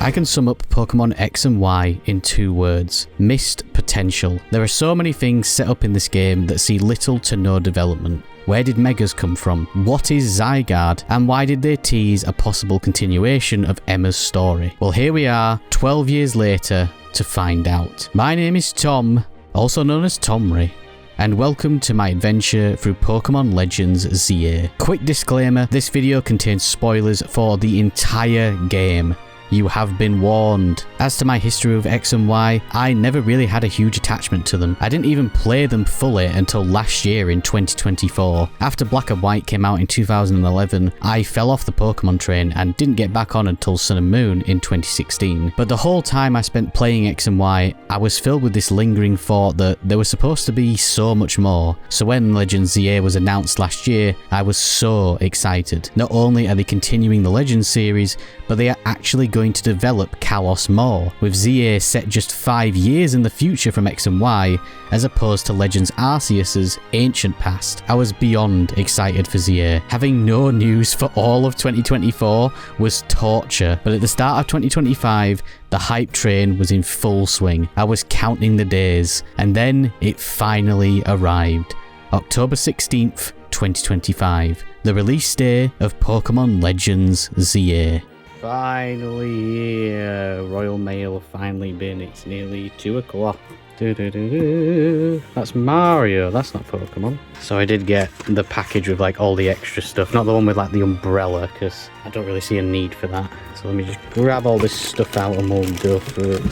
I can sum up Pokemon X and Y in 2 words: missed potential. There are so many things set up in this game that see little to no development. Where did Megas come from? What is Zygarde? And why did they tease a possible continuation of Emma's story? Well, here we are, 12 years later, to find out. My name is Tom, also known as Tomry, and welcome to my adventure through Pokémon Legends Z-A. Quick disclaimer, this video contains spoilers for the entire game. You have been warned. As to my history with X and Y, I never really had a huge attachment to them. I didn't even play them fully until last year in 2024. After Black and White came out in 2011, I fell off the Pokemon train and didn't get back on until Sun and Moon in 2016. But the whole time I spent playing X and Y, I was filled with this lingering thought that there was supposed to be so much more. So when Legends Z-A was announced last year, I was so excited. Not only are they continuing the Legends series, but they are actually going to develop Kalos more, with Z-A set just 5 years in the future from X and Y, as opposed to Legends Arceus's ancient past. I was beyond excited for Z-A. Having no news for all of 2024 was torture, but at the start of 2025, the hype train was in full swing. I was counting the days, and then it finally arrived. October 16th, 2025, the release day of Pokemon Legends Z-A. Finally here. Royal Mail finally been. It's nearly 2 o'clock. That's Mario. That's not Pokemon. So I did get the package with like all the extra stuff. Not the one with like the umbrella, because I don't really see a need for that. So let me just grab all this stuff out and we'll go through it.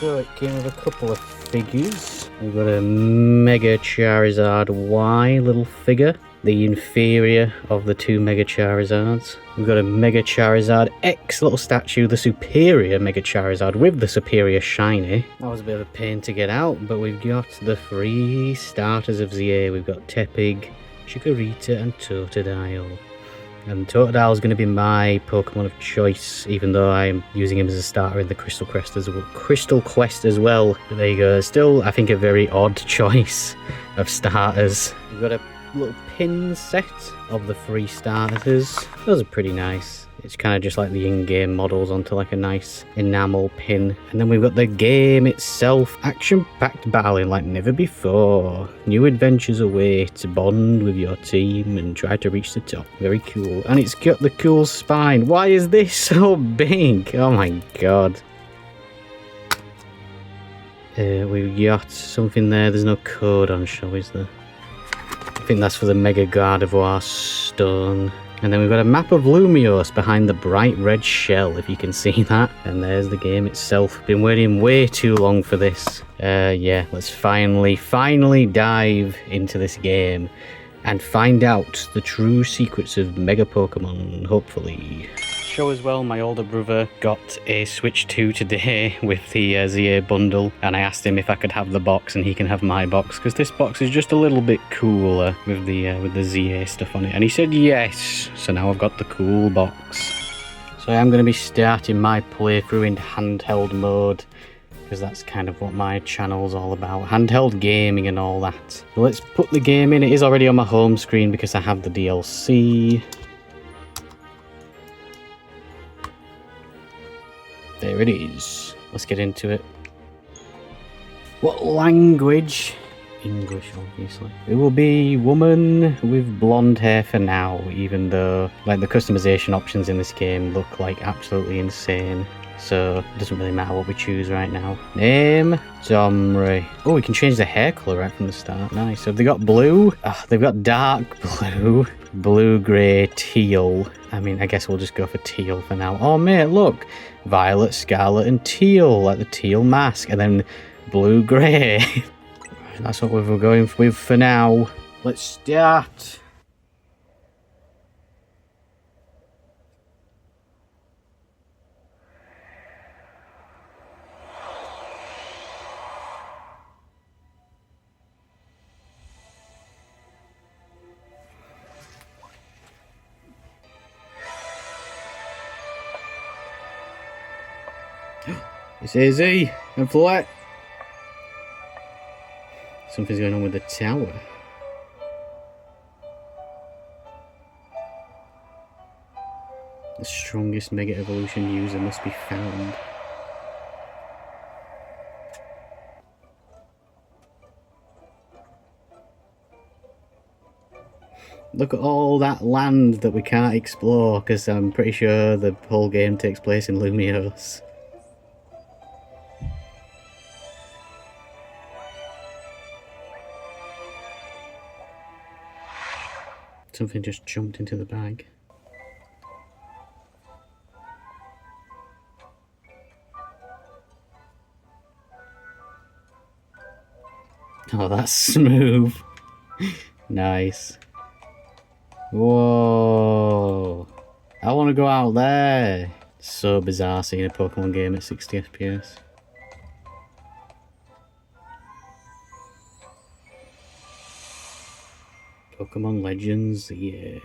So it came with a couple of figures. We've got a Mega Charizard Y little figure, the inferior of the 2 Mega Charizards. We've got a Mega Charizard X little statue, the superior Mega Charizard with the superior shiny. That was a bit of a pain to get out, but we've got the 3 starters of ZA. We've got Tepig, Chikorita and Totodile. And Totodile is going to be my Pokemon of choice, even though I'm using him as a starter in the Crystal Quest as well. But there you go. Still, I think, a very odd choice of starters. We've got a little pin set of the 3 starters. Those are pretty nice. It's kind of just like the in-game models onto like a nice enamel pin. And then we've got the game itself. Action-packed battling like never before. New adventures await. Bond with your team and try to reach the top. Very cool. And it's got the cool spine. Why is this so big? Oh my god. We've got something there. There's no code on show, is there? I think that's for the Mega Gardevoir Stone. And then we've got a map of Lumiose behind the bright red shell, if you can see that. And there's the game itself. Been waiting way too long for this. Yeah, let's finally dive into this game and find out the true secrets of Mega Pokemon, hopefully. Show as well, my older brother got a Switch 2 today with the ZA bundle, and I asked him if I could have the box and he can have my box, because this box is just a little bit cooler with the ZA stuff on it, and he said yes, so now I've got the cool box. So I am going to be starting my playthrough in handheld mode, because that's kind of what my channel's all about, handheld gaming and all that. So let's put the game in. It is already on my home screen because I have the DLC. There it is. Let's get into it. What language? English, obviously. It will be woman with blonde hair for now, even though like the customization options in this game look like absolutely insane. So it doesn't really matter what we choose right now. Name, Tomry. Oh, we can change the hair colour right from the start. Nice. So have they got blue? They've got dark blue, blue, grey, teal. I mean, I guess we'll just go for teal for now. Oh, mate, look. Violet, scarlet, and teal, like the teal mask. And then blue, grey. That's what we're going with for now. Let's start. It's easy and flat. Something's going on with the tower. The strongest Mega Evolution user must be found. Look at all that land that we can't explore, because I'm pretty sure the whole game takes place in Lumiose. Something just jumped into the bag. Oh, that's smooth. Nice. Whoa. I want to go out there. So bizarre seeing a Pokemon game at 60 FPS. Pokémon Legends Z-A.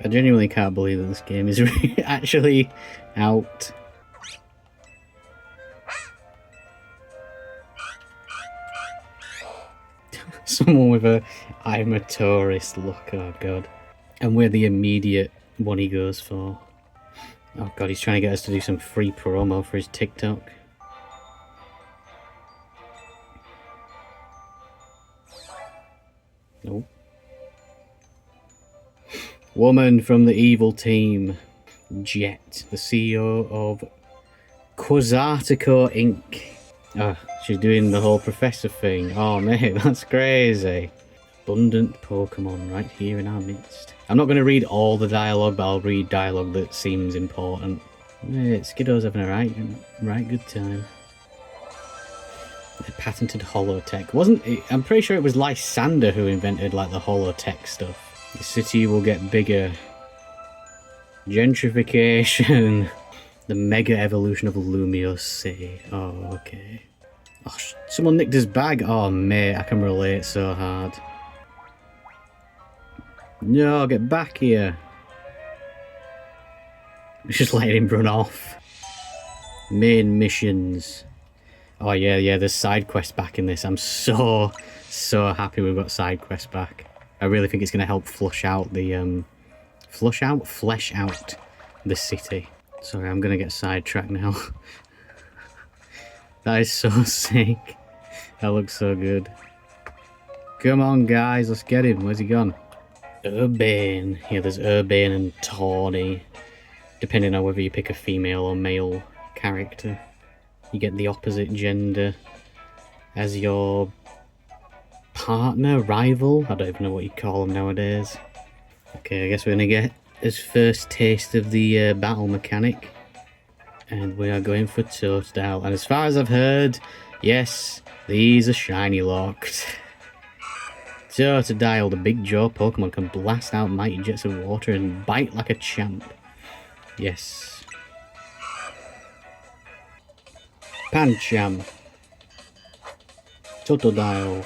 I genuinely can't believe that this game is actually out. Someone with a "I'm a tourist" look, oh god. And we're the immediate one he goes for. Oh god, he's trying to get us to do some free promo for his TikTok. Nope. Woman from the evil team. Jet, the CEO of Quasartico Inc. Oh, she's doing the whole professor thing. Oh mate, that's crazy. Abundant Pokemon right here in our midst. I'm not going to read all the dialogue, but I'll read dialogue that seems important. Mate, Skiddo's having a right good time. The patented holotech. Wasn't it? I'm pretty sure it was Lysander who invented like the holotech stuff. The city will get bigger. Gentrification. The mega evolution of Lumiose City. Oh, okay. Oh, someone nicked his bag. Oh, mate, I can relate so hard. No, get back here. Just let him run off. Main missions. Oh, yeah, there's side quests back in this. I'm so happy we've got side quests back. I really think it's going to help flesh out the city. Sorry, I'm going to get sidetracked now. That is so sick. That looks so good. Come on, guys, let's get him. Where's he gone? Urbane. Yeah, there's Urbane and Tawny. Depending on whether you pick a female or male character. You get the opposite gender as your partner, rival? I don't even know what you call them nowadays. Okay, I guess we're gonna get his first taste of the battle mechanic. And we are going for Totodile. And as far as I've heard, yes, these are shiny locked. Totodile, the big jaw Pokemon, can blast out mighty jets of water and bite like a champ. Yes. Pancham. Totodile.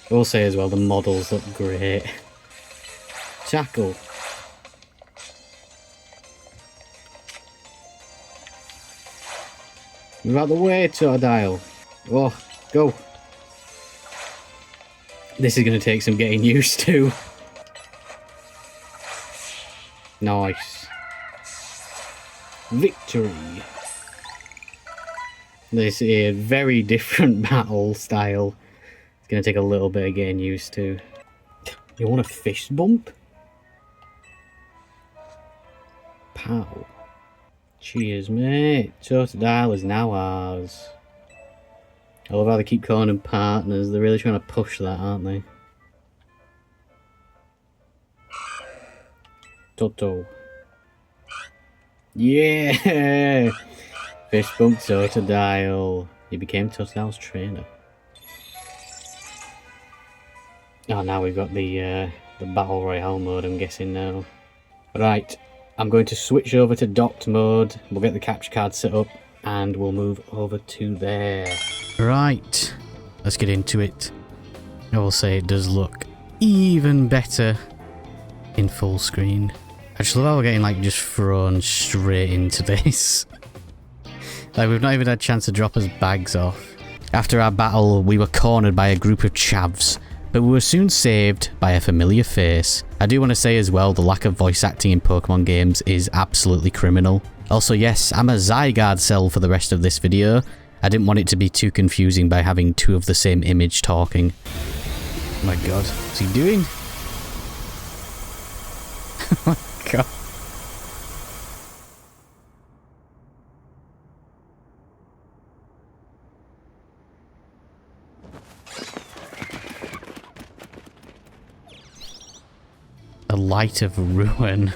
I will say as well, the models look great. Tackle. Move out the way, Totodile. Oh, go. This is going to take some getting used to. Nice. Victory. This is a very different battle style. It's going to take a little bit of getting used to. You want a fist bump? Pow. Cheers, mate. Totodile is now ours. I love how they keep calling them partners. They're really trying to push that, aren't they? Toto. Yeah! Fist bump Totodile. He became Totodile's trainer. Oh, now we've got the Battle Royale mode, I'm guessing now. Right, I'm going to switch over to docked mode. We'll get the capture card set up and we'll move over to there. Right, let's get into it. I will say it does look even better in full screen. I just love how we're getting like just thrown straight into this. Like we've not even had a chance to drop us bags off. After our battle, we were cornered by a group of chavs, but we were soon saved by a familiar face. I do want to say as well, the lack of voice acting in Pokemon games is absolutely criminal. Also, yes, I'm a Zygarde cell for the rest of this video. I didn't want it to be too confusing by having two of the same image talking. Oh my god, what's he doing? Oh my god. A light of ruin.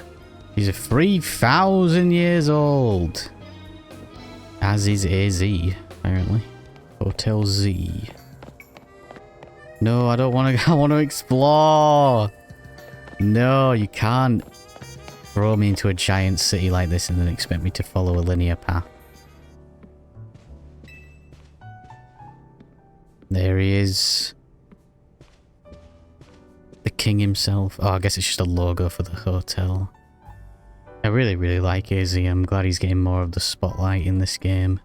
He's 3,000 years old. As is AZ, apparently. Hotel Z. No, I don't want to. I want to explore. No, you can't throw me into a giant city like this and then expect me to follow a linear path. There he is. The king himself. Oh, I guess it's just a logo for the hotel. I really like AZ. I'm glad he's getting more of the spotlight in this game.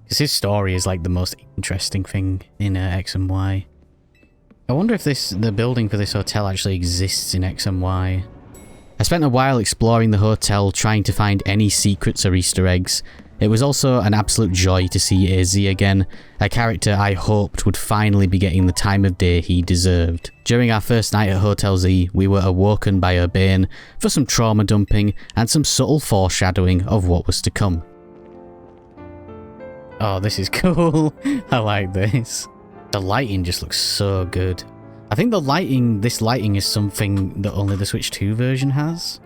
Because his story is like the most interesting thing in X and Y. I wonder if the building for this hotel actually exists in X and Y. I spent a while exploring the hotel trying to find any secrets or Easter eggs. It was also an absolute joy to see AZ again, a character I hoped would finally be getting the time of day he deserved. During our first night at Hotel Z, we were awoken by Urbane for some trauma dumping and some subtle foreshadowing of what was to come. Oh, this is cool. I like this. The lighting just looks so good. I think this lighting is something that only the Switch 2 version has.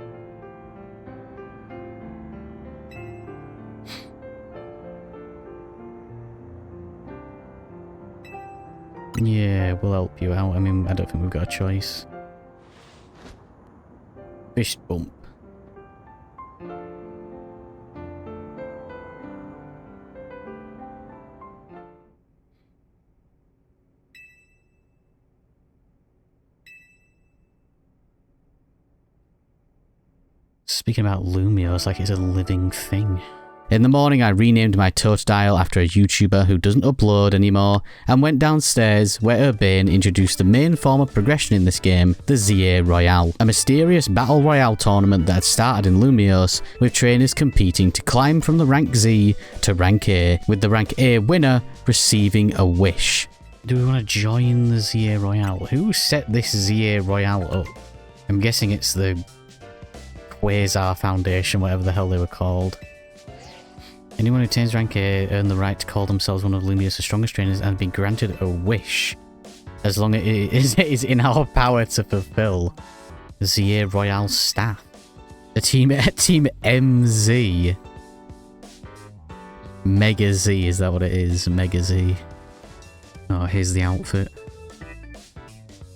Yeah, we'll help you out. I mean, I don't think we've got a choice. Fist bump. Speaking about Lumio, it's like it's a living thing. In the morning, I renamed my Totodile after a YouTuber who doesn't upload anymore and went downstairs where Urbane introduced the main form of progression in this game, the Z-A Royale, a mysterious battle royale tournament that had started in Lumiose with trainers competing to climb from the rank Z to rank A, with the rank A winner receiving a wish. Do we want to join the Z-A Royale? Who set this Z-A Royale up? I'm guessing it's the Quasar Foundation, whatever the hell they were called. Anyone who attains rank A earn the right to call themselves one of Lumiose's strongest trainers and be granted a wish, as long as it is in our power to fulfill. The Z-A Royale staff. Team MZ. Mega Z, is that what it is? Mega Z. Oh, here's the outfit.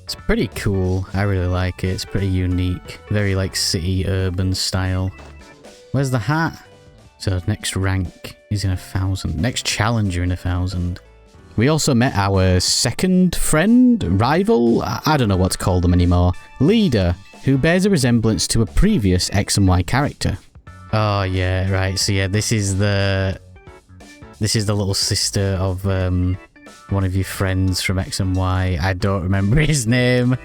It's pretty cool. I really like it. It's pretty unique. Very like city urban style. Where's the hat? So next rank is in 1,000. Next challenger in 1,000. We also met our second friend, rival, I don't know what to call them anymore, leader, who bears a resemblance to a previous X and Y character. Oh yeah, right. So yeah, this is the little sister of one of your friends from X and Y. I don't remember his name.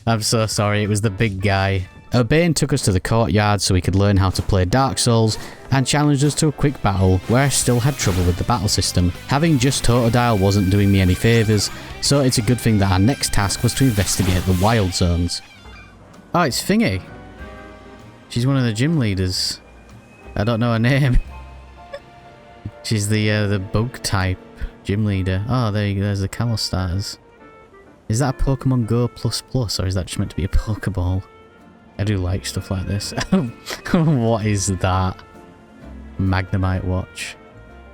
I'm so sorry. It was the big guy. Urbane took us to the courtyard so we could learn how to play Dark Souls and challenged us to a quick battle where I still had trouble with the battle system. Having just Totodile wasn't doing me any favours, so it's a good thing that our next task was to investigate the wild zones. Oh, it's Thingy. She's one of the gym leaders. I don't know her name. She's the bug type gym leader. Oh, there you go. There's the Kalos starters. Is that a Pokemon Go++, or is that just meant to be a Pokeball? I do like stuff like this. What is that? Magnemite watch.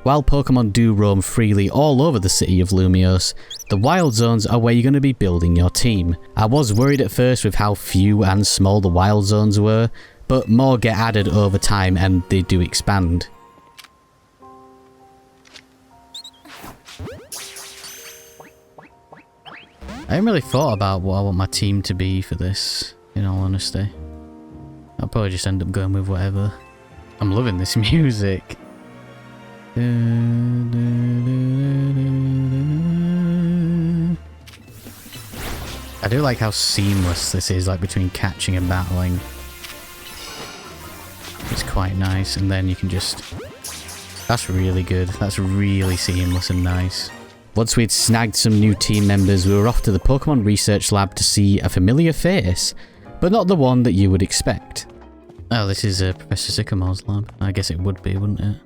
While Pokemon do roam freely all over the city of Lumiose, the wild zones are where you're going to be building your team. I was worried at first with how few and small the wild zones were, but more get added over time and they do expand. I haven't really thought about what I want my team to be for this, in all honesty. I'll probably just end up going with whatever. I'm loving this music. I do like how seamless this is, like between catching and battling. It's quite nice, and then you can just... That's really good. That's really seamless and nice. Once we'd snagged some new team members, we were off to the Pokemon Research Lab to see a familiar face, but not the one that you would expect. Oh, this is Professor Sycamore's lab. I guess it would be, wouldn't it?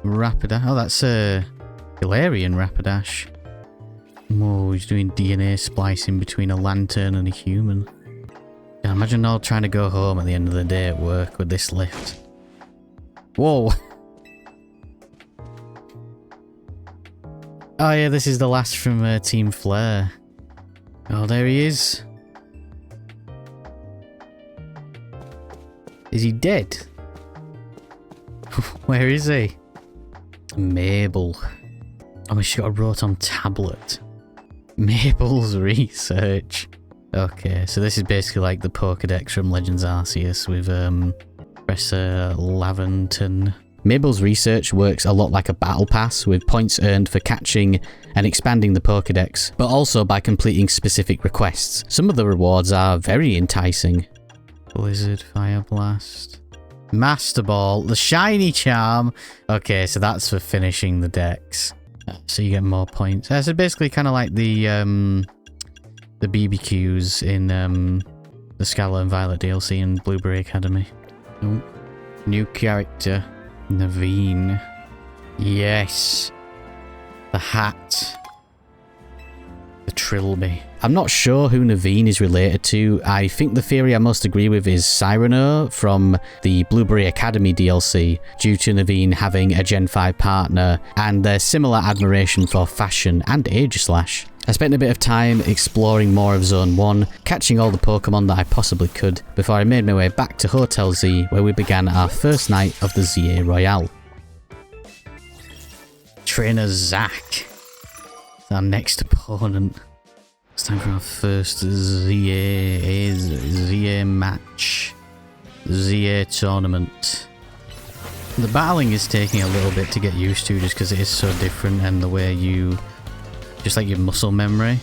Rapidash. Oh, that's a Galarian Rapidash. Whoa, he's doing DNA splicing between a lantern and a human. Yeah, imagine all trying to go home at the end of the day at work with this lift. Whoa. Oh yeah, this is the last from Team Flare. Oh, there he is. Is he dead? Where is he? Mabel. Oh, she's got a Rotom tablet. Mabel's research. Okay, so this is basically like the Pokédex from Legends Arceus with Professor Laventon. Mabel's research works a lot like a battle pass, with points earned for catching and expanding the Pokédex, but also by completing specific requests. Some of the rewards are very enticing. Blizzard, Fire Blast, Master Ball, the Shiny Charm. Okay, so that's for finishing the decks. So you get more points. So basically kind of like the BBQs in the Scarlet and Violet DLC and Blueberry Academy. Oh, new character. Naveen. Yes. The hat. The Trilby. I'm not sure who Naveen is related to. I think the theory I most agree with is Cyrano from the Blueberry Academy DLC, due to Naveen having a Gen 5 partner and their similar admiration for fashion and Aegislash. I spent a bit of time exploring more of Zone 1, catching all the Pokemon that I possibly could, before I made my way back to Hotel Z, where we began our first night of the Z-A Royale. Trainer Zach is our next opponent. It's time for our first Z-A match. Z-A tournament. The battling is taking a little bit to get used to, just because it is so different and the way you... just like your muscle memory.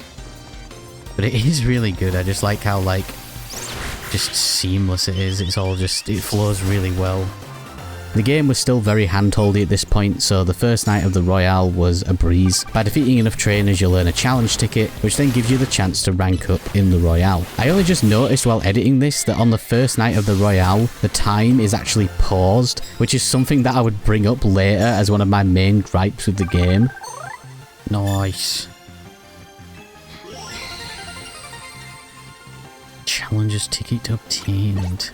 But it is really good. I just like how, like, just seamless it is. It's all just, it flows really well. The game was still very hand-holdy at this point, so the first night of the Royale was a breeze. By defeating enough trainers, you'll earn a challenge ticket, which then gives you the chance to rank up in the Royale. I only just noticed while editing this that on the first night of the Royale, the time is actually paused, which is something that I would bring up later as one of my main gripes with the game. Nice. Challenger's ticket obtained.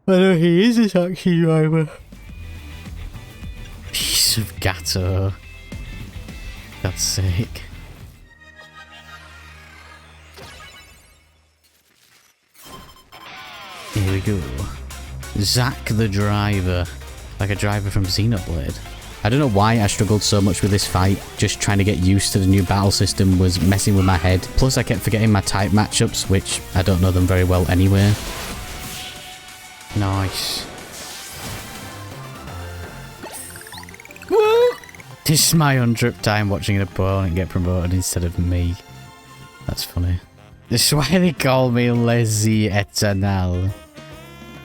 I know he is a taxi driver. Piece of Gato. God's sake. Here we go. Zach the driver. Like a driver from Xenoblade. I don't know why I struggled so much with this fight. Just trying to get used to the new battle system was messing with my head. Plus I kept forgetting my type matchups, which I don't know them very well anyway. Nice. Woo! This is my 100th time watching an opponent get promoted instead of me. That's funny. This is why they call me Lazy Eternal.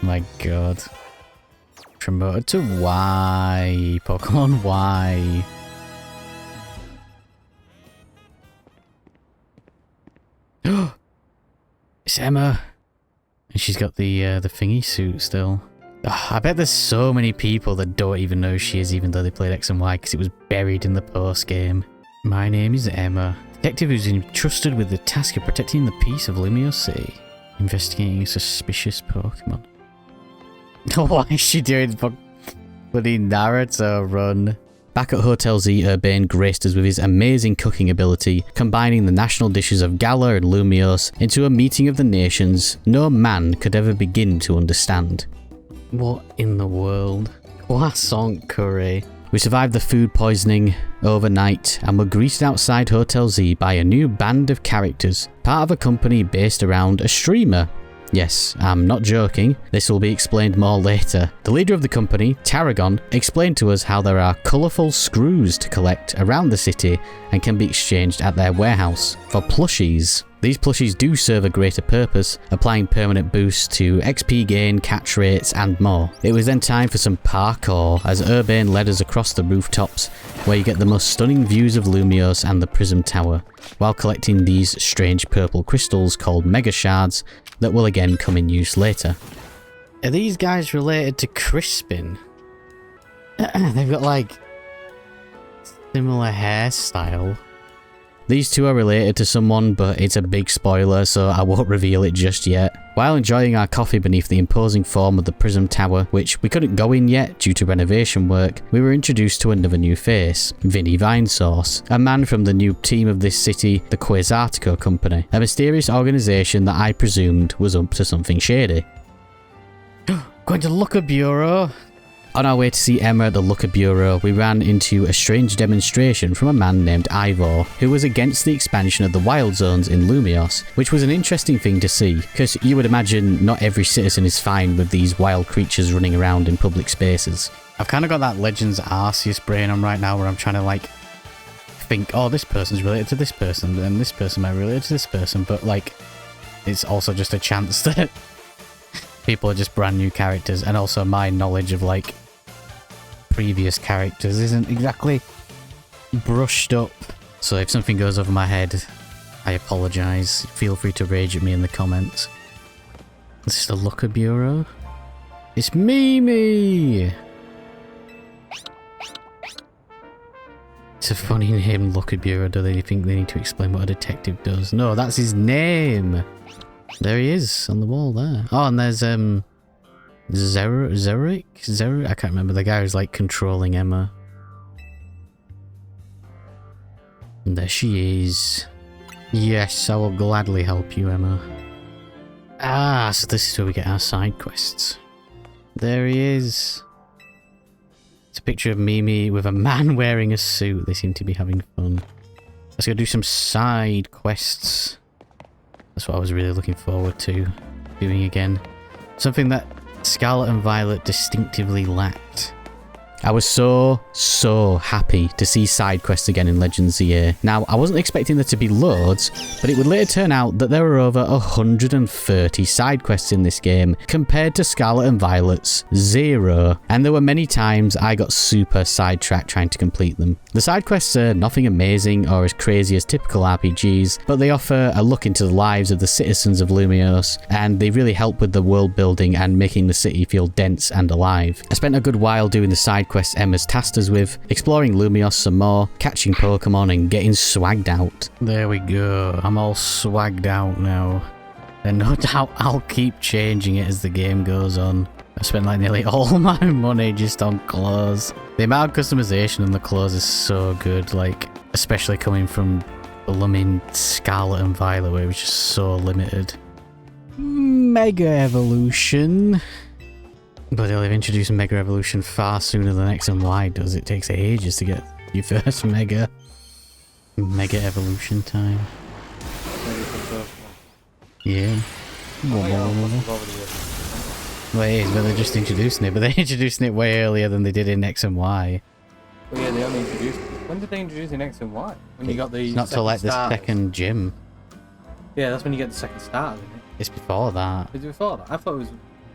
My god. Promoted to Y. Pokemon Y. It's Emma. And she's got the thingy suit still. Oh, I bet there's so many people that don't even know who she is, even though they played X and Y, because it was buried in the post game. My name is Emma. Detective who's entrusted with the task of protecting the peace of Limio City. Investigating a suspicious Pokemon. Why is she doing bloody Naruto run? Back at Hotel Z, Urbane graced us with his amazing cooking ability, combining the national dishes of Gala and Lumios into a meeting of the nations no man could ever begin to understand. What in the world? Croissant curry. We survived the food poisoning overnight and were greeted outside Hotel Z by a new band of characters, part of a company based around a streamer. Yes, I'm not joking, this will be explained more later. The leader of the company, Tarragon, explained to us how there are colourful screws to collect around the city and can be exchanged at their warehouse for plushies. These plushies do serve a greater purpose, applying permanent boosts to XP gain, catch rates and more. It was then time for some parkour as Urbane led us across the rooftops where you get the most stunning views of Lumios and the Prism Tower, while collecting these strange purple crystals called Mega Shards that will again come in use later. Are these guys related to Crispin? They've got like similar hairstyle. These two are related to someone, but it's a big spoiler, so I won't reveal it just yet. While enjoying our coffee beneath the imposing form of the Prism Tower, which we couldn't go in yet due to renovation work, we were introduced to another new face, Vinny Vinesauce, a man from the new team of this city, the Quasartico Company, a mysterious organisation that I presumed was up to something shady. Going to Looker Bureau? On our way to see Emma at the Looker Bureau, we ran into a strange demonstration from a man named Ivor, who was against the expansion of the wild zones in Lumios, which was an interesting thing to see, because you would imagine not every citizen is fine with these wild creatures running around in public spaces. I've kind of got that Legends Arceus brain on right now where I'm trying to like think, oh, this person's related to this person, and this person might be related to this person, but like it's also just a chance that people are just brand new characters, and also my knowledge of like previous characters isn't exactly brushed up. So if something goes over my head, I apologise. Feel free to rage at me in the comments. This is the Looker Bureau. It's Mimi! It's a funny name, Looker Bureau. Do they think they need to explain what a detective does? No, that's his name! There he is, on the wall there. Oh, and there's, Zeric? I can't remember. The guy who's, like, controlling Emma. And there she is. Yes, I will gladly help you, Emma. Ah, so this is where we get our side quests. There he is. It's a picture of Mimi with a man wearing a suit. They seem to be having fun. Let's go do some side quests. That's what I was really looking forward to doing again. Something that Scarlet and Violet distinctively lacked. I was so happy to see side quests again in Legends Z-A. Now, I wasn't expecting there to be loads, but it would later turn out that there were over 130 side quests in this game, compared to Scarlet and Violet's 0. And there were many times I got super sidetracked trying to complete them. The side quests are nothing amazing or as crazy as typical RPGs, but they offer a look into the lives of the citizens of Lumios, and they really help with the world building and making the city feel dense and alive. I spent a good while doing the side quests Emma's tasked us with, exploring Lumios some more, catching Pokemon and getting swagged out. There we go, I'm all swagged out now. And no doubt I'll keep changing it as the game goes on. I've spent like nearly all my money just on clothes. The amount of customization on the clothes is so good, like, especially coming from blooming Scarlet and Violet where it was just so limited. Mega Evolution. But they'll have introduced Mega Evolution far sooner than X and Y does. It takes ages to get your first Mega Evolution time. Yeah. Well, it is, but they're just introducing it. But they're introducing it way earlier than they did in X and Y. Well, yeah, they only introduced it. When did they introduce in X and Y? When you got the not till like the second gym. Yeah, that's when you get the second starter, isn't it? It's before that. Is it before that? I thought it was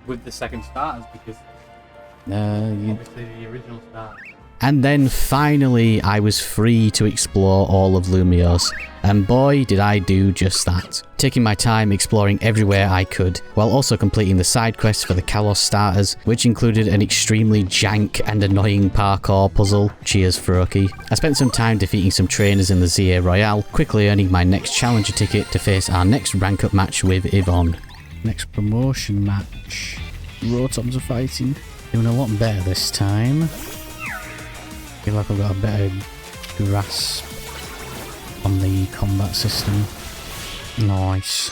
with the second starters because obviously the original start. And then finally I was free to explore all of Lumios, and boy did I do just that. Taking my time exploring everywhere I could, while also completing the side quests for the Kalos starters, which included an extremely jank and annoying parkour puzzle. Cheers, Froakie. I spent some time defeating some trainers in the Z-A Royale, quickly earning my next challenger ticket to face our next rank up match with Yvonne. Next promotion match. Rotoms are fighting. Doing a lot better this time. feel like I've got a better grasp on the combat system. Nice.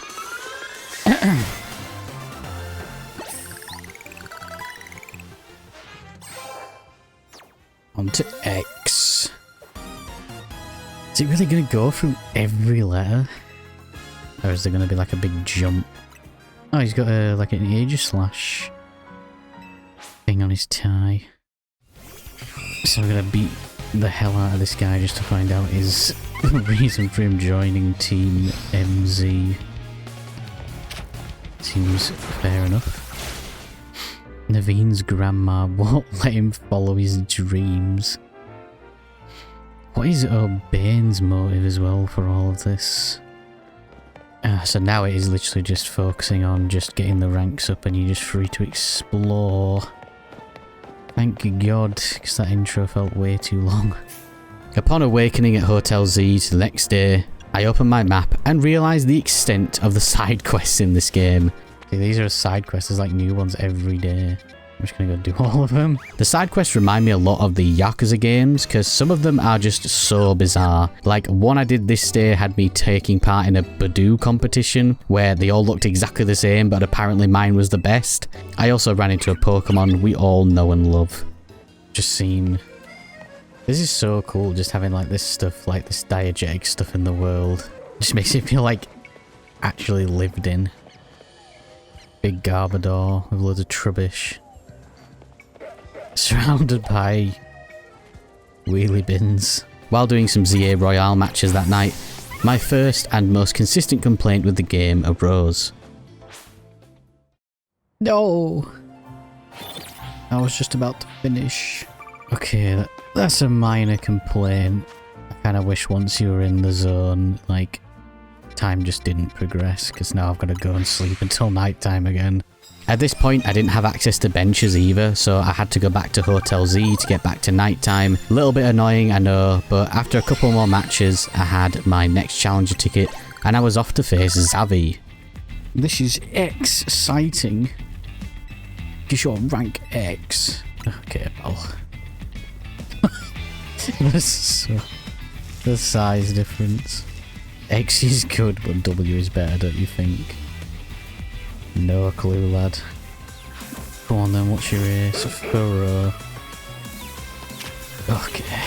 On to X. Is it really going to go through every letter? Or is there going to be like a big jump? Oh, he's got a, like an Aegislash thing on his tie. So I'm going to beat the hell out of this guy just to find out his reason for him joining Team MZ. Seems fair enough. Naveen's grandma won't let him follow his dreams. What is O'Bane's motive as well for all of this? So now it is literally just focusing on just getting the ranks up and you're just free to explore. Thank God, because that intro felt way too long. Upon awakening at Hotel Z the next day, I opened my map and realised the extent of the side quests in this game. See, these are side quests, there's like new ones every day. I'm just gonna go do all of them. The side quests remind me a lot of the Yakuza games, because some of them are just so bizarre. Like, one I did this day had me taking part in a Badoo competition, where they all looked exactly the same, but apparently mine was the best. I also ran into a Pokemon we all know and love. Just seen... This is so cool, just having like this stuff, like this diegetic stuff in the world. Just makes it feel like actually lived in. Big Garbodor with loads of trubbish. Surrounded by wheelie bins. While doing some ZA Royale matches that night, my first and most consistent complaint with the game arose. No! I was just about to finish. Okay, that's a minor complaint. I kind of wish once you were in the zone, like, time just didn't progress, because now I've got to go and sleep until nighttime again. At this point, I didn't have access to benches either, so I had to go back to Hotel Z to get back to nighttime. A little bit annoying, I know, but after a couple more matches, I had my next challenger ticket, and I was off to face Xavi. This is exciting. Because you're rank X. Okay, well. The size difference. X is good, but W is better, don't you think? No clue, lad. Go on then, what's your ace? Furrow. Okay.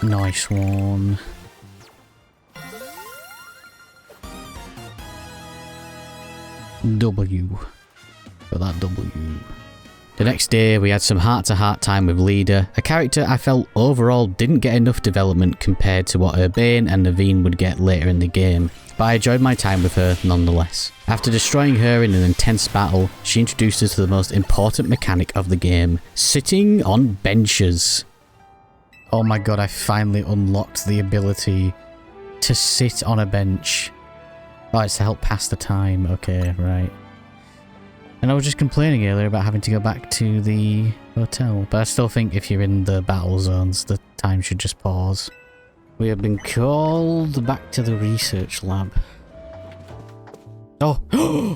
Nice one. W. For that W. The next day, we had some heart-to-heart time with Leader, a character I felt overall didn't get enough development compared to what Urbane and Naveen would get later in the game, but I enjoyed my time with her nonetheless. After destroying her in an intense battle, she introduced us to the most important mechanic of the game, sitting on benches. Oh my god, I finally unlocked the ability to sit on a bench. Oh, it's to help pass the time. Okay, right. And I was just complaining earlier about having to go back to the hotel, but I still think if you're in the battle zones, the time should just pause. We have been called back to the research lab. Oh!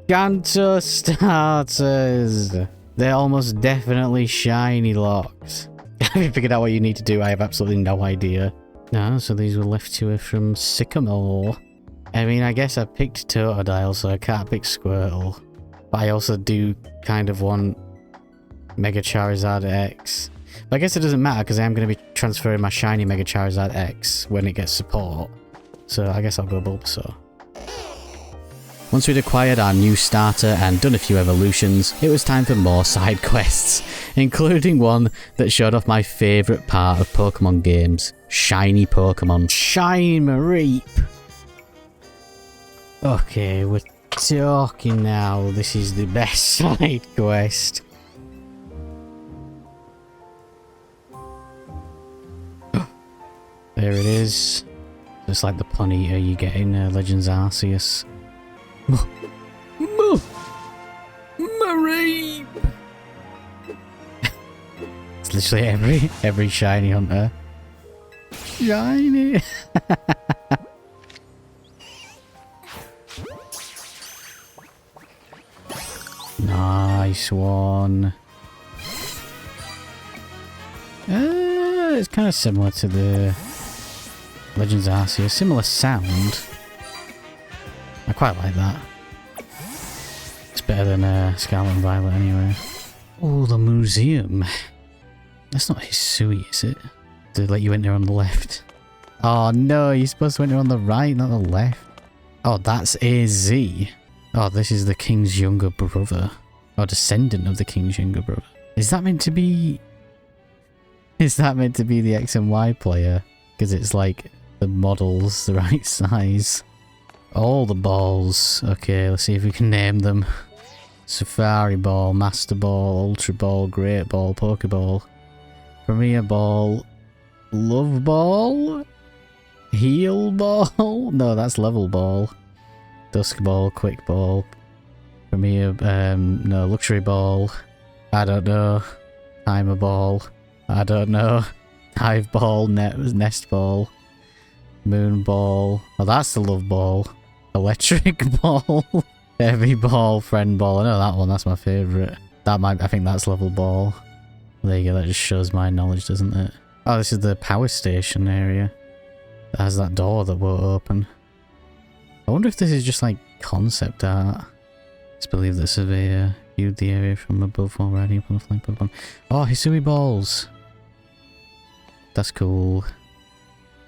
Kanto starters! They're almost definitely shiny locks. Have you figured out what you need to do? I have absolutely no idea. No, so these were left to her from Sycamore. I mean, I guess I picked Totodile, so I can't pick Squirtle. But I also do kind of want Mega Charizard X. But I guess it doesn't matter, because I am going to be transferring my shiny Mega Charizard X when it gets support. So I guess I'll go Bulbasaur. Once we'd acquired our new starter and done a few evolutions, it was time for more side quests, including one that showed off my favourite part of Pokemon games, shiny Pokemon. Shiny Mareep! Okay, we're talking now. This is the best side quest. There it is. Just like the Ponyta you get in Legends Arceus. Mareep! It's literally every shiny hunter. Shiny! Nice one. It's kind of similar to the Legends Z-A. Similar sound. I quite like that. It's better than Scarlet and Violet anyway. Oh, the museum. That's not Hisui, is it? Did it let you enter on the left? Oh no, you're supposed to enter on the right, not the left. Oh, that's AZ. Oh, this is the king's younger brother. Or descendant of the king's younger brother. Is that meant to be... Is that meant to be the X and Y player? Because it's like the model's the right size. All the balls. Okay, let's see if we can name them. Safari Ball, Master Ball, Ultra Ball, Great Ball, Pokeball, Premier Ball, Love Ball, Heal Ball? No, that's Level Ball. Dusk Ball, Quick Ball, Premier, no, Luxury Ball. I don't know. Timer Ball. I don't know. Hive Ball, Nest Ball, Moon Ball. Oh, that's the Love Ball. Electric Ball. Heavy Ball, Friend Ball. I know that one, that's my favourite. I think that's Level Ball. There you go, that just shows my knowledge, doesn't it? Oh, this is the power station area. It has that door that won't open. I wonder if this is just like concept art. Let's believe the surveyor viewed the area from above while riding upon the flying Pokemon. Oh, Hisui balls! That's cool.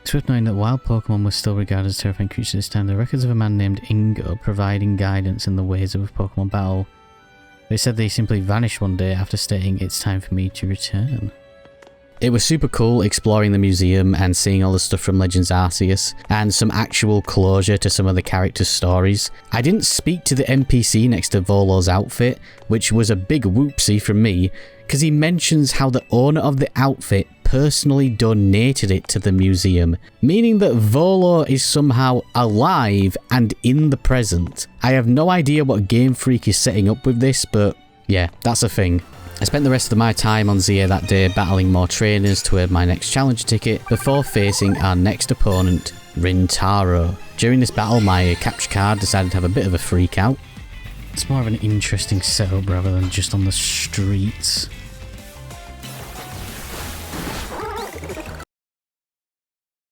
It's worth knowing that wild Pokemon were still regarded as terrifying creatures at this time. There are records of a man named Ingo providing guidance in the ways of a Pokemon battle. They said they simply vanished one day after stating, "It's time for me to return." It was super cool exploring the museum and seeing all the stuff from Legends Arceus and some actual closure to some of the characters' stories. I didn't speak to the NPC next to Volo's outfit, which was a big whoopsie from me, because he mentions how the owner of the outfit personally donated it to the museum, meaning that Volo is somehow alive and in the present. I have no idea what Game Freak is setting up with this, but yeah, that's a thing. I spent the rest of my time on Z-A that day battling more trainers to earn my next challenge ticket before facing our next opponent, Rintaro. During this battle, my capture card decided to have a bit of a freak out. It's more of an interesting setup rather than just on the streets.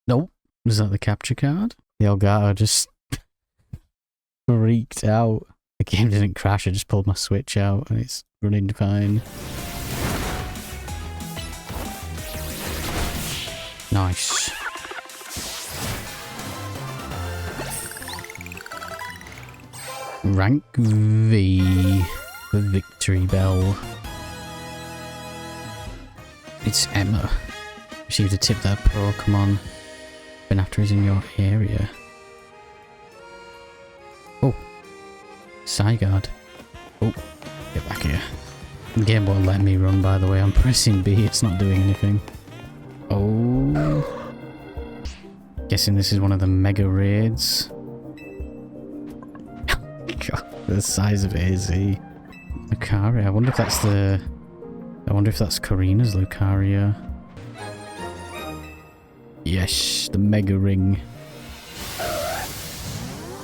Nope. Was that the capture card? The Elgato just freaked out. The game didn't crash, I just pulled my Switch out and it's running fine. Nice. Rank V. The Victory Bell. It's Emma. Received a tip that Pokemon been after is in your area. Oh. Zygarde. Oh. Get back here. The game won't let me run, by the way. I'm pressing B. It's not doing anything. Oh. Guessing this is one of the mega raids. God, the size of AZ. Lucaria. I wonder if that's the... I wonder if that's Karina's Lucaria. Yes, the Mega Ring.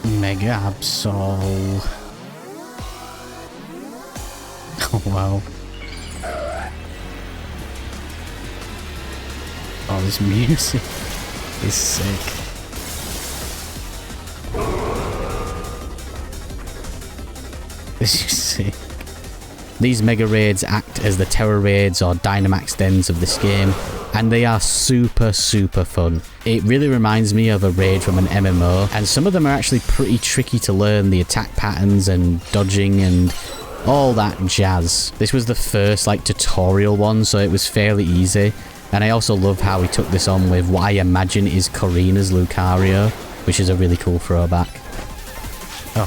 Mega Absol. Oh wow. Oh, this music is sick. This is sick. These Mega Raids act as the Terror Raids or Dynamax Dens of this game, and they are super fun. It really reminds me of a raid from an MMO, and some of them are actually pretty tricky to learn the attack patterns and dodging and all that jazz. This was the first like tutorial one, so it was fairly easy, and I also love how he took this on with what I imagine is Karina's Lucario, which is a really cool throwback. Oh,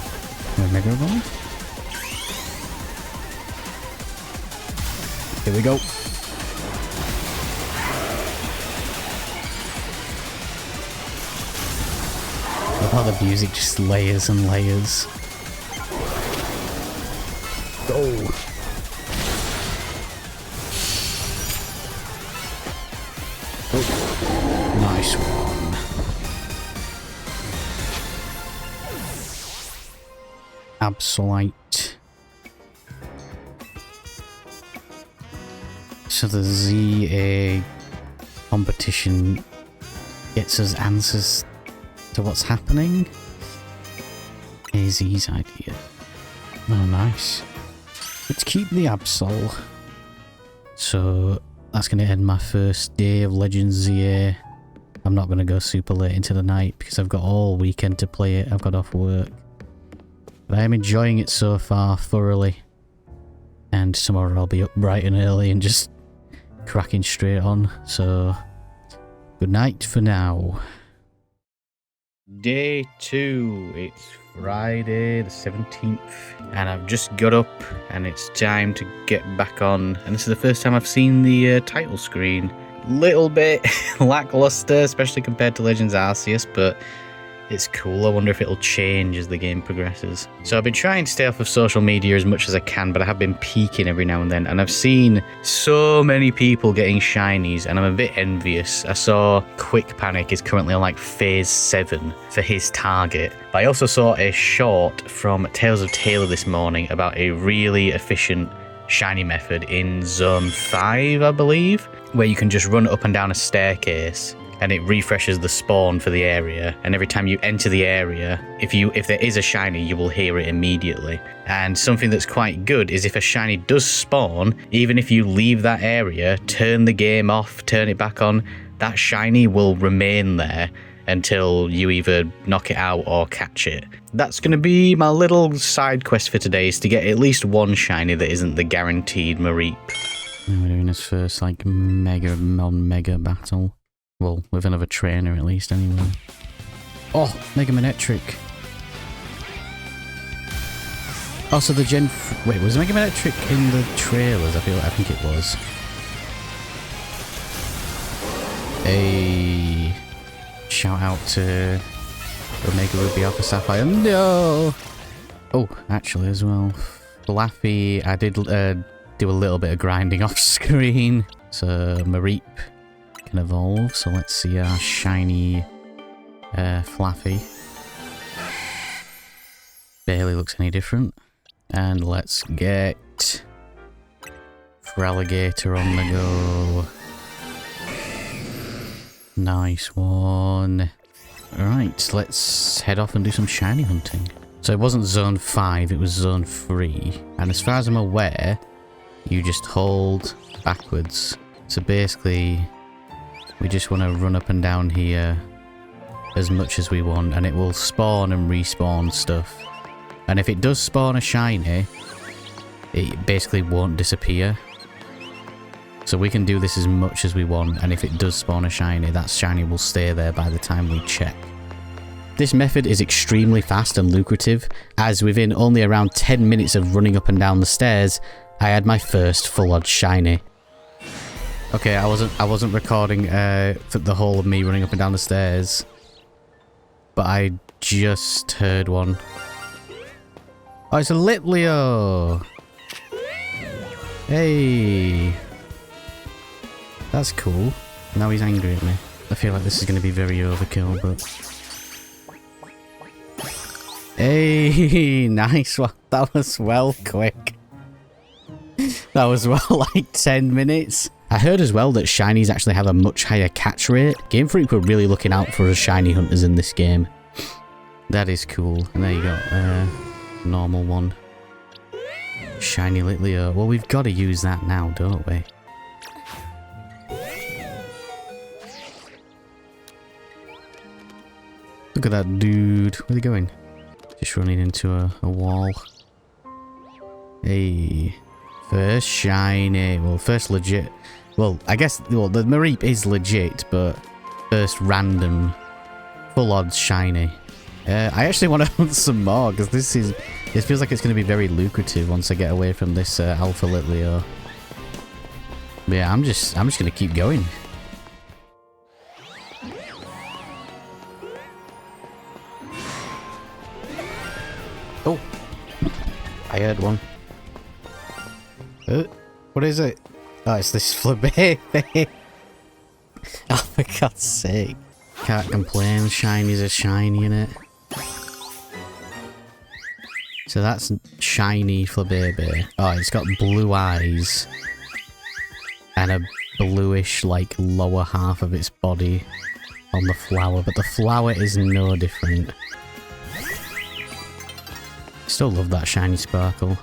Mega Ball? Here we go. I love how the music just layers and layers. Go! Oh, nice one. Absolute. So the Z-A competition gets us answers to what's happening. AZ's idea. Oh, nice. Let's keep the Absol. So that's going to end my first day of Legends Z-A. I'm not going to go super late into the night because I've got all weekend to play it. I've got off work. But I am enjoying it so far thoroughly. And tomorrow I'll be up bright and early and just cracking straight on. So good night for now. Day 2. It's Friday the 17th. And I've just got up and it's time to get back on. And this is the first time I've seen the title screen. Little bit lackluster, especially compared to Legends Arceus, but it's cool. I wonder if it'll change as the game progresses. So I've been trying to stay off of social media as much as I can, but I have been peeking every now and then, and I've seen so many people getting shinies, and I'm a bit envious. I saw Quick Panic is currently on like phase 7 for his target, but I also saw a short from Tales of Taylor this morning about a really efficient shiny method in Zone 5, I believe, where you can just run up and down a staircase and it refreshes the spawn for the area, and every time you enter the area, if there is a shiny, you will hear it immediately. And something that's quite good is if a shiny does spawn, even if you leave that area, turn the game off, turn it back on, that shiny will remain there until you either knock it out or catch it. That's going to be my little side quest for today, is to get at least one shiny that isn't the guaranteed Mareep. We're doing this first like mega battle. Well, with another trainer at least anyway. Oh, Mega Manectric. Oh, so the Wait, was Mega Manectric in the trailers? I think it was. A shout out to Omega Ruby Alpha Sapphire. No! Oh, actually as well. Flaffy, I did do a little bit of grinding off screen. So Mareep can evolve. So let's see our shiny Flaffy. Barely looks any different. And let's get Feraligatr on the go. Nice one. Alright, let's head off and do some shiny hunting. So it wasn't Zone 5, it was Zone 3. And as far as I'm aware, you just hold backwards. So basically, we just want to run up and down here as much as we want, and it will spawn and respawn stuff. And if it does spawn a shiny, it basically won't disappear. So we can do this as much as we want, and if it does spawn a shiny, that shiny will stay there by the time we check. This method is extremely fast and lucrative, as within only around 10 minutes of running up and down the stairs, I had my first full-on shiny. Okay, I wasn't recording for the whole of me running up and down the stairs, but I just heard one. Oh, it's a Litleo! Hey! That's cool. Now he's angry at me. I feel like this is going to be very overkill, but... Hey! Nice one. That was well quick. That was well like 10 minutes. I heard as well that shinies actually have a much higher catch rate. Game Freak were really looking out for us shiny hunters in this game. That is cool. And there you go. Normal one. Shiny Litleo. Well, we've got to use that now, don't we? Look at that dude. Where's he going? Just running into a wall. Hey. First shiny. Well, first legit. Well, I guess the Mareep is legit, but first random full odds shiny. I actually want to hunt some more, because it feels like it's going to be very lucrative once I get away from this Alpha Litleo. But yeah, I'm just going to keep going. Oh, I heard one. What is it? Oh, it's this Flabébé. Oh, for God's sake. Can't complain, shinies are shiny, innit? So that's shiny Flabébé. Oh, it's got blue eyes. and a bluish, like, lower half of its body on the flower, but the flower is no different. Still love that shiny sparkle.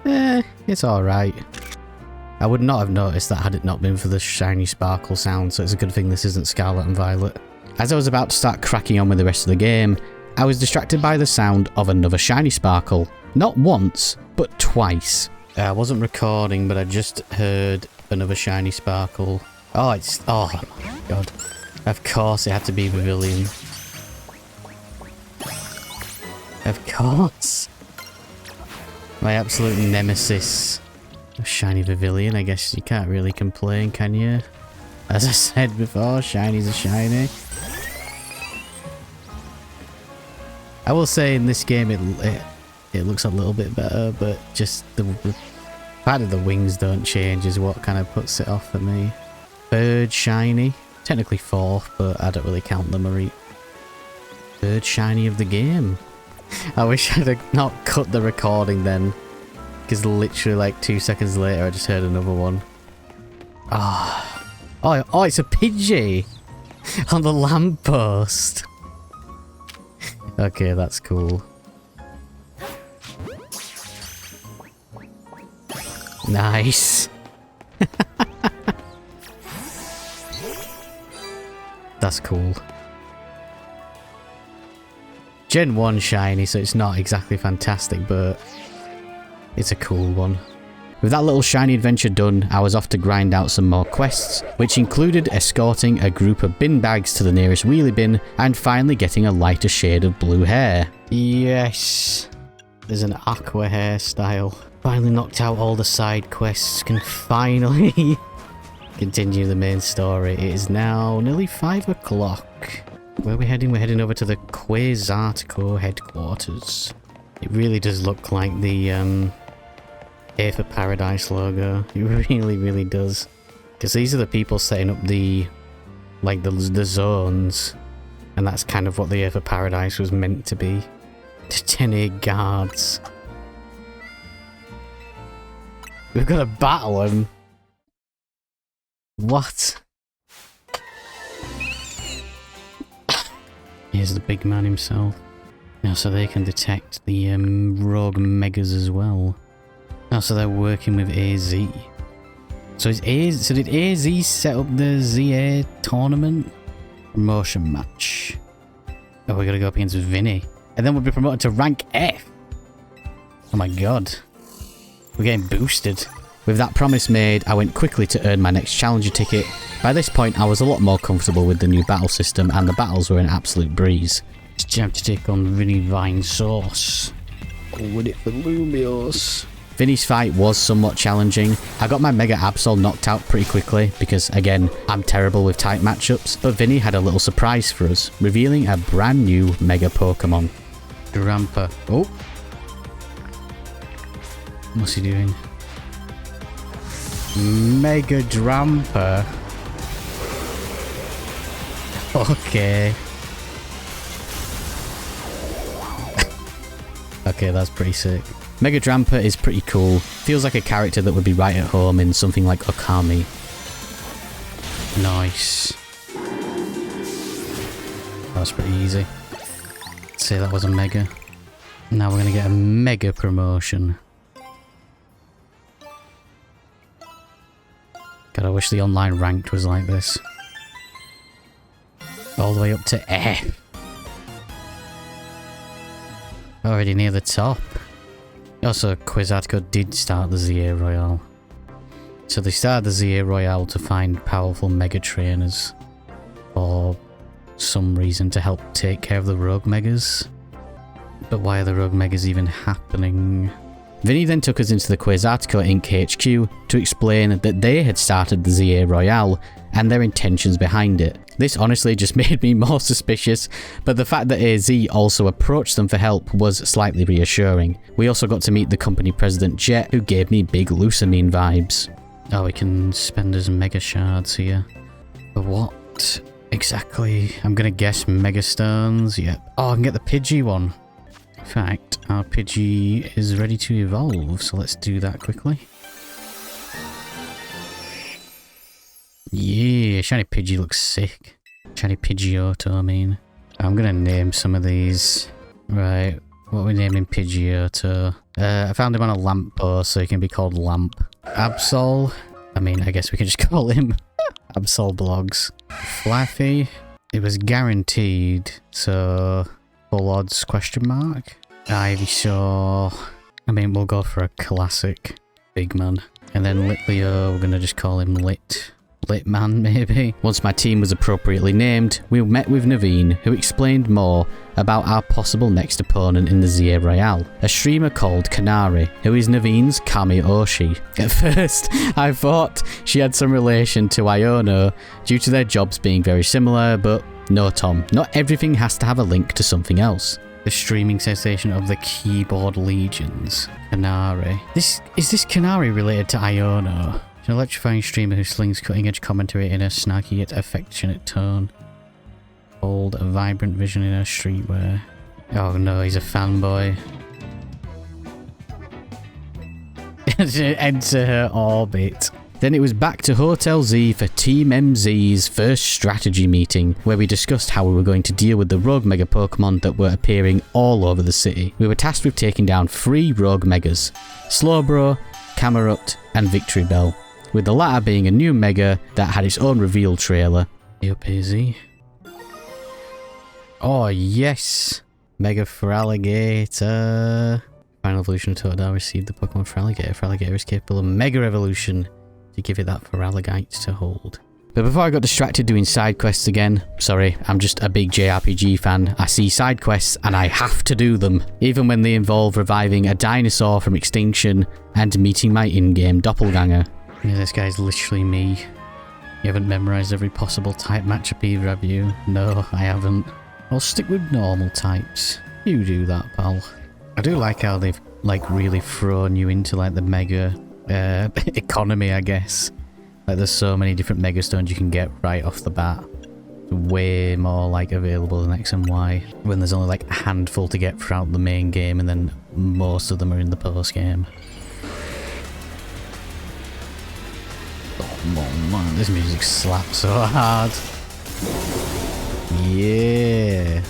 It's alright. I would not have noticed that had it not been for the shiny sparkle sound, so it's a good thing this isn't Scarlet and Violet. As I was about to start cracking on with the rest of the game, I was distracted by the sound of another shiny sparkle. Not once, but twice. I wasn't recording, but I just heard another shiny sparkle. Oh, it's... oh my god. Of course it had to be Pavilion. Of course. My absolute nemesis of shiny Pavilion. I guess you can't really complain, can you? As I said before, shinies are shiny. I will say in this game it looks a little bit better, but just the fact that the wings don't change is what kind of puts it off for me. Bird shiny. Technically fourth, but I don't really count them or third shiny of the game. I wish I'd have not cut the recording then, because literally like 2 seconds later I just heard another one. Oh, it's a Pidgey on the lamppost. Okay, that's cool. Nice. That's cool. Gen 1 shiny, so it's not exactly fantastic, but it's a cool one. With that little shiny adventure done, I was off to grind out some more quests, which included escorting a group of bin bags to the nearest wheelie bin, and finally getting a lighter shade of blue hair. Yes! There's an aqua hairstyle. Finally knocked out all the side quests, can finally continue the main story. It is now nearly 5 o'clock. Where are we heading? We're heading over to the Quasartico headquarters. It really does look like the A for Paradise logo. It really, really does. Because these are the people setting up the zones. And that's kind of what the A for Paradise was meant to be. The 10A guards. We've got to battle them. What? Here's the big man himself. Now, so they can detect the rogue megas as well. Now, so they're working with AZ. So did AZ set up the Z-A tournament? Promotion match. Oh, we're gonna go up against Vinny. And then we'll be promoted to rank F. Oh my god. We're getting boosted. With that promise made, I went quickly to earn my next challenger ticket. By this point, I was a lot more comfortable with the new battle system, and the battles were an absolute breeze. It's time to take on Vinny Vine Sauce. Or would it for Lumios? Vinny's fight was somewhat challenging. I got my Mega Absol knocked out pretty quickly, because again, I'm terrible with tight matchups, but Vinny had a little surprise for us, revealing a brand new Mega Pokemon. Drampa. Oh! What's he doing? Mega Drampa. Okay. Okay, that's pretty sick. Mega Drampa is pretty cool. Feels like a character that would be right at home in something like Okami. Nice. That was pretty easy. Let's say that was a Mega. Now we're gonna get a Mega promotion. God, I wish the online ranked was like this. All the way up to F. Already near the top. Also, Quasartico did start the Z-A Royale. So they started the Z-A Royale to find powerful Mega Trainers. For some reason to help take care of the Rogue Megas. But why are the Rogue Megas even happening? Vinny then took us into the Quasartico Inc. HQ to explain that they had started the Z-A Royale and their intentions behind it. This honestly just made me more suspicious, but the fact that AZ also approached them for help was slightly reassuring. We also got to meet the company president Jet, who gave me big Lusamine vibes. Oh, we can spend as Mega Shards here. For what exactly? I'm gonna guess Mega Stones. Yep. Oh, I can get the Pidgey one. In fact, our Pidgey is ready to evolve, so let's do that quickly. Yeah, shiny Pidgey looks sick. Shiny Pidgeotto, I mean. I'm gonna name some of these. Right, what are we naming Pidgeotto? I found him on a lamppost, so he can be called Lamp. Absol. I mean, I guess we can just call him Absol Blogs. Flaffy. It was guaranteed, so full odds question mark. Ivysaur. I mean, we'll go for a classic big man. And then Litleo, we're gonna just call him Lit. Lit Man, maybe. Once my team was appropriately named, we met with Naveen, who explained more about our possible next opponent in the Z-A Royale, a streamer called Canary, who is Naveen's Kami Oshi. At first, I thought she had some relation to Iono due to their jobs being very similar, but no, Tom, not everything has to have a link to something else. The streaming sensation of the keyboard legions. Canary. Is this Canary related to Iono? An electrifying streamer who slings cutting-edge commentary in a snarky yet affectionate tone. Bold, a vibrant vision in her streetwear. Oh no, he's a fanboy. Enter her orbit. Then it was back to Hotel Z for Team MZ's first strategy meeting, where we discussed how we were going to deal with the rogue mega Pokemon that were appearing all over the city. We were tasked with taking down 3 rogue megas: Slowbro, Camerupt, and Victory Bell, with the latter being a new mega that had its own reveal trailer. Yup, easy. Oh yes! Mega Feraligatr. Final evolution of Totodile received the Pokemon Feraligatr. Feraligatr is capable of Mega Evolution to give it that Feraligatr to hold. But before I got distracted doing side quests again, sorry, I'm just a big JRPG fan. I see side quests and I have to do them, even when they involve reviving a dinosaur from extinction and meeting my in-game doppelganger. Yeah, this guy's literally me. You haven't memorized every possible type matchup either, have you? No, I haven't. I'll stick with normal types. You do that, pal. I do like how they've, like, really thrown you into, like, the mega economy, I guess. Like, there's so many different mega stones you can get right off the bat. Way more, like, available than X and Y. When there's only, like, a handful to get throughout the main game, and then most of them are in the post-game. Oh man, this music slaps so hard. Yeah.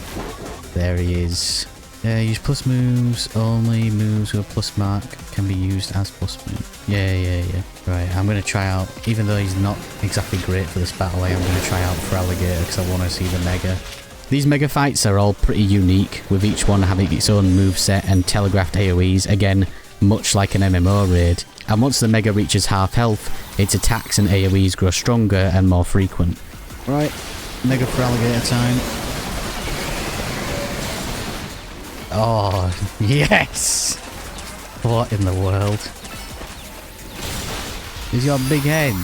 There he is. Use plus moves. Only moves with a plus mark can be used as plus move. Yeah. Right, I'm going to try out, even though he's not exactly great for this battle, I am going to try out Feraligatr because I want to see the mega. These mega fights are all pretty unique, with each one having its own moveset and telegraphed AoEs, again, much like an MMO raid. And once the mega reaches half health, its attacks and AoEs grow stronger and more frequent. Right, mega Feraligatr time. Oh, yes! What in the world? He's got a big head.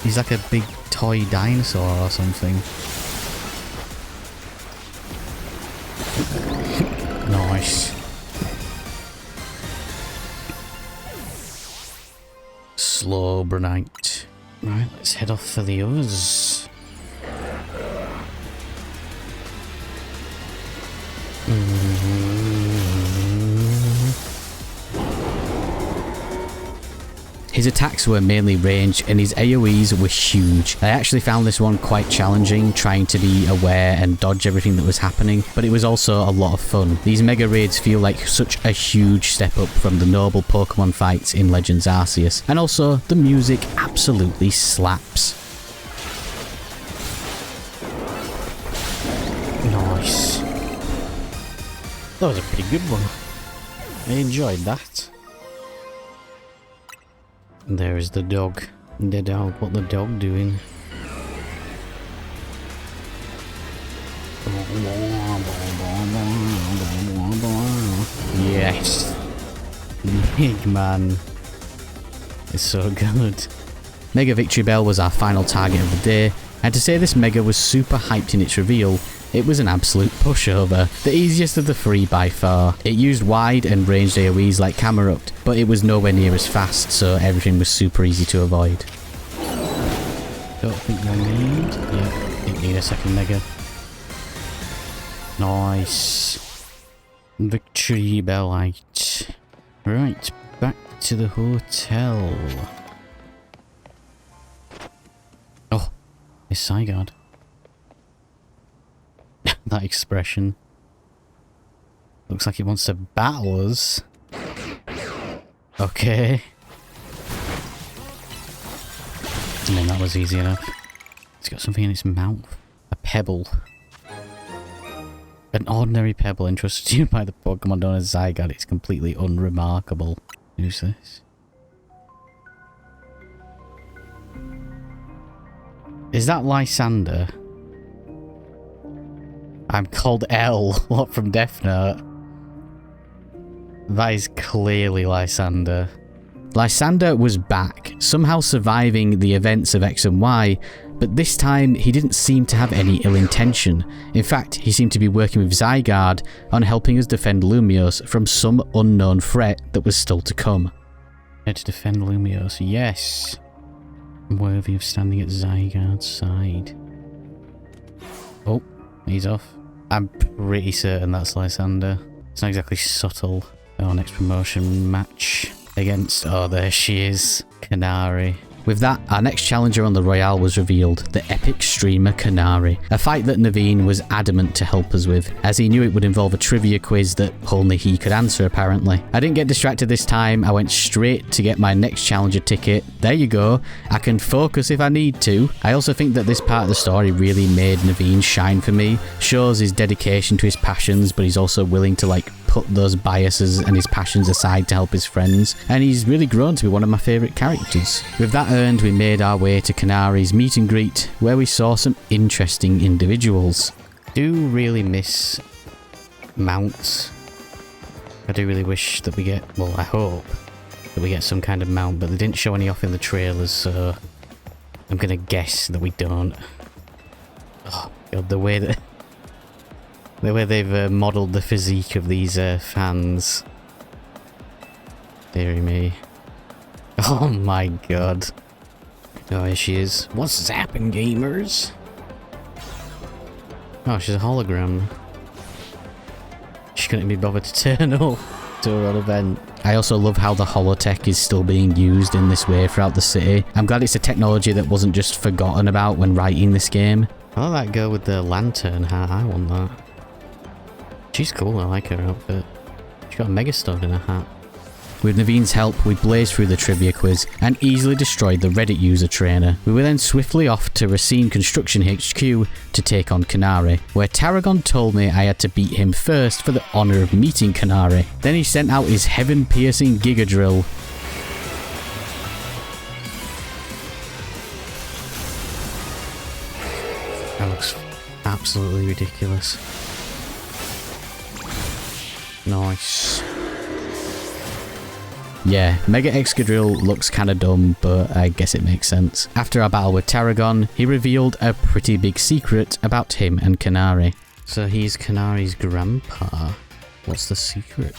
He's like a big toy dinosaur or something. Nice. Slowbronite. Right, let's head off for the others. His attacks were mainly ranged and his AoEs were huge. I actually found this one quite challenging, trying to be aware and dodge everything that was happening, but it was also a lot of fun. These mega raids feel like such a huge step up from the noble Pokemon fights in Legends Arceus, and also the music absolutely slaps. Nice. That was a pretty good one. I enjoyed that. There is the dog. The dog. What the dog doing? Yes. Big man. It's so good. Mega Victory Bell was our final target of the day, and to say this mega was super hyped in its reveal, it was an absolute pushover. The easiest of the 3 by far. It used wide and ranged AoEs like Camerupt, but it was nowhere near as fast, so everything was super easy to avoid. Don't think we'll need... Yeah, I think we need a second mega. Nice. Victory Bellite. Right, back to the hotel. It's Zygarde. That expression. Looks like it wants to battle us. Okay. I mean, that was easy enough. It's got something in its mouth. A pebble. An ordinary pebble entrusted to you by the Pokemon known as Zygarde. It's completely unremarkable. Who's this? Is that Lysander? I'm called L. What, from Death Note? That is clearly Lysander. Lysander was back, somehow surviving the events of X and Y, but this time he didn't seem to have any ill intention. In fact, he seemed to be working with Zygarde on helping us defend Lumiose from some unknown threat that was still to come. To defend Lumiose, yes. I'm worthy of standing at Zygarde's side. Oh, he's off. I'm pretty certain that's Lysander. It's not exactly subtle. Our next promotion match against... Oh, there she is. Canary. With that, our next challenger on the Royale was revealed, the epic streamer Canary, a fight that Naveen was adamant to help us with, as he knew it would involve a trivia quiz that only he could answer apparently. I didn't get distracted this time, I went straight to get my next challenger ticket. There you go, I can focus if I need to. I also think that this part of the story really made Naveen shine for me, shows his dedication to his passions, but he's also willing to put those biases and his passions aside to help his friends, and he's really grown to be one of my favourite characters. With that earned, we made our way to Canary's meet and greet, where we saw some interesting individuals. Do really miss mounts. I do really wish that we get, well, I hope that we get some kind of mount, but they didn't show any off in the trailers, so I'm gonna guess that we don't. Oh god, the way they've modelled the physique of these fans. Deary me. Oh my god. Oh, here she is. What's zapping, gamers? Oh, she's a hologram. She couldn't be bothered to turn up to her own event. I also love how the holotech is still being used in this way throughout the city. I'm glad it's a technology that wasn't just forgotten about when writing this game. I like that girl with the lantern hat. I want that. She's cool, I like her outfit. She's got a Megastone in her hat. With Naveen's help, we blazed through the trivia quiz and easily destroyed the Reddit user trainer. We were then swiftly off to Racine Construction HQ to take on Canary, where Tarragon told me I had to beat him first for the honour of meeting Canary. Then he sent out his heaven-piercing Giga Drill. That looks absolutely ridiculous. Nice. Yeah, Mega Excadrill looks kinda dumb, but I guess it makes sense. After our battle with Tarragon, he revealed a pretty big secret about him and Canary. So he's Canary's grandpa. What's the secret?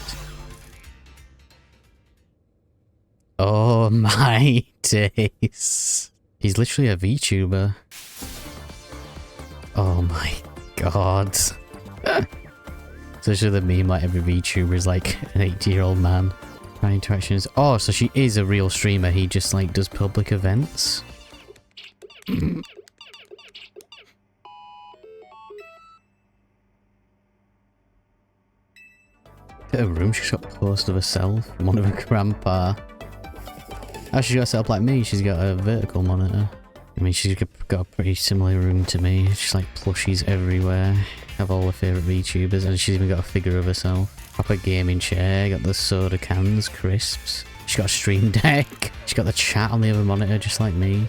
Oh my days. He's literally a VTuber. Oh my god. So should the meme like every VTuber is like an 80-year-old man. My interactions. Oh, so she is a real streamer. He just does public events. At her room, she's got a poster of herself, one of her grandpa. Oh, she's got set up like me. She's got a vertical monitor. I mean, she's got a pretty similar room to me. She's plushies everywhere. Have all her favourite VTubers, and she's even got a figure of herself. Proper gaming chair, got the soda cans, crisps. She's got a stream deck. She's got the chat on the other monitor, just like me.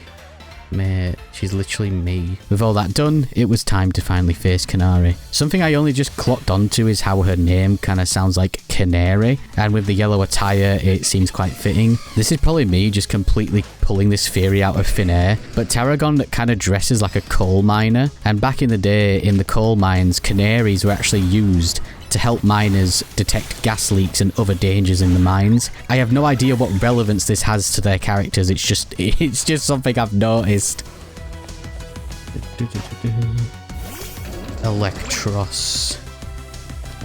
Mate, she's literally me. With all that done, it was time to finally face Canary. Something I only just clocked onto is how her name kind of sounds like Canary, and with the yellow attire, it seems quite fitting. This is probably me just completely pulling this theory out of thin air, but Tarragon kind of dresses like a coal miner, and back in the day, in the coal mines, canaries were actually used to help miners detect gas leaks and other dangers in the mines. I have no idea what relevance this has to their characters, it's just something I've noticed. Electros.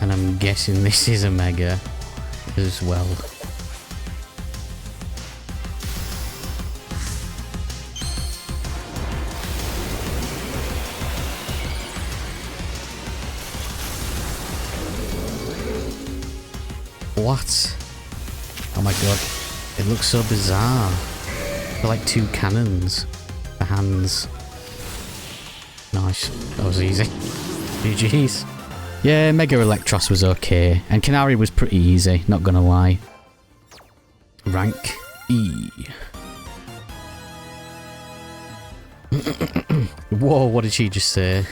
And I'm guessing this is a Mega as well. What? Oh my god. It looks so bizarre. They're like two cannons for hands. Nice. That was easy. GG's. Yeah, Mega Electros was okay. And Canary was pretty easy, not gonna lie. Rank E. Whoa, what did she just say?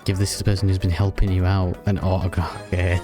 Give this to the person who's been helping you out an autograph. Okay.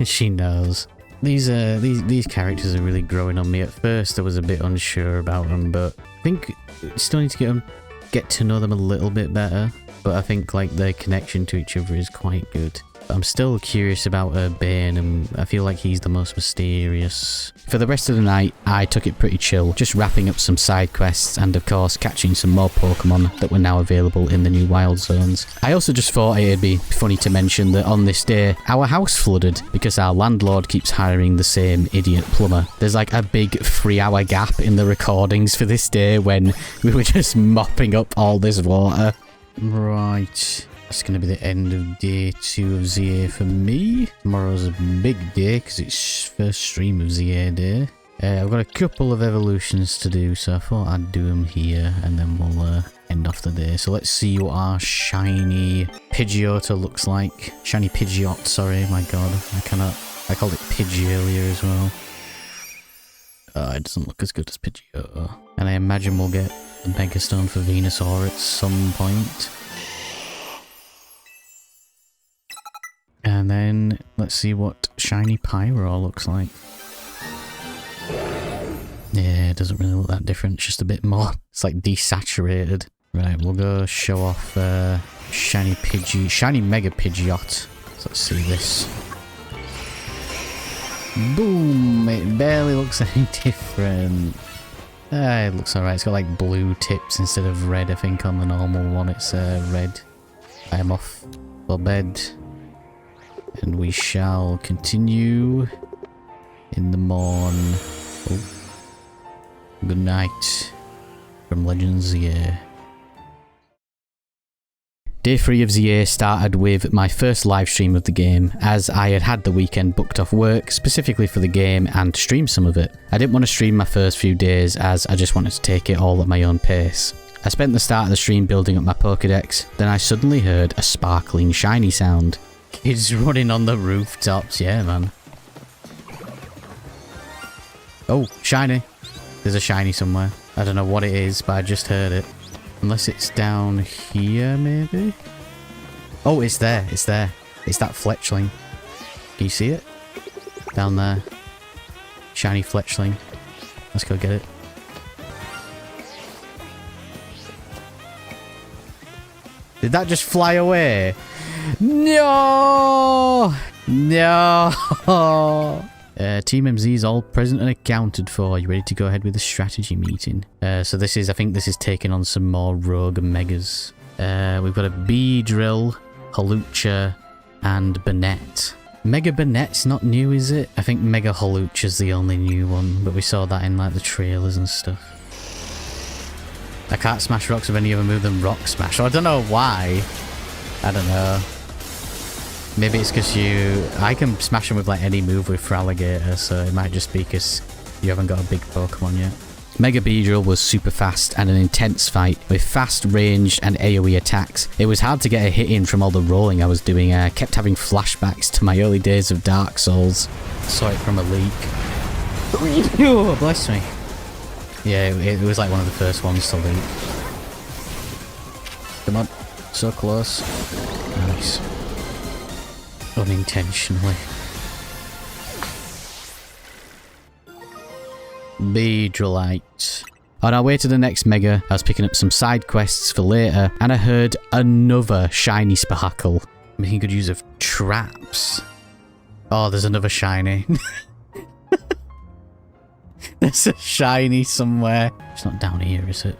She knows. These characters are really growing on me. At first I was a bit unsure about them, but I think still need to get to know them a little bit better. But I think like their connection to each other is quite good. I'm still curious about Bane, and I feel like he's the most mysterious. For the rest of the night, I took it pretty chill, just wrapping up some side quests and of course catching some more Pokemon that were now available in the new wild zones. I also just thought it'd be funny to mention that on this day, our house flooded because our landlord keeps hiring the same idiot plumber. There's like a big 3-hour gap in the recordings for this day when we were just mopping up all this water. Right. It's going to be the end of day 2 of Z-A for me. Tomorrow's a big day because it's first stream of Z-A day. I've got a couple of evolutions to do, so I thought I'd do them here and then we'll end off the day. So let's see what our shiny Pidgeotto looks like. Shiny Pidgeot, sorry, my god. I called it Pidgey earlier as well. It doesn't look as good as Pidgeotto. And I imagine we'll get a Mega Stone for Venusaur at some point. And then, let's see what shiny Pyro looks like. Yeah, it doesn't really look that different, it's just a bit more, it's like desaturated. Right, we'll go show off shiny Mega Pidgeot. So let's see this. Boom! It barely looks any different. It looks alright, it's got like blue tips instead of red, I think on the normal one it's red. I am off for bed. And we shall continue in the morn. Oh. Good night from Legends Z-A. Day 3 of Z-A started with my first live stream of the game, as I had the weekend booked off work specifically for the game and stream some of it. I didn't want to stream my first few days as I just wanted to take it all at my own pace. I spent the start of the stream building up my Pokédex, then I suddenly heard a sparkling shiny sound. Kids running on the rooftops, yeah man. Oh, shiny. There's a shiny somewhere. I don't know what it is, but I just heard it. Unless it's down here, maybe? Oh, it's there, it's there. It's that Fletchling. Can you see it? Down there. Shiny Fletchling. Let's go get it. Did that just fly away? No! No! Team MZ is all present and accounted for. You ready to go ahead with the strategy meeting? So this is, I think this is taking on some more rogue megas. We've got a Beedrill, Holucha, and Burnett. Mega Burnett's not new, is it? I think Mega Holucha's the only new one, but we saw that in like the trailers and stuff. I can't smash rocks with any other move than Rock Smash. I don't know why. I don't know. Maybe it's because I can smash them with like any move with Feraligatr, so it might just be because you haven't got a big Pokemon yet. Mega Beedrill was super fast and an intense fight with fast, ranged and AoE attacks. It was hard to get a hit in from all the rolling I was doing. I kept having flashbacks to my early days of Dark Souls. Saw it from a leak. Oh, bless me. Yeah, it was like one of the first ones to leak. Come on. So close. Nice. Unintentionally. Beedrillite. On our way to the next Mega, I was picking up some side quests for later, and I heard another shiny Sparkle. Making good use of traps. Oh, there's another shiny. There's a shiny somewhere. It's not down here, is it?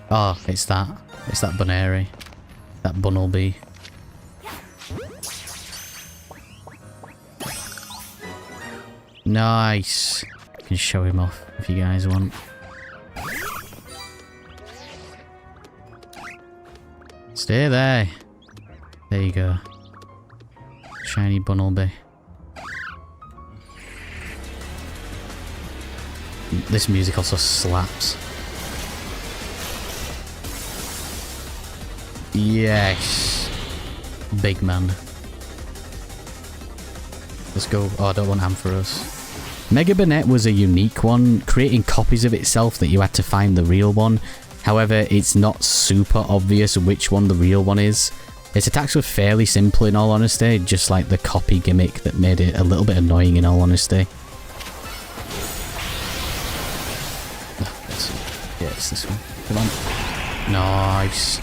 Oh, it's that. It's that Bunary. That Bunnelby. Nice. I can show him off if you guys want. Stay there. There you go. Shiny Bunnelby. This music also slaps. Yes. Big man. Let's go. Oh, I don't want Ampharos. Mega Banette was a unique one, creating copies of itself that you had to find the real one. However, it's not super obvious which one the real one is. Its attacks were fairly simple in all honesty, just like the copy gimmick that made it a little bit annoying in all honesty. Yeah, it's this one. Come on. Nice.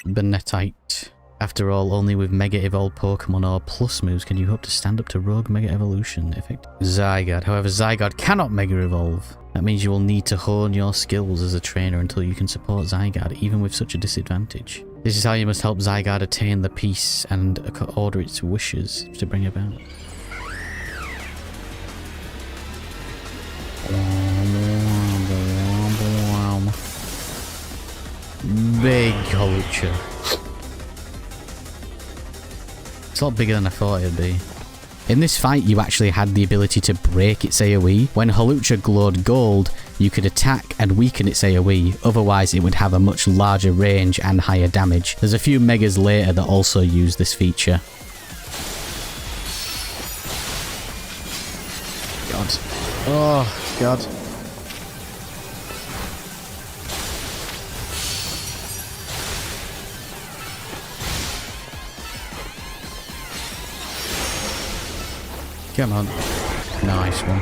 Banetite. After all, only with Mega Evolved Pokemon or Plus moves can you hope to stand up to Rogue Mega Evolution. Effect. Zygarde. However, Zygarde cannot Mega Evolve. That means you will need to hone your skills as a trainer until you can support Zygarde, even with such a disadvantage. This is how you must help Zygarde attain the peace and order its wishes to bring about. Big Holucha. It's a lot bigger than I thought it'd be. In this fight, you actually had the ability to break its AoE. When Holucha glowed gold, you could attack and weaken its AoE, otherwise it would have a much larger range and higher damage. There's a few Megas later that also use this feature. God. Oh, God. Come on. Nice one.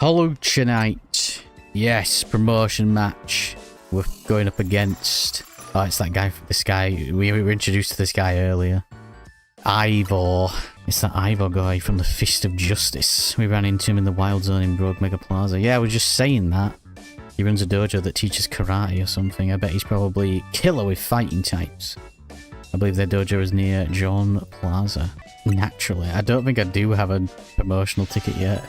Holuchanite. Yes, promotion match. We're going up against... Oh, it's that guy, this guy. We were introduced to this guy earlier. Ivor. It's that Ivor guy from the Fist of Justice. We ran into him in the Wild Zone in Rogue Mega Plaza. Yeah, I was just saying that. He runs a dojo that teaches karate or something. I bet he's probably killer with fighting types. I believe their dojo is near John Plaza. Naturally. I don't think I do have a promotional ticket yet.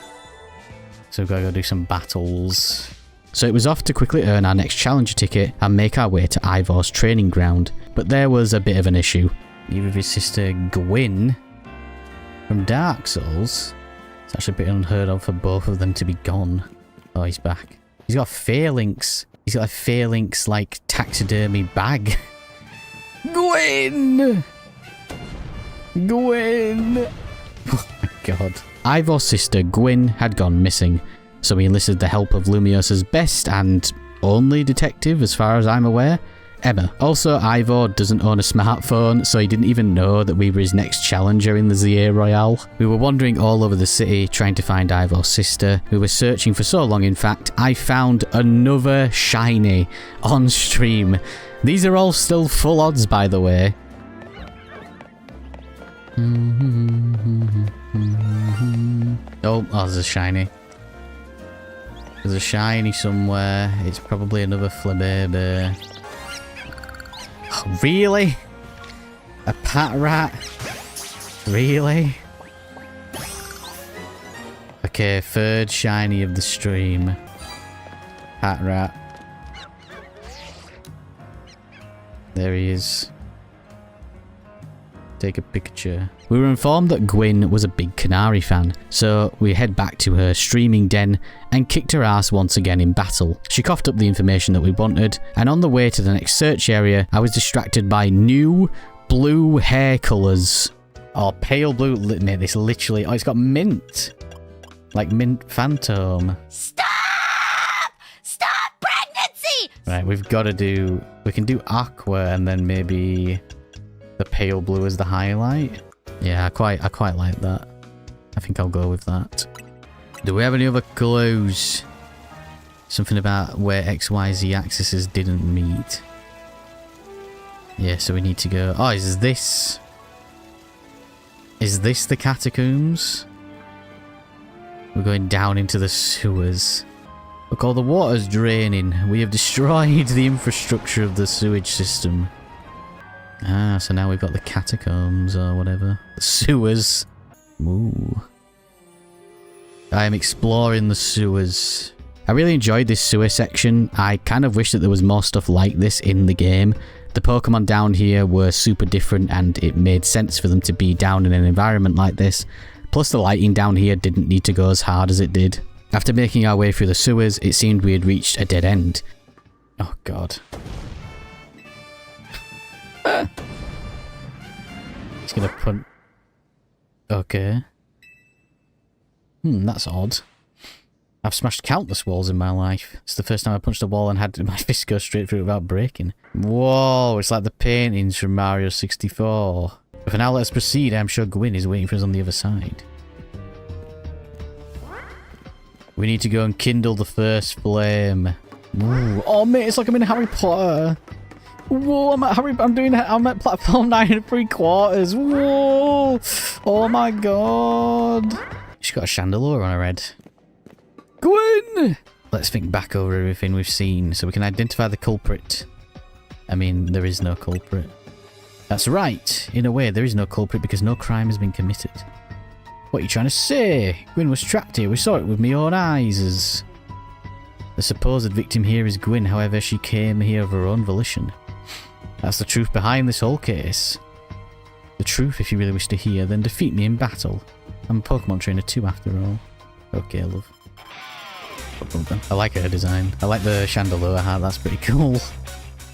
So we've got to go do some battles. So it was off to quickly earn our next challenger ticket and make our way to Ivor's training ground. But there was a bit of an issue. Even with his sister Gwyn from Dark Souls. It's actually a bit unheard of for both of them to be gone. Oh, he's back. He's got a Phalanx. He's got a Phalanx, like, taxidermy bag. Gwyn! Gwyn! Oh my god. Ivor's sister Gwyn had gone missing, so we enlisted the help of Lumiosa's best and only detective, as far as I'm aware, Emma. Also, Ivor doesn't own a smartphone, so he didn't even know that we were his next challenger in the Z-A Royale. We were wandering all over the city trying to find Ivor's sister. We were searching for so long, in fact, I found another shiny on stream. These are all still full odds, by the way. Oh, there's a shiny. There's a shiny somewhere. It's probably another Flabébé. Oh, really? A Patrat? Really? Okay, third shiny of the stream. Patrat. There he is. Take a picture. We were informed that Gwyn was a big Canary fan, so we head back to her streaming den and kicked her ass once again in battle. She coughed up the information that we wanted, and on the way to the next search area, I was distracted by new blue hair colours. Oh, pale blue. Mate, this literally... Oh, it's got mint. Like mint phantom. Stop! Stop pregnancy! Right, we've got to do... We can do aqua and then maybe the pale blue as the highlight. Yeah, I quite like that. I think I'll go with that. Do we have any other clues? Something about where XYZ axes didn't meet. Yeah, so we need to go... Oh, is this... Is this the catacombs? We're going down into the sewers. Look, all the water's draining. We have destroyed the infrastructure of the sewage system. Ah, so now we've got the catacombs or whatever. The sewers. Ooh. I am exploring the sewers. I really enjoyed this sewer section. I kind of wish that there was more stuff like this in the game. The Pokemon down here were super different and it made sense for them to be down in an environment like this. Plus the lighting down here didn't need to go as hard as it did. After making our way through the sewers, it seemed we had reached a dead end. Oh god. He's gonna punt. Okay. That's odd. I've smashed countless walls in my life. It's the first time I punched a wall and had my fist go straight through it without breaking. Whoa, it's like the paintings from Mario 64. But for now, let us proceed. I'm sure Gwyn is waiting for us on the other side. We need to go and kindle the first flame. Ooh. Oh mate, it's like I'm in Harry Potter. Whoa, I'm at platform 9 3/4. Whoa! Oh my god. She's got a chandelier on her head. Gwyn! Let's think back over everything we've seen so we can identify the culprit. I mean, there is no culprit. That's right. In a way, there is no culprit because no crime has been committed. What are you trying to say? Gwyn was trapped here. We saw it with my own eyes. The supposed victim here is Gwyn, however, she came here of her own volition. That's the truth behind this whole case. The truth, if you really wish to hear, then defeat me in battle. I'm a Pokemon trainer too, after all. Okay, love. I like her design. I like the chandelier hat, that's pretty cool.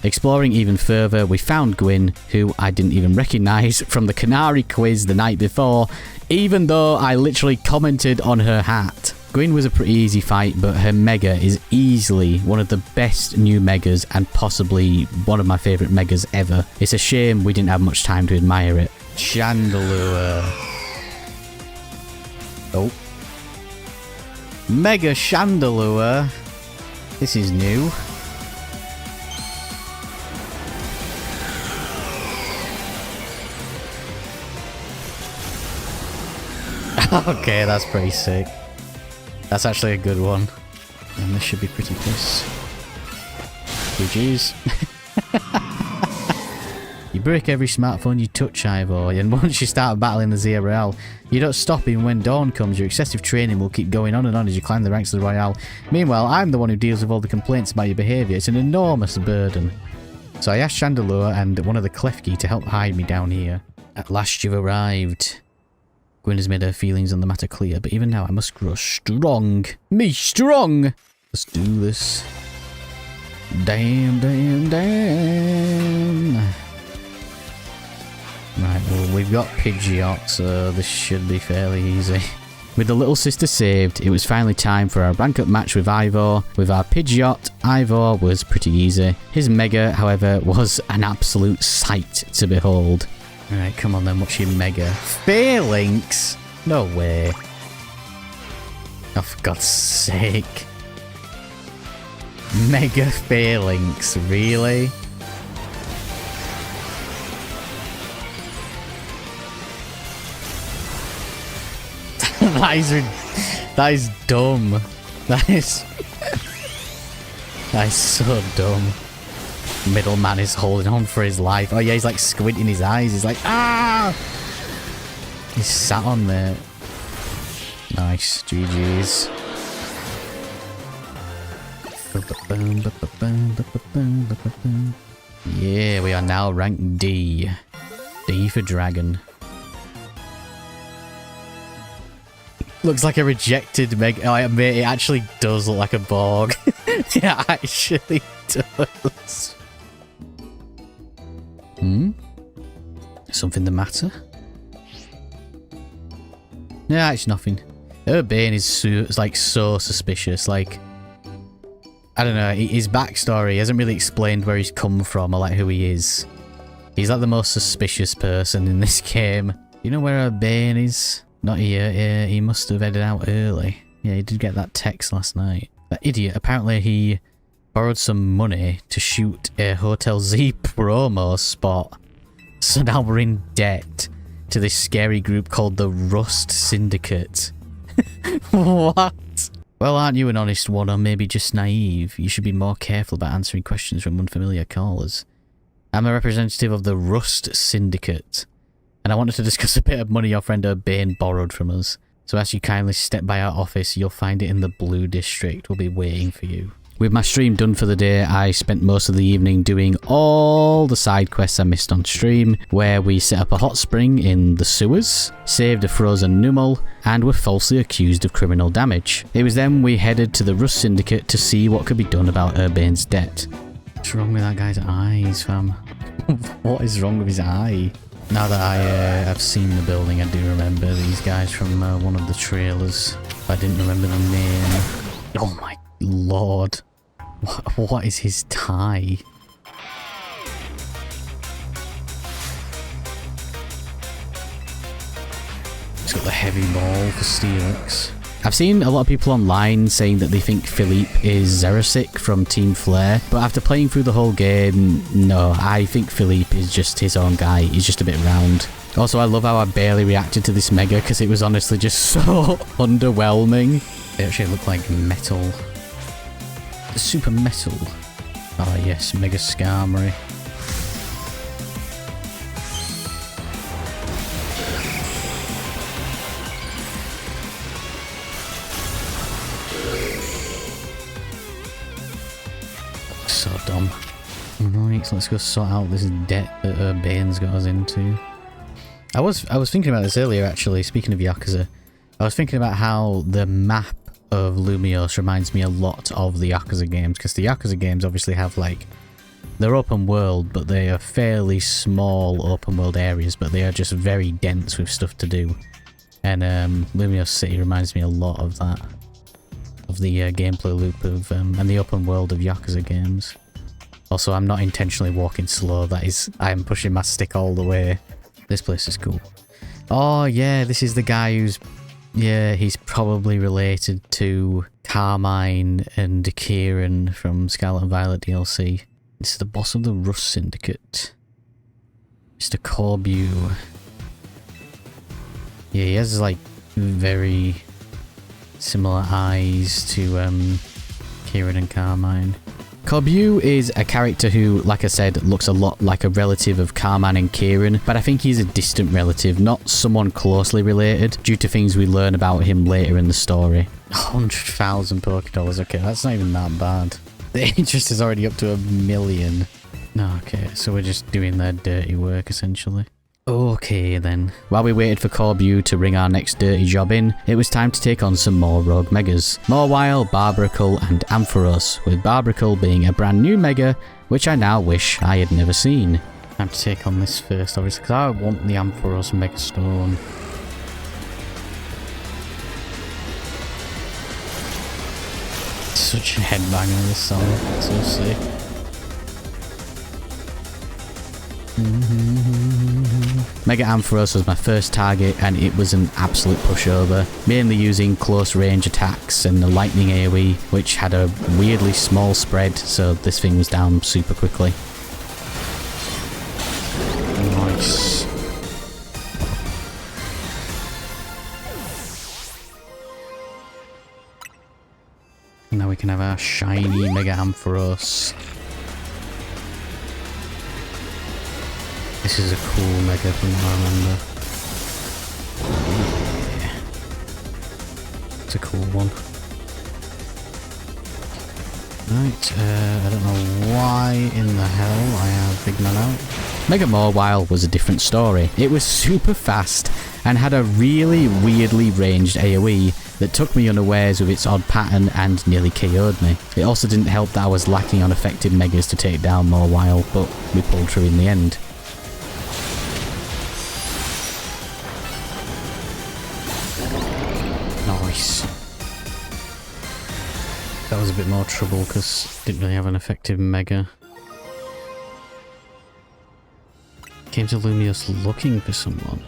Exploring even further, we found Gwyn, who I didn't even recognise from the Canary quiz the night before, even though I literally commented on her hat. Gwyn was a pretty easy fight, but her Mega is easily one of the best new Megas and possibly one of my favourite Megas ever. It's a shame we didn't have much time to admire it. Chandelier. Oh. Mega Chandelier. This is new. Okay, that's pretty sick. That's actually a good one. And this should be pretty close. GG's. You break every smartphone you touch, Ivor, and once you start battling the Z-A, you don't stop even when dawn comes. Your excessive training will keep going on and on as you climb the ranks of the Royale. Meanwhile, I'm the one who deals with all the complaints about your behaviour. It's an enormous burden. So I asked Chandelier and one of the Klefki to help hide me down here. At last you've arrived. Gwyn has made her feelings on the matter clear, but even now I must grow strong. Me strong! Let's do this. Damn, damn, damn. Right, well, we've got Pidgeot, so this should be fairly easy. With the little sister saved, it was finally time for our rank up match with Ivor. With our Pidgeot, Ivor was pretty easy. His Mega, however, was an absolute sight to behold. Alright, come on then, what's your Mega? Phalanx? No way. Oh, for God's sake. Mega Phalanx, really? That is dumb. That is so dumb. Middleman is holding on for his life. Oh yeah, he's like squinting his eyes. He's like, ah! He's sat on there. Nice. GG's. Yeah, we are now ranked D. D for Dragon. Looks like a rejected Mega. Oh, mate, it actually does look like a Borg. It actually does. Something the matter? Yeah, it's nothing. Urbane is so suspicious. Like, I don't know, his backstory hasn't really explained where he's come from or like who he is. He's like the most suspicious person in this game. You know where Urbane is? Not here. Yeah, he must have headed out early. Yeah, he did get that text last night. That idiot, apparently he borrowed some money to shoot a Hotel Z promo spot. So now we're in debt to this scary group called the Rust Syndicate. What? Well, aren't you an honest one, or maybe just naive? You should be more careful about answering questions from unfamiliar callers. I'm a representative of the Rust Syndicate, and I wanted to discuss a bit of money your friend Urbane borrowed from us. So as you kindly step by our office, you'll find it in the Blue District. We'll be waiting for you. With my stream done for the day, I spent most of the evening doing all the side quests I missed on stream, where we set up a hot spring in the sewers, saved a frozen Numel, and were falsely accused of criminal damage. It was then we headed to the Rust Syndicate to see what could be done about Urbane's debt. What's wrong with that guy's eyes, fam? What is wrong with his eye? Now that I have seen the building, I do remember these guys from one of the trailers. I didn't remember the name. Oh my lord. What is his tie? He's got the heavy ball for Steelix. I've seen a lot of people online saying that they think Philippe is Xerosic from Team Flare, but after playing through the whole game, no, I think Philippe is just his own guy. He's just a bit round. Also, I love how I barely reacted to this Mega because it was honestly just so underwhelming. They actually look like metal. Super metal. Oh yes, Mega Skarmory. So dumb. Right, so let's go sort out this debt that Urbane's got us into. I was thinking about this earlier actually, speaking of Yakuza. I was thinking about how the map of Lumiose reminds me a lot of the Yakuza games, because the Yakuza games obviously have like, they're open world, but they are fairly small open world areas, but they are just very dense with stuff to do. And Lumiose City reminds me a lot of that. Of the gameplay loop of and the open world of Yakuza games. Also, I'm not intentionally walking slow. That is, I'm pushing my stick all the way. This place is cool. Oh yeah, this is the guy who's, yeah, he's probably related to Carmine and Kieran from Scarlet and Violet DLC. This is the boss of the Rust Syndicate, Mr. Corbu. Yeah, he has like very similar eyes to Kieran and Carmine. Corbu is a character who, like I said, looks a lot like a relative of Carmine and Kieran, but I think he's a distant relative, not someone closely related, due to things we learn about him later in the story. 100,000 Pokédollars, okay, that's not even that bad. The interest is already up to 1 million. No, okay, so we're just doing their dirty work, essentially. Okay then, while we waited for Corbu to ring our next dirty job in, it was time to take on some more rogue megas. Mawile, Barbaracle and Ampharos, with Barbaracle being a brand new mega, which I now wish I had never seen. Time to take on this first, obviously, because I want the Ampharos Mega Stone. Such a headbanger, this song, it's so sick. Mega Ampharos was my first target and it was an absolute pushover, mainly using close range attacks and the lightning AoE, which had a weirdly small spread, so this thing was down super quickly. Nice. Now we can have our shiny Mega Ampharos. This is a cool mega from what I remember. Yeah. It's a cool one. Right, I don't know why in the hell I have Big Man out. Mega Mawile was a different story. It was super fast and had a really weirdly ranged AoE that took me unawares with its odd pattern and nearly KO'd me. It also didn't help that I was lacking on effective megas to take down Mawile, but we pulled through in the end. Nice. That was a bit more trouble because didn't really have an effective mega. Came to Lumiose looking for someone.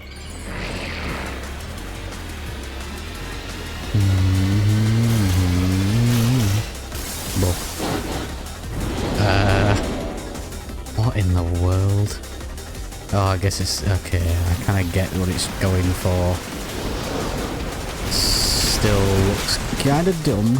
What in the world? Oh, I guess it's okay. I kind of get what it's going for. Still looks kind of dumb.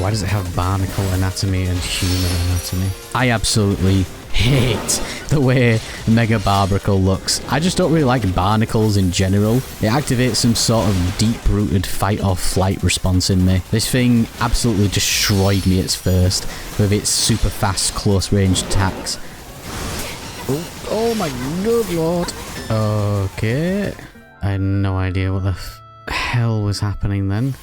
Why does it have barnacle anatomy and human anatomy? I absolutely hate the way Mega Barnacle looks. I just don't really like barnacles in general. It activates some sort of deep-rooted fight or flight response in me. This thing absolutely destroyed me at first with its super fast close-range attacks. Oh my good lord. Okay. I had no idea what the hell was happening then.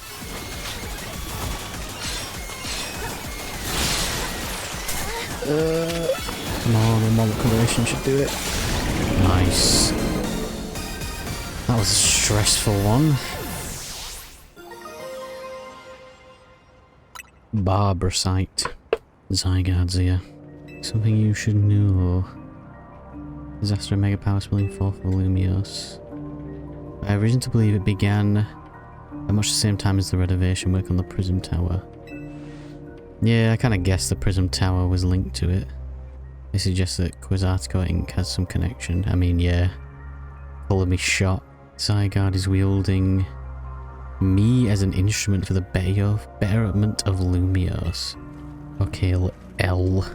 Come on, the moment combination should do it. Nice. That was a stressful one. Barbracite. Zygarde Z-A. Something you should know. Disaster and Mega Power spilling forth for Lumiose. I have reason to believe it began at much the same time as the renovation work on the Prism Tower. Yeah, I kind of guessed the Prism Tower was linked to it. This suggests that Quasartico Inc. has some connection. I mean, yeah. Color me shot. Zygarde is wielding me as an instrument for the betterment of Lumiose. Okay, L.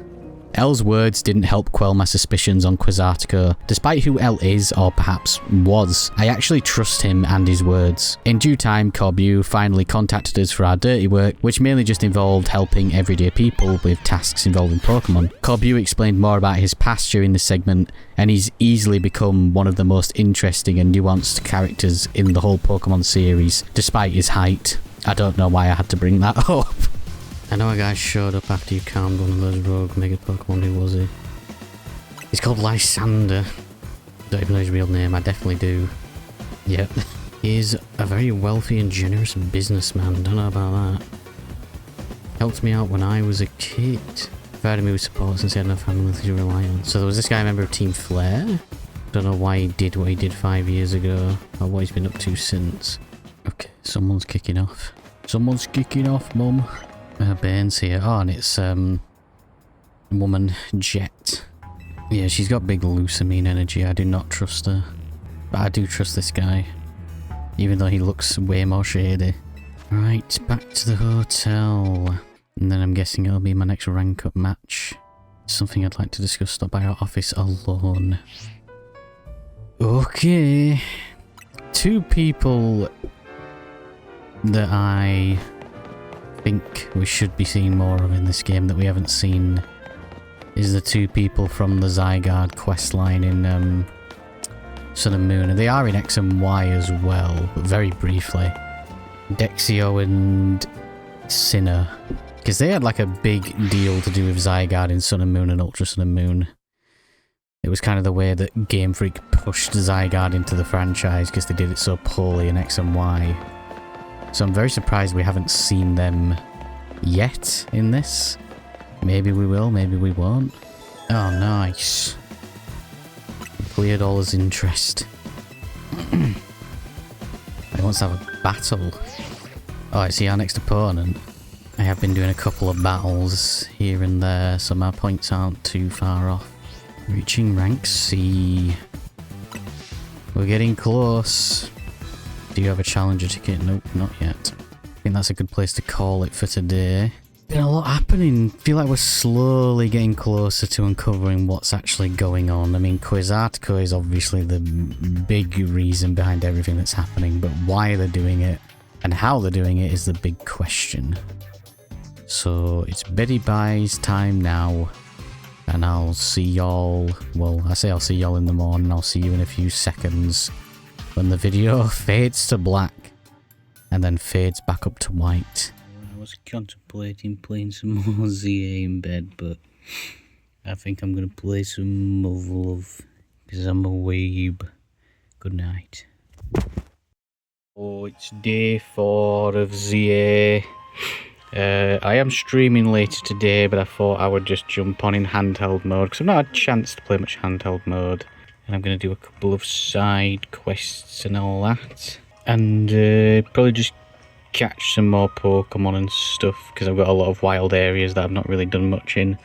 L's words didn't help quell my suspicions on Quasartico. Despite who L is, or perhaps was, I actually trust him and his words. In due time, Corbu finally contacted us for our dirty work, which mainly just involved helping everyday people with tasks involving Pokemon. Corbu explained more about his past during this segment, and he's easily become one of the most interesting and nuanced characters in the whole Pokemon series, despite his height. I don't know why I had to bring that up. I know a guy showed up after you calmed one of those rogue Mega Pokemon. Who was he? He's called Lysander. Don't even know his real name. I definitely do. Yep. He's a very wealthy and generous businessman. Don't know about that. Helped me out when I was a kid. Provided me with support since he had no family to rely on. So there was this guy, a member of Team Flare. Don't know why he did what he did 5 years ago. Or what he's been up to since. Okay, someone's kicking off. Someone's kicking off, Mum. Bane's here. Oh, and it's woman Jet. Yeah, she's got big Lucamine energy. I do not trust her. But I do trust this guy. Even though he looks way more shady. Right, back to the hotel. And then I'm guessing it'll be my next rank up match. Something I'd like to discuss. Stop by our office alone. Okay. Two people that I think we should be seeing more of in this game that we haven't seen is the two people from the Zygarde questline in Sun and Moon. And they are in X and Y as well, but very briefly. Dexio and Sinner. Because they had like a big deal to do with Zygarde in Sun and Moon and Ultra Sun and Moon. It was kind of the way that Game Freak pushed Zygarde into the franchise because they did it so poorly in X and Y. So I'm very surprised we haven't seen them yet in this. Maybe we will, maybe we won't. Oh, nice. Cleared all his interest. He wants to have a battle. Oh, is he our next opponent? I have been doing a couple of battles here and there, so my points aren't too far off. Reaching rank C. We're getting close. Do you have a challenger ticket? Nope, not yet. I think that's a good place to call it for today. Been a lot happening. Feel like we're slowly getting closer to uncovering what's actually going on. I mean, Quasartico is obviously the big reason behind everything that's happening, but why they're doing it and how they're doing it is the big question. So it's Betty Bye's time now, and I'll see y'all, well, I say I'll see y'all in the morning, I'll see you in a few seconds when the video fades to black and then fades back up to white. I was contemplating playing some more Z-A in bed, but I think I'm going to play some Muv-Luv because I'm a weeb. Good night. Oh, it's day 4 of Z-A. I am streaming later today, but I thought I would just jump on in handheld mode because I've not had a chance to play much handheld mode. And I'm going to do a couple of side quests and all that. And probably just catch some more Pokemon and stuff because I've got a lot of wild areas that I've not really done much in.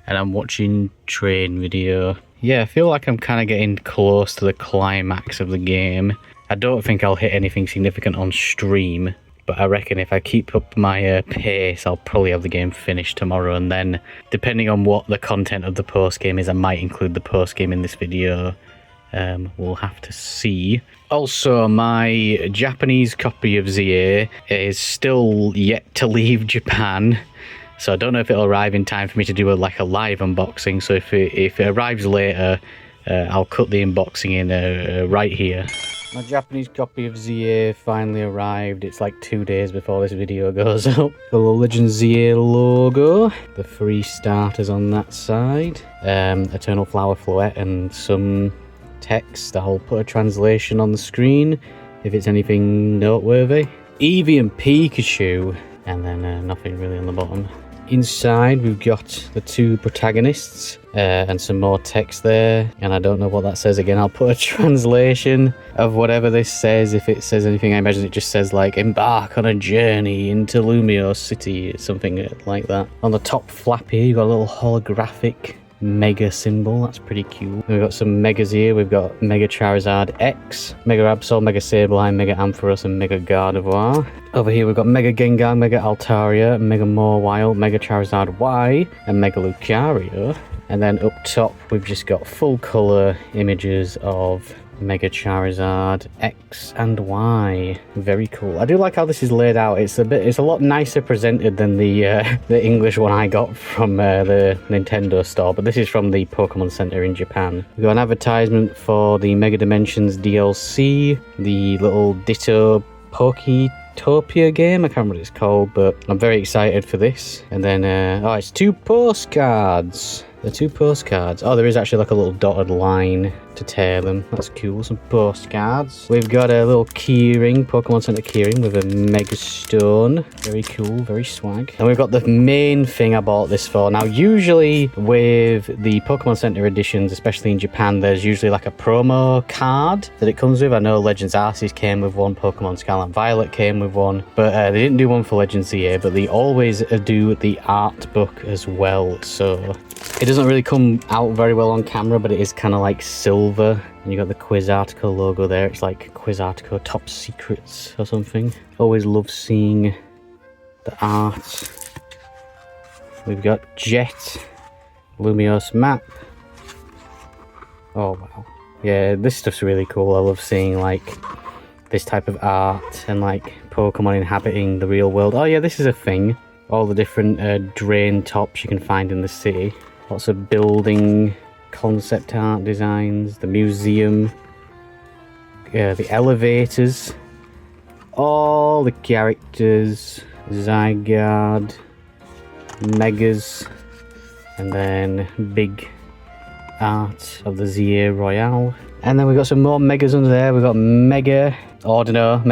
And I'm watching train video. Yeah, I feel like I'm kind of getting close to the climax of the game. I don't think I'll hit anything significant on stream, but I reckon if I keep up my pace, I'll probably have the game finished tomorrow, and then depending on what the content of the post game is, I might include the post game in this video. We'll have to see. Also, my Japanese copy of Z-A is still yet to leave Japan, so I don't know if it'll arrive in time for me to do a live unboxing. So if it arrives later, I'll cut the unboxing in right here. My Japanese copy of Z-A finally arrived. It's like 2 days before this video goes up. The little Legends Z-A logo, the 3 starters on that side, Eternal Flower Floette, and some text. I'll put a translation on the screen if it's anything noteworthy. Eevee and Pikachu, and then nothing really on the bottom. Inside we've got the 2 protagonists and some more text there, and I don't know what that says. Again, I'll put a translation of whatever this says. If it says anything, I imagine it just says like embark on a journey into Lumiose City, something like that. On the top flap here you've got a little holographic Mega symbol. That's pretty cool. We've got some Megas here. We've got Mega Charizard X, Mega Absol, Mega Sableye, Mega Ampharos, and Mega Gardevoir. Over here we've got Mega Gengar, Mega Altaria, Mega Mawile, Mega Charizard Y, and Mega Lucario. And then up top we've just got full colour images of Mega Charizard X and Y. Very cool. I do like how this is laid out. It's a lot nicer presented than the English one I got from the Nintendo store, but this is from the Pokemon Center in Japan. We've got an advertisement for the Mega Dimensions DLC, the little Ditto Poketopia game. I can't remember what it's called, but I'm very excited for this. And then, oh, it's 2 postcards. The 2 postcards. Oh, there is actually like a little dotted line to tear them. That's cool. Some postcards. We've got a little keyring, Pokemon Center keyring with a Mega Stone. Very cool, very swag. And we've got the main thing I bought this for. Now, usually with the Pokemon Center editions, especially in Japan, there's usually like a promo card that it comes with. I know Legends Arceus came with one, Pokemon Scarlet and Violet came with one, but they didn't do one for Legends Z-A, but they always do the art book as well. So it doesn't really come out very well on camera, but it is kind of like silver. And you got the Quiz Article logo there. It's like Quiz Article Top Secrets or something. Always love seeing the art. We've got Jet, Lumiose map. Oh wow. Yeah, this stuff's really cool. I love seeing like this type of art and like Pokemon inhabiting the real world. Oh yeah, this is a thing. All the different drain tops you can find in the city. Lots of building concept art designs, the museum, the elevators, all the characters, Zygarde, Megas, and then big art of the Z-A Royale. And then we've got some more Megas under there. We've got Mega Ordino,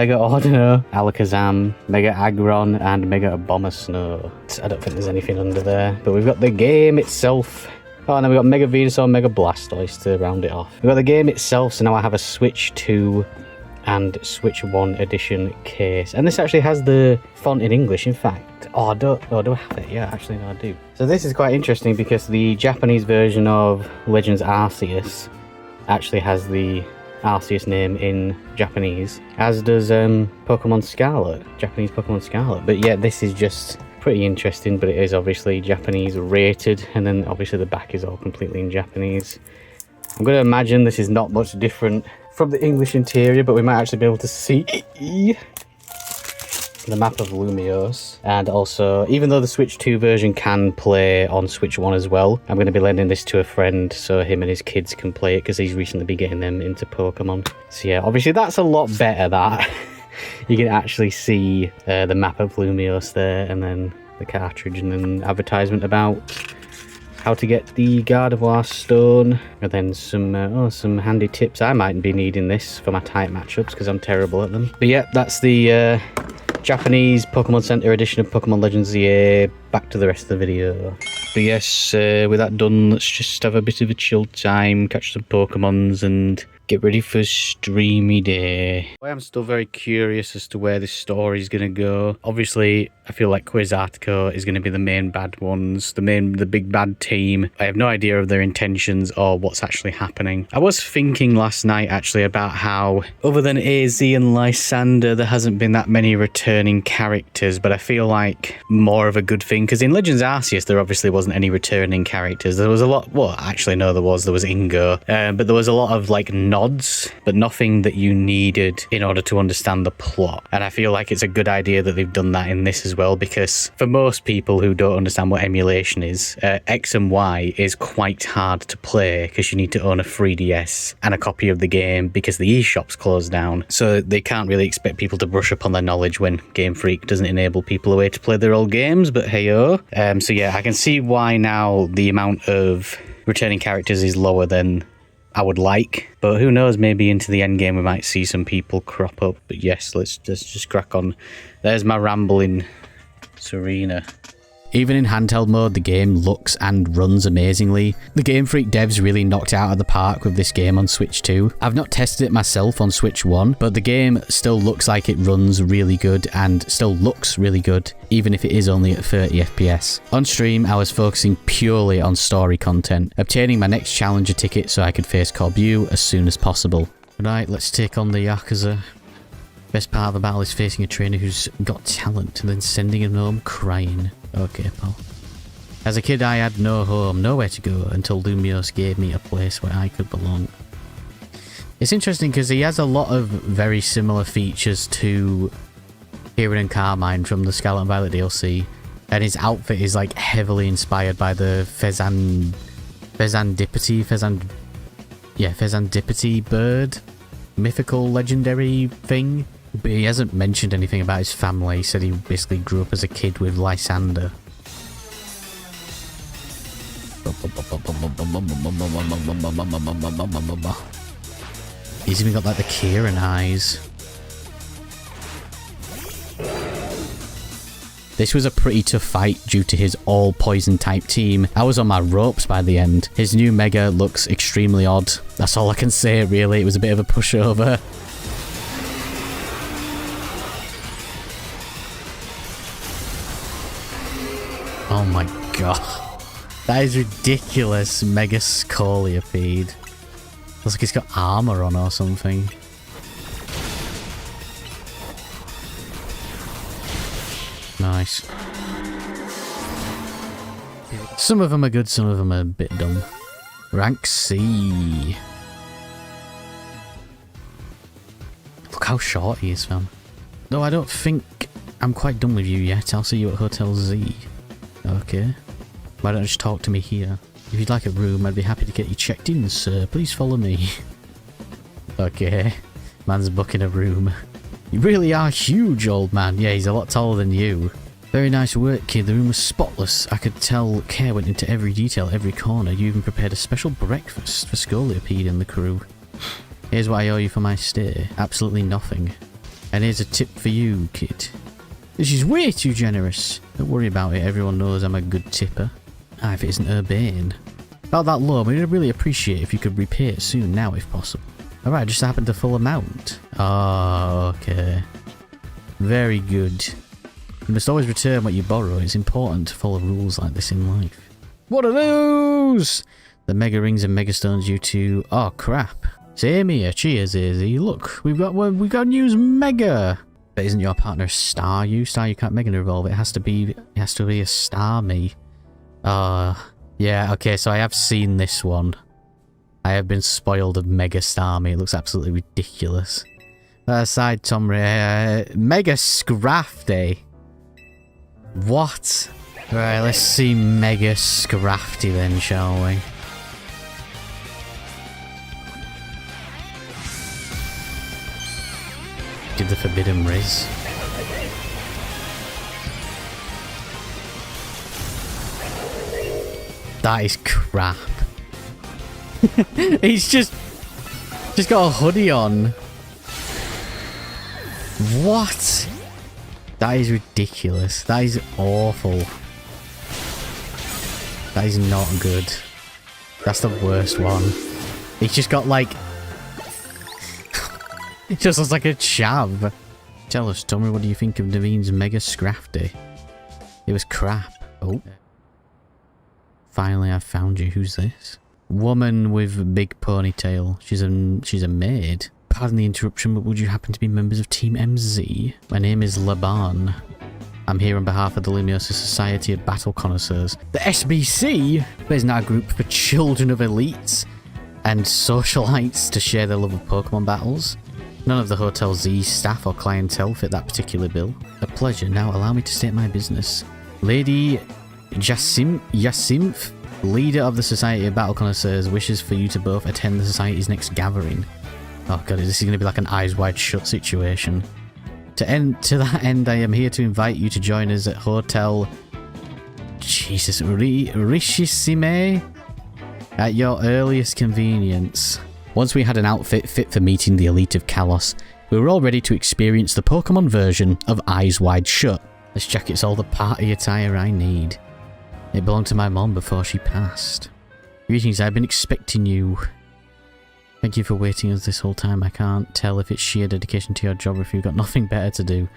Alakazam, Mega Aggron, and Mega Abomasnow. I don't think there's anything under there, but we've got the game itself. Oh, and then we've got Mega Venusaur, Mega Blastoise to round it off. We've got the game itself, so now I have a Switch 2 and Switch 1 edition case. And this actually has the font in English, in fact. Oh, do I have it? Yeah, actually, no, I do. So this is quite interesting because the Japanese version of Legends Arceus actually has the Arceus name in Japanese, as does Pokemon Scarlet, Japanese Pokemon Scarlet. But yeah, this is just pretty interesting, but it is obviously Japanese rated, and then obviously the back is all completely in Japanese. I'm going to imagine this is not much different from the English interior, but we might actually be able to see the map of Lumiose. And also, even though the Switch 2 version can play on Switch 1 as well, I'm going to be lending this to a friend so him and his kids can play it, because he's recently been getting them into Pokemon. So yeah, obviously that's a lot better, that. You can actually see the map of Lumiose there, and then the cartridge, and then advertisement about how to get the Gardevoir Stone, and then some handy tips. I might be needing this for my type matchups because I'm terrible at them. But yeah, that's the Japanese Pokemon Center edition of Pokemon Legends Z-A. Back to the rest of the video. But yes, with that done, let's just have a bit of a chill time, catch some Pokemons, and Get ready for streamy day. I am still very curious as to where this story is going to go. Obviously, I feel like Quiz Artico is going to be the main bad ones, the big bad team. I have no idea of their intentions or what's actually happening. I was thinking last night actually about how, other than AZ and Lysander, there hasn't been that many returning characters, but I feel like more of a good thing, because in Legends Arceus there obviously wasn't any returning characters. There was a lot, well actually no there was Ingo, but there was a lot of like nods, but nothing that you needed in order to understand the plot. And I feel like it's a good idea that they've done that in this as well, because for most people who don't understand what emulation is, X and Y is quite hard to play because you need to own a 3DS and a copy of the game because the eShop's closed down. So they can't really expect people to brush up on their knowledge when Game Freak doesn't enable people a way to play their old games, but hey-oh. So yeah, I can see why now the amount of returning characters is lower than I would like, but who knows, maybe into the end game we might see some people crop up. But yes, let's just crack on. There's my rambling Serena. Even in handheld mode, the game looks and runs amazingly. The Game Freak devs really knocked it out of the park with this game on Switch 2. I've not tested it myself on Switch 1, but the game still looks like it runs really good and still looks really good, even if it is only at 30 FPS. On stream, I was focusing purely on story content, obtaining my next Challenger ticket so I could face Corbu as soon as possible. Right, let's take on the Yakuza. Best part of the battle is facing a trainer who's got talent and then sending him home crying. Okay, pal. As a kid, I had no home, nowhere to go, until Lumios gave me a place where I could belong. It's interesting because he has a lot of very similar features to Kieran and Carmine from the Scarlet and Violet DLC, and his outfit is like heavily inspired by the Fezandipiti bird, mythical legendary thing. But he hasn't mentioned anything about his family. He said he basically grew up as a kid with Lysander. He's even got like the Kieran eyes. This was a pretty tough fight due to his all poison type team. I was on my ropes by the end. His new Mega looks extremely odd. That's all I can say really. It was a bit of a pushover. Oh my god. That is ridiculous. Mega Scoliopede. Looks like he's got armor on or something. Nice. Some of them are good, some of them are a bit dumb. Rank C. Look how short he is, fam. No, I don't think I'm quite done with you yet. I'll see you at Hotel Z. Okay. Why don't you just talk to me here? If you'd like a room, I'd be happy to get you checked in, sir. Please follow me. Okay. Man's booking a room. You really are huge, old man. Yeah, he's a lot taller than you. Very nice work, kid. The room was spotless. I could tell care went into every detail, every corner. You even prepared a special breakfast for Scoliopede and the crew. Here's what I owe you for my stay. Absolutely nothing. And here's a tip for you, kid. This is way too generous. Don't worry about it, everyone knows I'm a good tipper. Ah, if it isn't urbane. About that loan, we'd really appreciate if you could repay it soon now if possible. Alright, just happened to full amount. Oh, okay. Very good. You must always return what you borrow. It's important to follow rules like this in life. What are those? The Mega Rings and Mega Stones you two... Oh, crap. Same here. Cheers, AZ. Look, we've got news Mega. But isn't your partner a star you? Star you can't Mega Evolve. It has to be a star me. Yeah, okay, so I have seen this one. I have been spoiled of Mega Star me. It looks absolutely ridiculous. That aside, Tom Ray, Mega Scrafty. What? Right, let's see Mega Scrafty then, shall we? Did the Forbidden Riz. That is crap. He's just got a hoodie on. What? That is ridiculous. That is awful. That is not good. That's the worst one. He's just got like It just looks like a chav. Tell us, Tommy, what do you think of Naveen's Mega Scrafty? It was crap. Oh. Finally, I've found you. Who's this? Woman with big ponytail. She's a maid. Pardon the interruption, but would you happen to be members of Team MZ? My name is Laban. I'm here on behalf of the Lumiosa Society of Battle Connoisseurs. The SBC is now a group for children of elites and socialites to share their love of Pokemon battles. None of the Hotel Z staff or clientele fit that particular bill. A pleasure. Now allow me to state my business. Lady Jacinth, leader of the Society of Battle Connoisseurs, wishes for you to both attend the Society's next gathering. Oh god, this is going to be like an Eyes Wide Shut situation. To that end, I am here to invite you to join us at Hotel Richissime at your earliest convenience. Once we had an outfit fit for meeting the elite of Kalos, we were all ready to experience the Pokemon version of Eyes Wide Shut. This jacket's all the party attire I need. It belonged to my mom before she passed. Greetings, I've been expecting you. Thank you for waiting us this whole time. I can't tell if it's sheer dedication to your job or if you've got nothing better to do.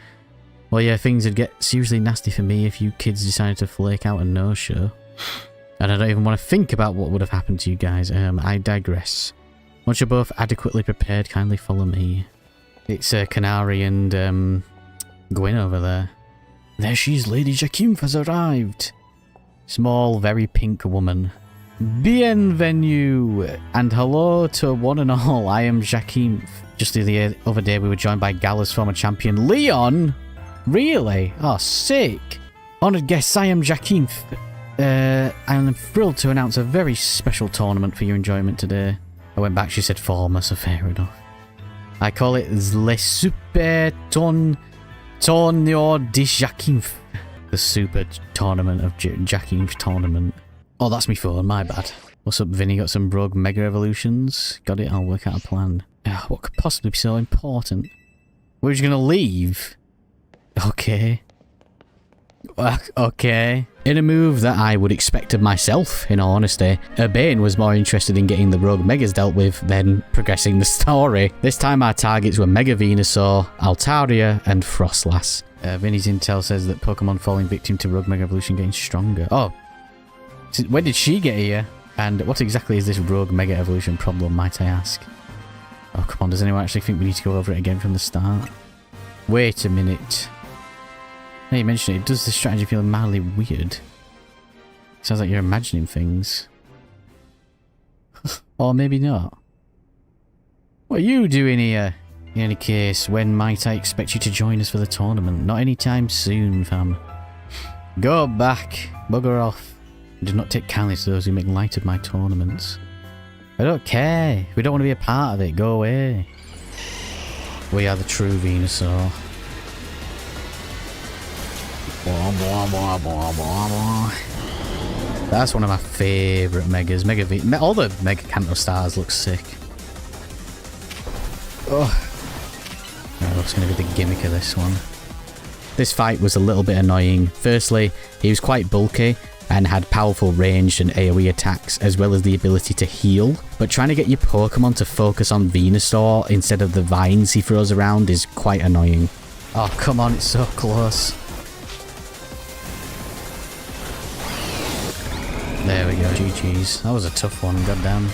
Well, yeah, things would get seriously nasty for me if you kids decided to flake out and no-show. And I don't even want to think about what would have happened to you guys. I digress. Once you're both adequately prepared, kindly follow me. It's Canary and Gwyn over there. There she is, Lady Jacinth has arrived. Small, very pink woman. Bienvenue! And hello to one and all, I am Jacinth. Just the other day we were joined by Gala's former champion, Leon! Really? Oh, sick! Honoured guests, I am Jacinth. I am thrilled to announce a very special tournament for your enjoyment today. I went back, she said former, so fair enough. I call it Le Super Torneo de Jacinth. The Super Tournament of Jacinth Tournament. Oh, that's me phone, my bad. What's up, Vinny? Got some rogue Mega Evolutions? Got it, I'll work out a plan. What could possibly be so important? We're just gonna leave? Okay. Okay. In a move that I would expect of myself, in all honesty, Urbane was more interested in getting the rogue Megas dealt with than progressing the story. This time our targets were Mega Venusaur, Altaria, and Frostlass. Vinny's intel says that Pokemon falling victim to rogue Mega Evolution getting stronger. Oh. When did she get here? And what exactly is this rogue Mega Evolution problem, might I ask? Oh, come on, does anyone actually think we need to go over it again from the start? Wait a minute. Now you mention it, does this strategy feel mildly weird? Sounds like you're imagining things. Or maybe not. What are you doing here? In any case, when might I expect you to join us for the tournament? Not anytime soon, fam. Go back. Bugger off. Do not take kindly to those who make light of my tournaments. I don't care. We don't want to be a part of it. Go away. We are the true Venusaur. That's one of my favourite Megas. All the Mega Kanto stars look sick. Oh, what's going to be the gimmick of this one? This fight was a little bit annoying. Firstly, he was quite bulky and had powerful ranged and AoE attacks, as well as the ability to heal. But trying to get your Pokemon to focus on Venusaur instead of the vines he throws around is quite annoying. Oh, come on, it's so close. There we go, GG's. That was a tough one, goddamn.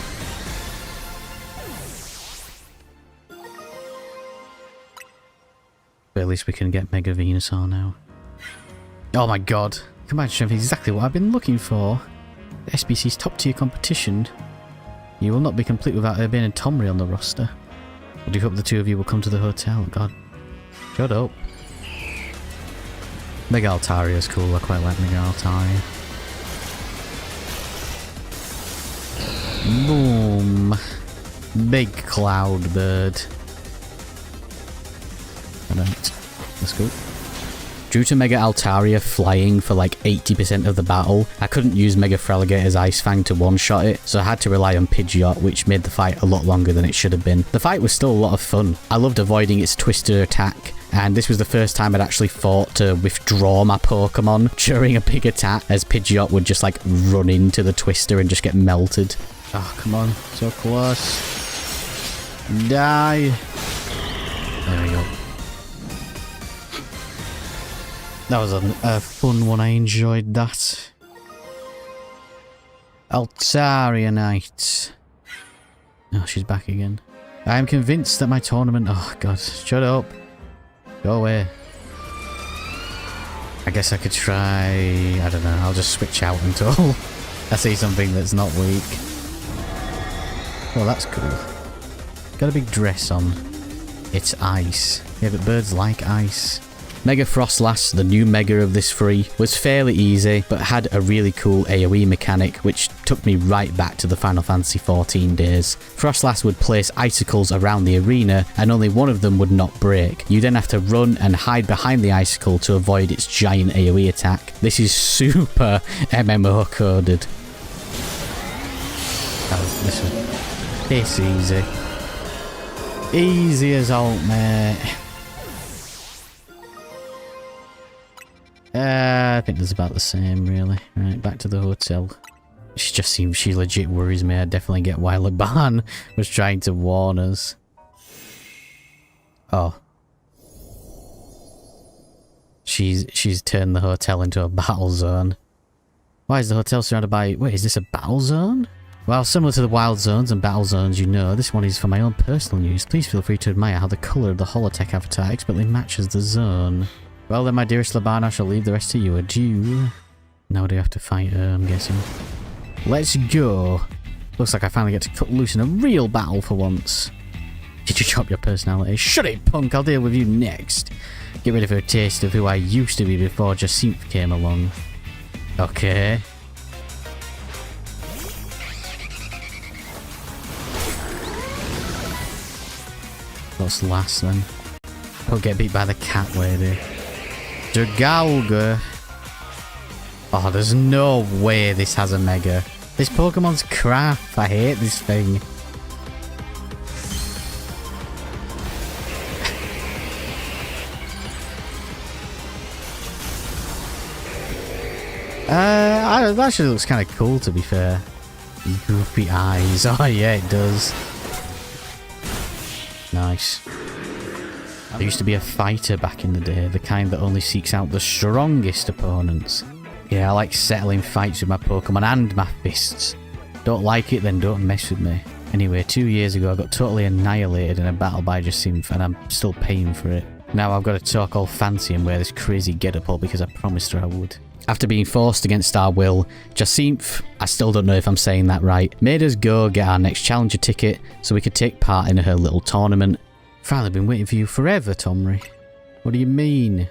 But at least we can get Mega Venusaur now. Oh my god. Combined strength is exactly what I've been looking for. The SBC's top tier competition. You will not be complete without Urbane and Tomry on the roster. I do hope the two of you will come to the hotel. God. Shut up. Mega Altaria is cool. I quite like Mega Altaria. Boom. Big cloud bird. Alright. Let's go. Due to Mega Altaria flying for like 80% of the battle, I couldn't use Mega Fraligator's Ice Fang to one-shot it, so I had to rely on Pidgeot, which made the fight a lot longer than it should have been. The fight was still a lot of fun. I loved avoiding its Twister attack, and this was the first time I'd actually fought to withdraw my Pokemon during a big attack, as Pidgeot would just like run into the Twister and just get melted. Oh, come on. So close. Die. There we go. That was a fun one. I enjoyed that. Altaria Knight. Oh, she's back again. I am convinced that my tournament... Oh, God. Shut up. Go away. I guess I could try... I don't know. I'll just switch out until I see something that's not weak. Oh, that's cool. Got a big dress on. It's ice. Yeah, but birds like ice. Mega Frostlass, the new Mega of this free, was fairly easy, but had a really cool AoE mechanic, which took me right back to the Final Fantasy XIV days. Frostlass would place icicles around the arena, and only one of them would not break. You then have to run and hide behind the icicle to avoid its giant AoE attack. This is super MMO coded. Oh, this easy. Easy as alt, mate. I think it's about the same, really. Right, back to the hotel. She legit worries me. I definitely get why Laban was trying to warn us. Oh. She's turned the hotel into a battle zone. Why is the hotel surrounded by... Wait, is this a battle zone? Well, similar to the wild zones and battle zones, you know, this one is for my own personal use. Please feel free to admire how the colour of the holotech avatar expertly matches the zone. Well then, my dearest Laban, I shall leave the rest to you. Adieu. Now do you have to fight her, I'm guessing. Let's go. Looks like I finally get to cut loose in a real battle for once. Did you drop your personality? Shut it, punk! I'll deal with you next. Get ready for a taste of who I used to be before Jacinth came along. Okay. What's last then? Don't get beat by the cat lady. Dragalga. Oh, there's no way this has a Mega. This Pokemon's crap. I hate this thing. That actually looks kind of cool, to be fair. Goofy eyes. Oh yeah, it does. Nice. I used to be a fighter back in the day, the kind that only seeks out the strongest opponents. Yeah, I like settling fights with my Pokemon and my fists. Don't like it, then don't mess with me. Anyway, 2 years ago I got totally annihilated in a battle by Jacinth, and I'm still paying for it. Now I've got to talk all fancy and wear this crazy getup all because I promised her I would. After being forced against our will, Jacinth, I still don't know if I'm saying that right, made us go get our next challenger ticket so we could take part in her little tournament. Finally been waiting for you forever, Tomry. What do you mean?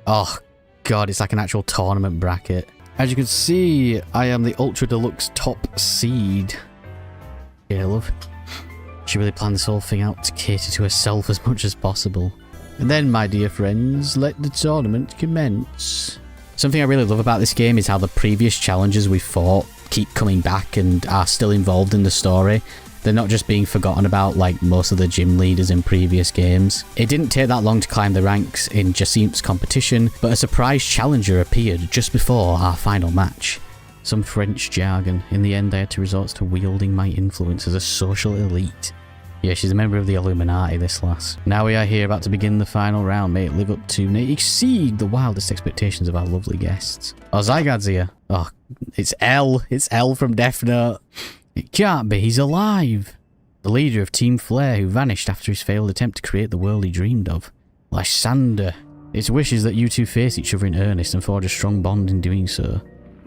Oh, God, it's like an actual tournament bracket. As you can see, I am the Ultra Deluxe top seed. Yeah, love. She really planned this whole thing out to cater to herself as much as possible. And then, my dear friends, let the tournament commence. Something I really love about this game is how the previous challengers we fought keep coming back and are still involved in the story. They're not just being forgotten about like most of the gym leaders in previous games. It didn't take that long to climb the ranks in Jacinth's competition, but a surprise challenger appeared just before our final match. Some French jargon. In the end, I had to resort to wielding my influence as a social elite. Yeah, she's a member of the Illuminati, this lass. Now we are here about to begin the final round. May it live up to, may it exceed the wildest expectations of our lovely guests. Oh, Zygarde's here. Oh, it's L. It's L from Death Note. It can't be, he's alive. The leader of Team Flare who vanished after his failed attempt to create the world he dreamed of. Lysander. Its wish is that you two face each other in earnest and forge a strong bond in doing so.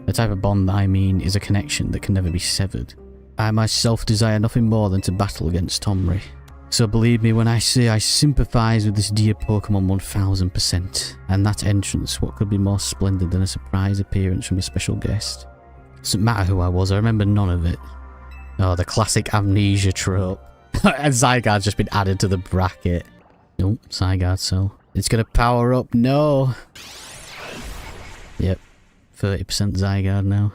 The type of bond that I mean is a connection that can never be severed. I myself desire nothing more than to battle against Tomry. So believe me when I say I sympathise with this dear Pokemon 1000%. And that entrance, what could be more splendid than a surprise appearance from a special guest? Doesn't matter who I was, I remember none of it. Oh, the classic amnesia trope. And Zygarde's just been added to the bracket. Nope, Zygarde cell. It's gonna power up, no! Yep, 30% Zygarde now.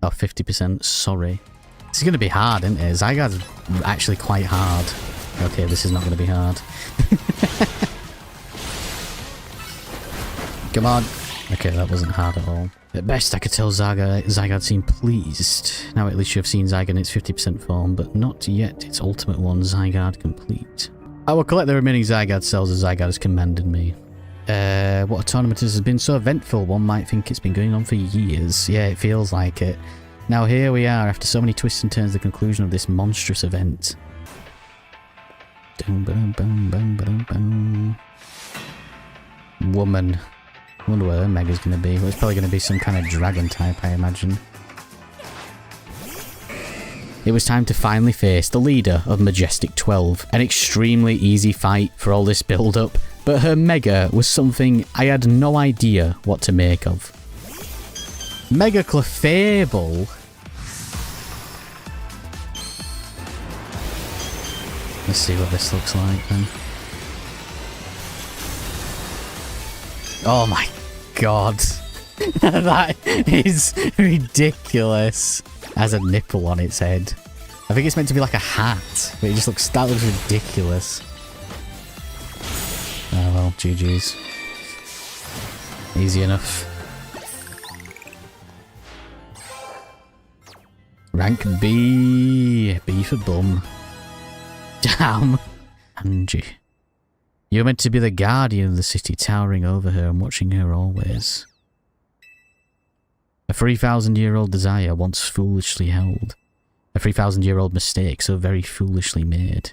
Oh, 50%, sorry. This is gonna be hard, isn't it? Zygarde's actually quite hard. Okay, this is not gonna be hard. Come on. Okay, that wasn't hard at all. At best, I could tell Zygarde seemed pleased. Now at least you have seen Zygarde in its 50% form, but not yet its ultimate one, Zygarde complete. I will collect the remaining Zygarde cells as Zygarde has commanded me. What a tournament has been so eventful, one might think it's been going on for years. Yeah, it feels like it. Now here we are, after so many twists and turns, the conclusion of this monstrous event. Woman. I wonder what her Mega's going to be. Well, it's probably going to be some kind of dragon type, I imagine. It was time to finally face the leader of Majestic 12. An extremely easy fight for all this build-up, but her Mega was something I had no idea what to make of. Mega Clefable? Let's see what this looks like then. Oh my god. That is ridiculous. Has a nipple on its head. I think it's meant to be like a hat, but it just looks, that looks ridiculous. Oh well, GG's. Easy enough. Rank B. B for bum. Damn. Angie. You're meant to be the guardian of the city, towering over her and watching her always. A 3,000-year-old desire once foolishly held. A 3,000-year-old mistake so very foolishly made.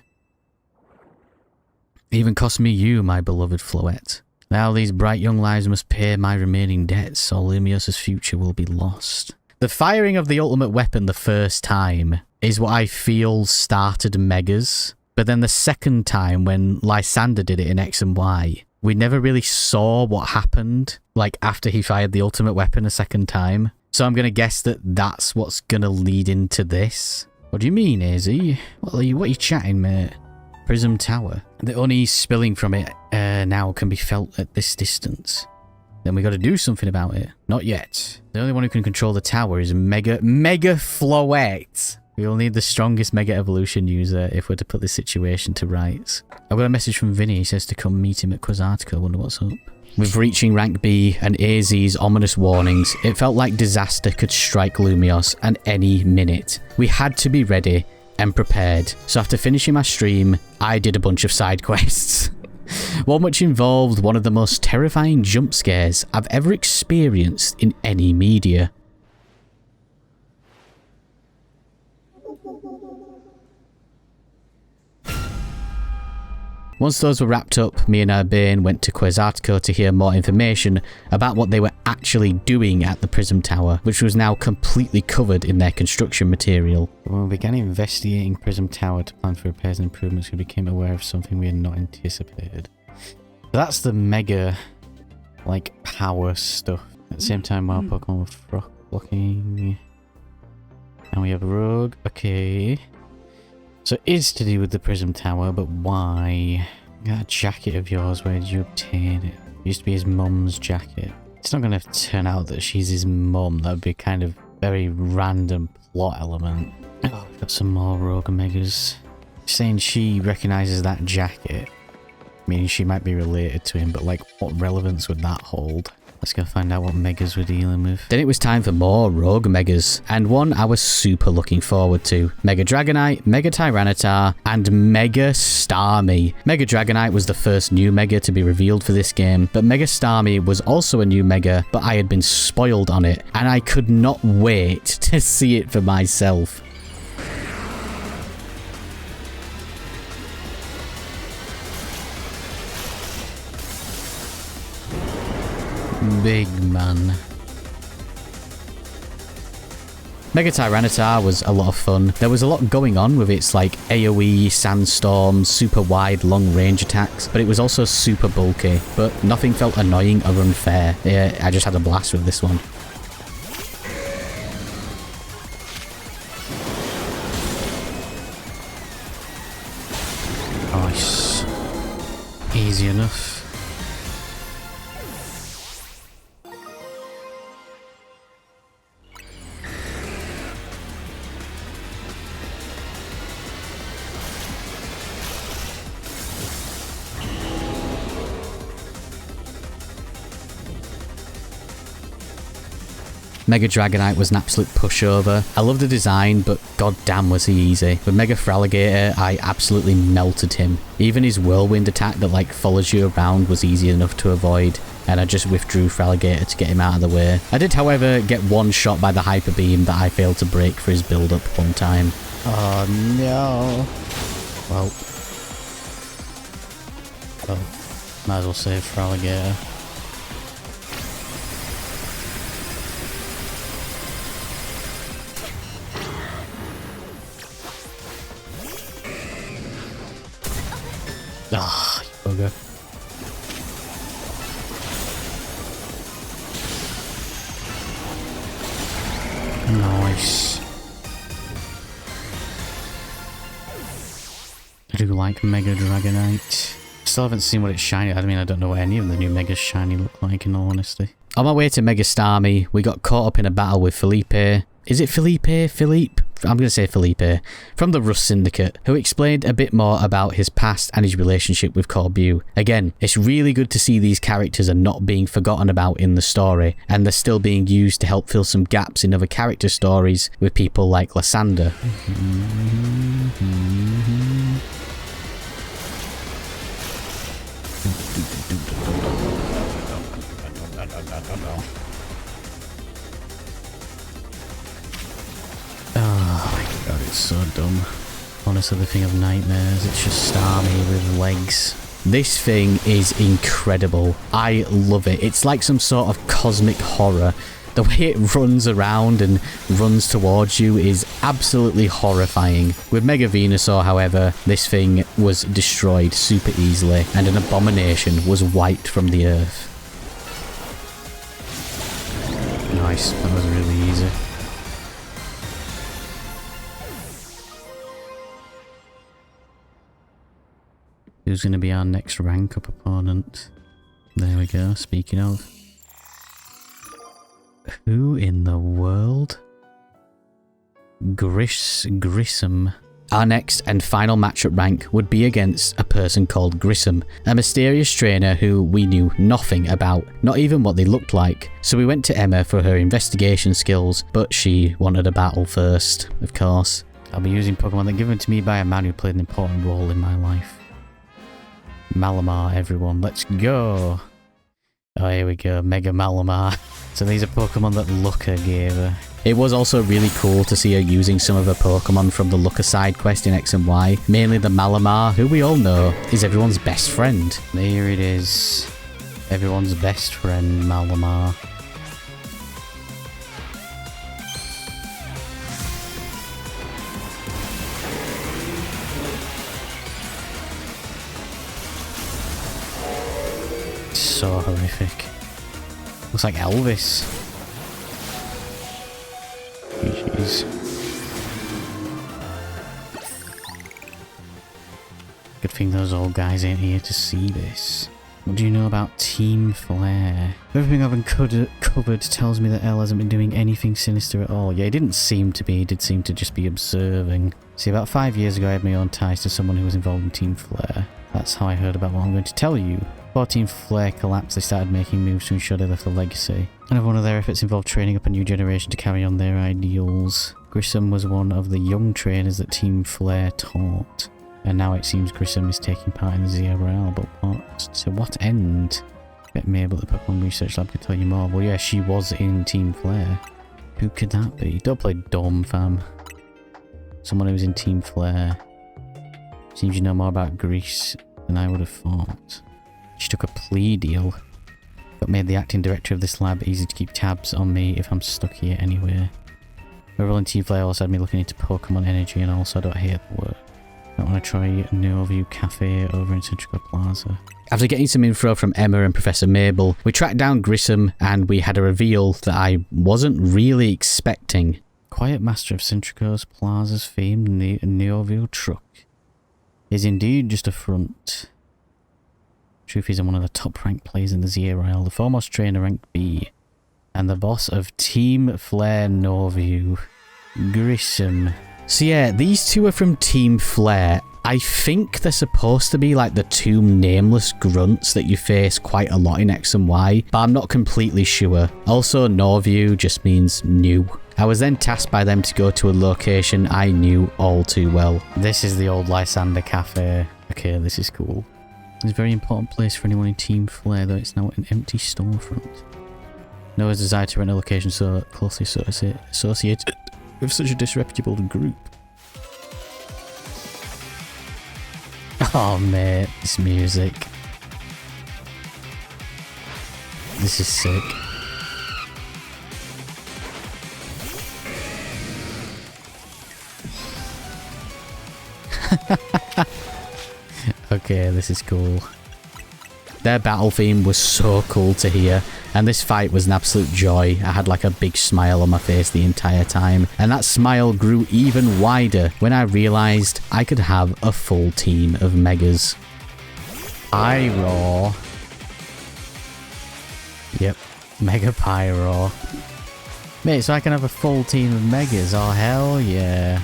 Even cost me you, my beloved Floette. Now these bright young lives must pay my remaining debts, or Lumios's future will be lost. The firing of the ultimate weapon the first time is what I feel started Megas. But then the second time when Lysander did it in X and Y, we never really saw what happened, like after he fired the ultimate weapon a second time. So I'm going to guess that that's what's going to lead into this. What do you mean, AZ? What are you chatting, mate? Prism Tower. The unease spilling from it now can be felt at this distance. Then we got to do something about it. Not yet. The only one who can control the tower is Mega Floette. We will need the strongest Mega Evolution user if we're to put this situation to rights. I've got a message from Vinny. He says to come meet him at Quasartico. Wonder what's up. With reaching rank B and AZ's ominous warnings, it felt like disaster could strike Lumios at any minute. We had to be ready and prepared. So after finishing my stream, I did a bunch of side quests. One which involved one of the most terrifying jump scares I've ever experienced in any media. Once those were wrapped up, me and Urbane went to Quasartico to hear more information about what they were actually doing at the Prism Tower, which was now completely covered in their construction material. When we began investigating Prism Tower to plan for repairs and improvements, we became aware of something we had not anticipated. That's the Mega, like, power stuff. At the same time, wild Pokemon were frock blocking. And we have Rogue. Okay. So it is to do with the Prism Tower, but why? That jacket of yours, where did you obtain it? It used to be his mum's jacket. It's not going to turn out that she's his mum. That would be kind of very random plot element. Oh, we've got some more Rogue Megas. Saying she recognises that jacket. Meaning she might be related to him, but like, what relevance would that hold? Let's go find out what Megas we're dealing with. Then it was time for more Rogue Megas, and one I was super looking forward to. Mega Dragonite, Mega Tyranitar, and Mega Starmie. Mega Dragonite was the first new Mega to be revealed for this game, but Mega Starmie was also a new Mega, but I had been spoiled on it, and I could not wait to see it for myself. Big man. Mega Tyranitar was a lot of fun. There was a lot going on with its like AoE, Sandstorm, super wide long range attacks, but it was also super bulky, but nothing felt annoying or unfair. Yeah, I just had a blast with this one. Nice. Easy enough. Mega Dragonite was an absolute pushover. I love the design, but goddamn was he easy. With Mega Feraligatr, I absolutely melted him. Even his whirlwind attack that like follows you around was easy enough to avoid, and I just withdrew Feraligatr to get him out of the way. I did, however, get one shot by the Hyper Beam that I failed to break for his build-up one time. Oh no. Well. Oh, might as well save Feraligatr. Ah, you bugger. Nice. I do like Mega Dragonite. Still haven't seen what it's shiny. I mean, I don't know what any of the new Megas shiny look like, in all honesty. On my way to Mega Starmie, we got caught up in a battle with Felipe. Is it Felipe? Philippe? I'm going to say Felipe, from the Rust Syndicate, who explained a bit more about his past and his relationship with Corbu. Again, it's really good to see these characters are not being forgotten about in the story, and they're still being used to help fill some gaps in other character stories with people like Lysander. Oh my god, it's so dumb. Honestly, the thing of nightmares, it's just Starmie with legs. This thing is incredible. I love it. It's like some sort of cosmic horror. The way it runs around and runs towards you is absolutely horrifying. With Mega Venusaur, however, this thing was destroyed super easily, and an abomination was wiped from the earth. Nice, that was really easy. Who's going to be our next rank up opponent? There we go, speaking of. Who in the world? Grissom. Our next and final matchup rank would be against a person called Grissom, a mysterious trainer who we knew nothing about, not even what they looked like. So we went to Emma for her investigation skills, but she wanted a battle first, of course. I'll be using Pokemon that given to me by a man who played an important role in my life. Malamar, everyone, let's go! Oh, here we go, Mega Malamar. So these are Pokemon that Looker gave her. It was also really cool to see her using some of her Pokemon from the Looker side quest in X and Y, mainly the Malamar, who we all know is everyone's best friend. There it is. Everyone's best friend, Malamar. So horrific. Looks like Elvis. Jeez. Good thing those old guys ain't here to see this. What do you know about Team Flare? Everything I've covered tells me that Elle hasn't been doing anything sinister at all. Yeah, he didn't seem to be. He did seem to just be observing. See, about 5 years ago I had my own ties to someone who was involved in Team Flare. That's how I heard about what I'm going to tell you. Before Team Flare collapsed, they started making moves to ensure they left a legacy. And one of their efforts involved training up a new generation to carry on their ideals. Grissom was one of the young trainers that Team Flare taught. And now it seems Grissom is taking part in the Z-A, but what? To what end? Bet Mabel at the Pokemon Research Lab could tell you more. Well, yeah, she was in Team Flare. Who could that be? Don't play dumb, fam. Someone who was in Team Flare. Seems you know more about Greece than I would have thought. She took a plea deal. Got made the acting director of this lab, easy to keep tabs on me if I'm stuck here anyway. Overall in Team Flare also had me looking into Pokemon energy, and also I don't hate the work. I want to try Neoview Cafe over in Centrico Plaza. After getting some info from Emma and Professor Mabel, we tracked down Grissom and we had a reveal that I wasn't really expecting. Quiet master of Centrico's Plaza's famed Neoview truck is indeed just a front. Truth is, I'm one of the top ranked players in the Z-A, the foremost trainer rank B, and the boss of Team Flare Neoview, Grissom. So yeah, these two are from Team Flare. I think they're supposed to be like the two nameless grunts that you face quite a lot in X and Y, but I'm not completely sure. Also, Norview just means new. I was then tasked by them to go to a location I knew all too well. This is the old Lysander Cafe. Okay, this is cool. It's a very important place for anyone in Team Flare, though it's now an empty storefront. Noah's desire to rent a location so closely associated with such a disreputable group. Oh mate, this music. This is sick. Okay, this is cool. Their battle theme was so cool to hear, and this fight was an absolute joy. I had like a big smile on my face the entire time, and that smile grew even wider when I realised I could have a full team of Megas. Pyro. Yep, Mega Pyro. Mate, so I can have a full team of Megas, oh hell yeah.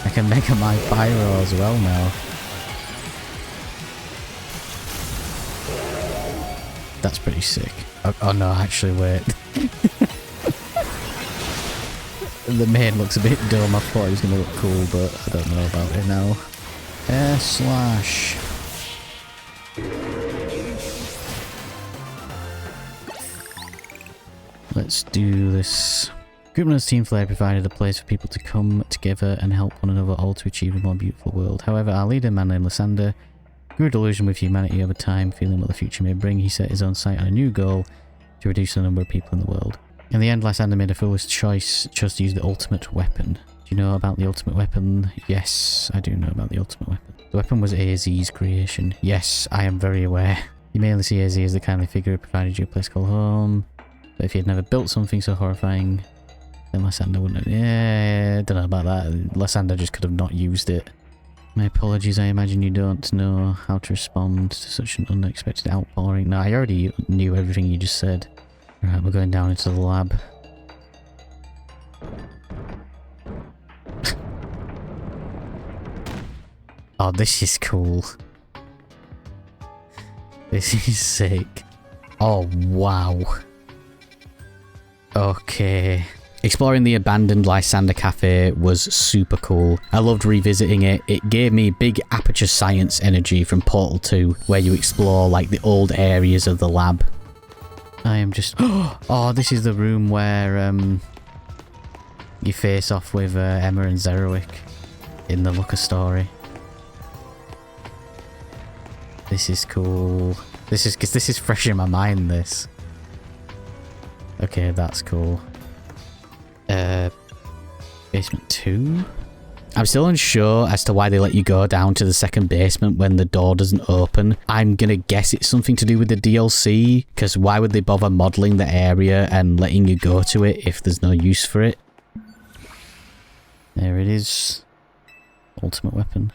I can Mega my Pyro as well now. That's pretty sick. Oh no, actually wait. The main looks a bit dumb. I thought he was going to look cool, but I don't know about it now. Air slash. Let's do this. Groupman's Team Flare provided a place for people to come together and help one another, all to achieve a more beautiful world. However, our leader, man named Lysander, grew a delusion with humanity over time, feeling what the future may bring. He set his own sight on a new goal to reduce the number of people in the world. In the end, Lysander made a foolish choice, chose to use the ultimate weapon. Do you know about the ultimate weapon? Yes, I do know about the ultimate weapon. The weapon was AZ's creation. Yes, I am very aware. You may only see AZ as the kindly figure who provided you a place called home, but if he had never built something so horrifying, then Lysander wouldn't have... Yeah, don't know about that. Lysander just could have not used it. My apologies, I imagine you don't know how to respond to such an unexpected outpouring. No, I already knew everything you just said. Right, we're going down into the lab. Oh, this is cool. This is sick. Oh, wow. Okay. Exploring the abandoned Lysander Cafe was super cool. I loved revisiting it. It gave me big Aperture Science energy from Portal 2, where you explore like the old areas of the lab. I am just... Oh, this is the room where you face off with Emma and Zerowick in the Looker story. This is cool. This is fresh in my mind, this. Okay, that's cool. Basement 2? I'm still unsure as to why they let you go down to the second basement when the door doesn't open. I'm gonna guess it's something to do with the DLC, because why would they bother modelling the area and letting you go to it if there's no use for it? There it is. Ultimate weapon.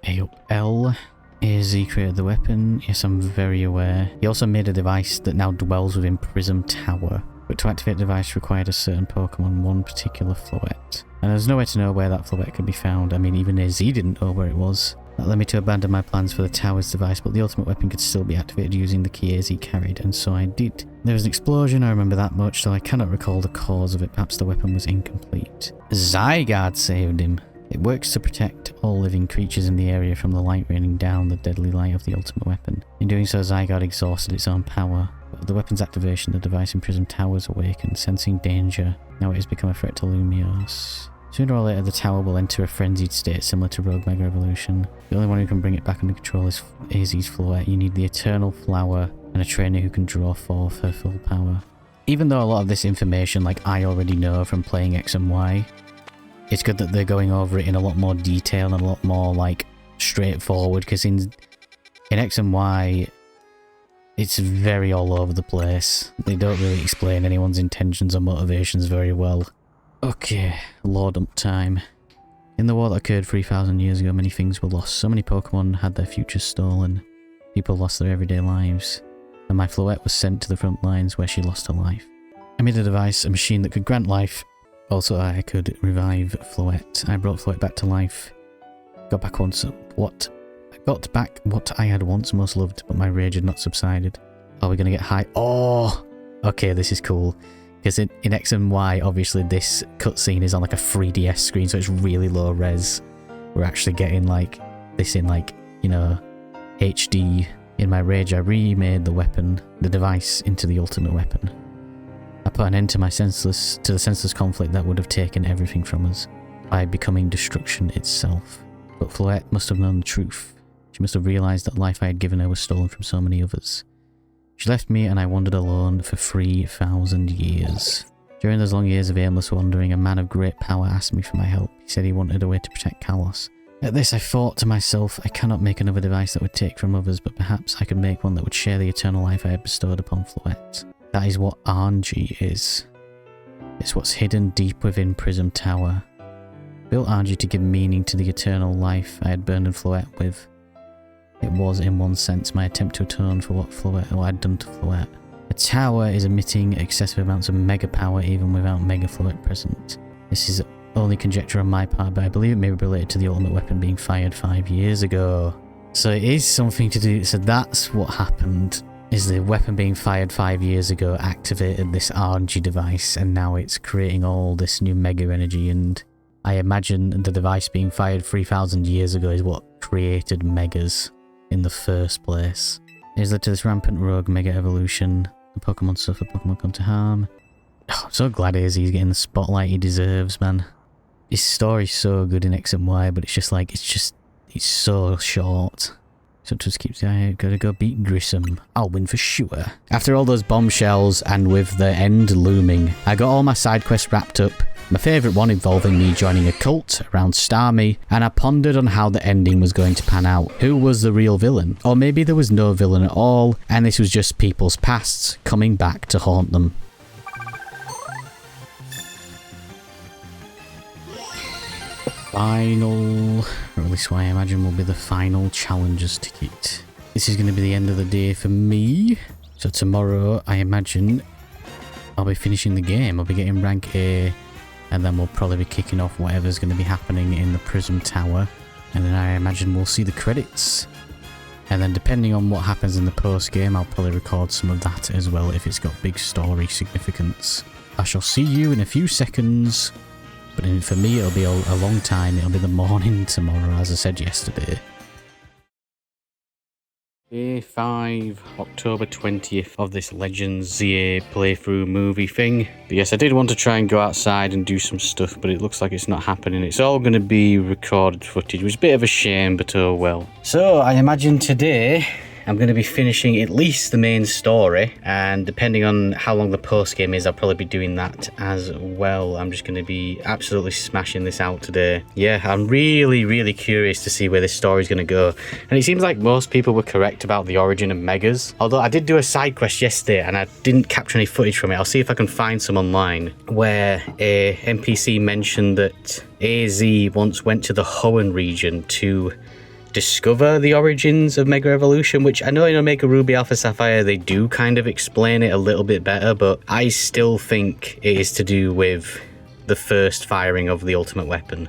A up L. AZ created the weapon. Yes, I'm very aware. He also made a device that now dwells within Prism Tower. But to activate the device required a certain Pokemon, one particular Floette. And there's no way to know where that Floette could be found. I mean, even AZ didn't know where it was. That led me to abandon my plans for the tower's device, but the ultimate weapon could still be activated using the key AZ carried, and so I did. There was an explosion, I remember that much, though I cannot recall the cause of it. Perhaps the weapon was incomplete. Zygarde saved him. It works to protect all living creatures in the area from the light raining down the deadly light of the ultimate weapon. In doing so, Zygarde exhausted its own power. But the weapon's activation, the device in Prism Tower's awakened, sensing danger. Now it has become a threat to Lumios. Sooner or later, the tower will enter a frenzied state similar to Rogue Mega Evolution. The only one who can bring it back under control is AZ's Floette. You need the Eternal Flower and a trainer who can draw forth her full power. Even though a lot of this information, like, I already know from playing X and Y, it's good that they're going over it in a lot more detail and a lot more, like, straightforward, because in X and Y, it's very all over the place. They don't really explain anyone's intentions or motivations very well. Okay, lore dump time. In the war that occurred 3,000 years ago, many things were lost. So many Pokemon had their futures stolen. People lost their everyday lives. And my Floette was sent to the front lines where she lost her life. I made a device, a machine that could grant life. Also, I could revive Floette. I brought Floette back to life. Got Got back once. What? I got back what I had once most loved, but my rage had not subsided. Are we going to get high? Oh! Okay, this is cool. Because in X and Y, obviously this cutscene is on like a 3DS screen, so it's really low res. We're actually getting like this in like, you know, HD. In my rage, I remade the device into the ultimate weapon. I put an end to the senseless conflict that would have taken everything from us by becoming destruction itself. But Floette must have known the truth. She must have realised that life I had given her was stolen from so many others. She left me and I wandered alone for 3,000 years. During those long years of aimless wandering, a man of great power asked me for my help. He said he wanted a way to protect Kalos. At this I thought to myself, I cannot make another device that would take from others, but perhaps I could make one that would share the eternal life I had bestowed upon Floette. That is what RNG is. It's what's hidden deep within Prism Tower. I built RNG to give meaning to the eternal life I had burdened Floette with. It was, in one sense, my attempt to atone for what I had done to Floette. The tower is emitting excessive amounts of mega power even without Mega Floette present. This is only conjecture on my part, but I believe it may be related to the ultimate weapon being fired 5 years ago. So it is something to do, so that's what happened, is the weapon being fired 5 years ago activated this RNG device, and now it's creating all this new mega energy, and I imagine the device being fired 3,000 years ago is what created megas in the first place. It has led to this rampant rogue mega evolution. The Pokemon suffer, Pokemon come to harm. Oh, I'm so glad he's getting the spotlight he deserves, man. His story's so good in X and Y, but it's just like, it's so short. So just keeps the eye out, gotta go beat Grissom. I'll win for sure. After all those bombshells and with the end looming, I got all my side quests wrapped up. My favourite one involving me joining a cult around Starmie, and I pondered on how the ending was going to pan out. Who was the real villain? Or maybe there was no villain at all, and this was just people's pasts coming back to haunt them. Final, or at least what I imagine will be the final challenger's ticket. This is going to be the end of the day for me. So tomorrow, I imagine, I'll be finishing the game. I'll be getting rank A, and then we'll probably be kicking off whatever's going to be happening in the Prism Tower. And then I imagine we'll see the credits. And then depending on what happens in the post-game, I'll probably record some of that as well if it's got big story significance. I shall see you in a few seconds. But for me, it'll be a long time. It'll be the morning tomorrow, as I said yesterday. Day 5, October 20th of this Legends Z-A playthrough movie thing. But yes, I did want to try and go outside and do some stuff, but it looks like it's not happening. It's all going to be recorded footage, which is a bit of a shame, but oh well. So, I imagine today I'm going to be finishing at least the main story, and depending on how long the post game is, I'll probably be doing that as well. I'm just going to be absolutely smashing this out today. Yeah, I'm really curious to see where this story is going to go. And it seems like most people were correct about the origin of Megas. Although I did do a side quest yesterday and I didn't capture any footage from it. I'll see if I can find some online where a NPC mentioned that AZ once went to the Hoenn region to discover the origins of Mega Evolution, which I know in Omega Ruby Alpha Sapphire they do kind of explain it a little bit better, but I still think it is to do with the first firing of the ultimate weapon.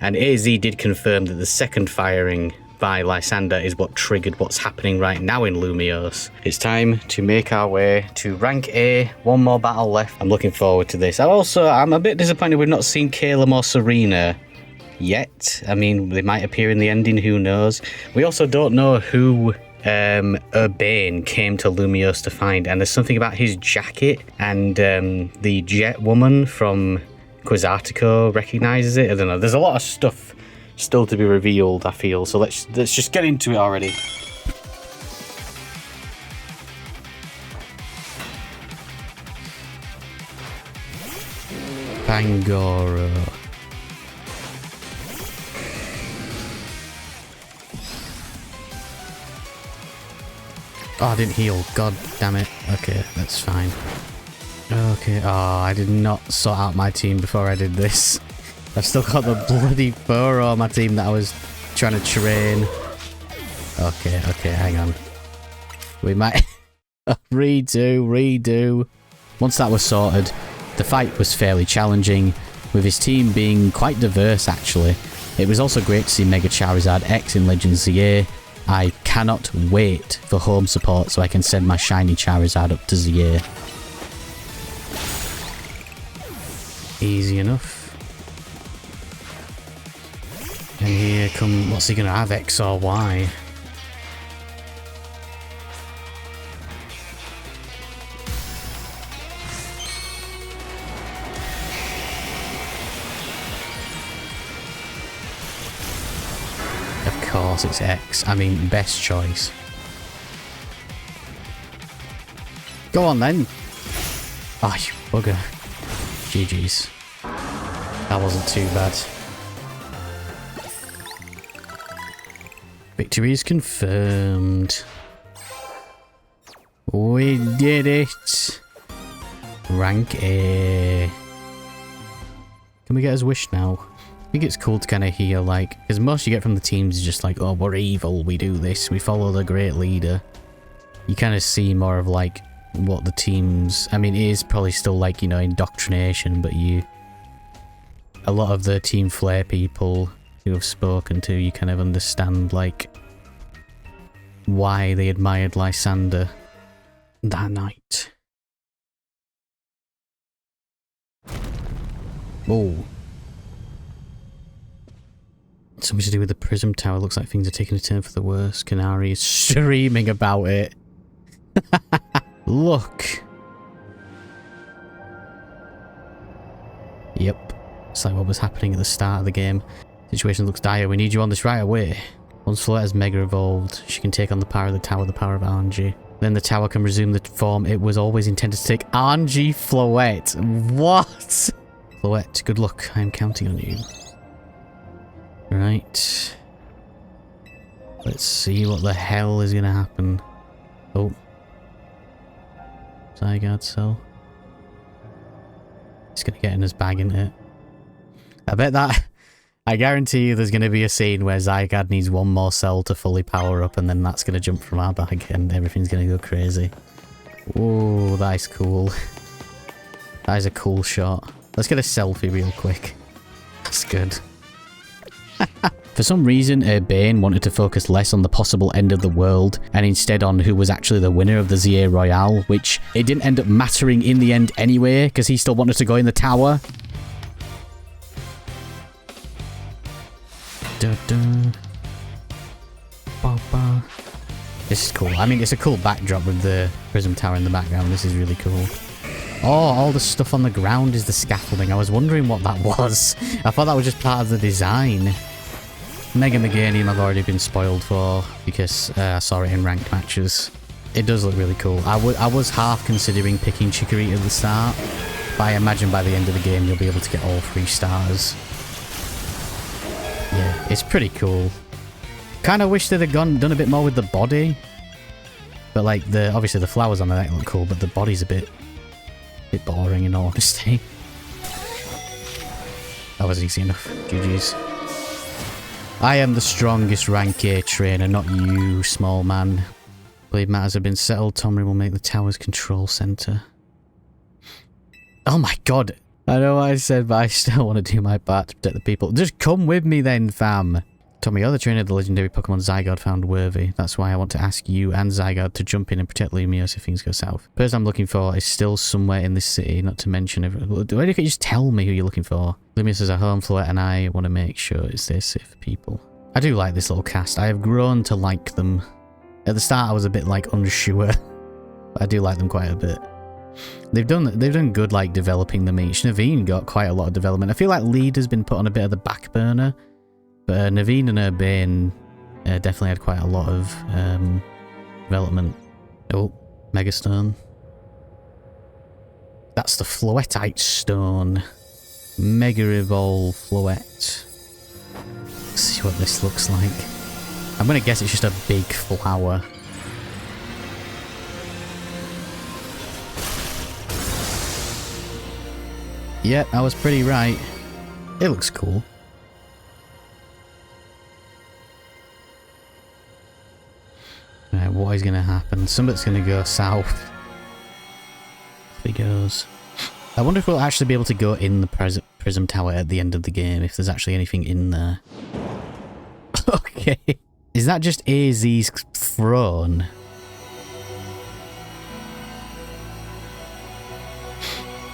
And AZ did confirm that the second firing by Lysander is what triggered what's happening right now in Lumiose. It's time to make our way to rank A. One more battle left. I'm looking forward to this. I'm a bit disappointed we've not seen Caleb or Serena yet. I mean, they might appear in the ending, who knows. We also don't know who Urbane came to Lumiose to find, and there's something about his jacket, and the jet woman from Quizartico recognizes it. I don't know, there's a lot of stuff still to be revealed, I feel, so let's just get into it already. Pangoro. Oh, I didn't heal. God damn it. Okay, that's fine. Okay. Oh, I did not sort out my team before I did this. I've still got the bloody Burrow on my team that I was trying to train. Okay, hang on. We might... redo. Once that was sorted, the fight was fairly challenging, with his team being quite diverse, actually. It was also great to see Mega Charizard X in Legends Z-A. I cannot wait for home support so I can send my shiny Charizard up to Z-A. Easy enough. And here come... what's he gonna have, X or Y? Of course it's X. I mean, best choice. Go on then. Oh, you bugger. GG's. That wasn't too bad. Victory is confirmed. We did it. Rank A. Can we get his wish now? I think it's cool to kind of hear, like, because most you get from the teams is just like, oh, we're evil, we do this, we follow the great leader. You kind of see more of, like, what the teams... I mean, it is probably still, like, you know, indoctrination, but a lot of the Team Flare people who I've spoken to, you kind of understand, like, why they admired Lysander that night. Oh. Something to do with the Prism Tower. Looks like things are taking a turn for the worse. Canary is streaming about it. Look. Yep. It's like what was happening at the start of the game. Situation looks dire. We need you on this right away. Once Floette has Mega Evolved, she can take on the power of the tower, the power of RNG. Then the tower can resume the form it was always intended to take. RNG Floette. What? Floette, good luck. I am counting on you. Right. Let's see what the hell is going to happen. Oh. Zygarde cell. It's going to get in his bag, isn't it? I bet that... I guarantee you there's going to be a scene where Zygarde needs one more cell to fully power up, and then that's going to jump from our bag and everything's going to go crazy. Oh, that is cool. That is a cool shot. Let's get a selfie real quick. That's good. For some reason, Bane wanted to focus less on the possible end of the world and instead on who was actually the winner of the Z-A Royale, which it didn't end up mattering in the end anyway, because he still wanted to go in the tower. This is cool. I mean, it's a cool backdrop with the Prism Tower in the background. This is really cool. Oh, all the stuff on the ground is the scaffolding. I was wondering what that was. I thought that was just part of the design. Mega Meganium I've already been spoiled for because I saw it in ranked matches. It does look really cool. I was half considering picking Chikorita at the start, but I imagine by the end of the game you'll be able to get all 3 stars. Yeah, it's pretty cool. Kind of wish they'd have done a bit more with the body. But like, obviously the flowers on the neck look cool, but the body's a bit boring in all honesty. That was easy enough. GG's. I am the strongest rank A trainer, not you, small man. Believe matters have been settled. Tomry will make the tower's control center. Oh my god. I know what I said, but I still want to do my part to protect the people. Just come with me then, fam. Tommy, you're the trainer of the legendary Pokemon Zygarde found worthy. That's why I want to ask you and Zygarde to jump in and protect Lumiose if things go south. The person I'm looking for is still somewhere in this city, not to mention... Why don't you just tell me who you're looking for? Lumiose is a home floor, and I want to make sure it's there safe for people. I do like this little cast. I have grown to like them. At the start, I was a bit, like, unsure. But I do like them quite a bit. They've done good, like, developing them each. Naveen got quite a lot of development. I feel like Lead has been put on a bit of the back burner. But Naveen and Urbane definitely had quite a lot of development. Oh, Megastone. That's the Floetite Stone. Mega Evolve Floette. Let's see what this looks like. I'm going to guess it's just a big flower. Yep, I was pretty right. It looks cool. Right, what is going to happen? Something's going to go south. Off he goes. I wonder if we'll actually be able to go in the prism tower at the end of the game, if there's actually anything in there. Okay. Is that just AZ's throne?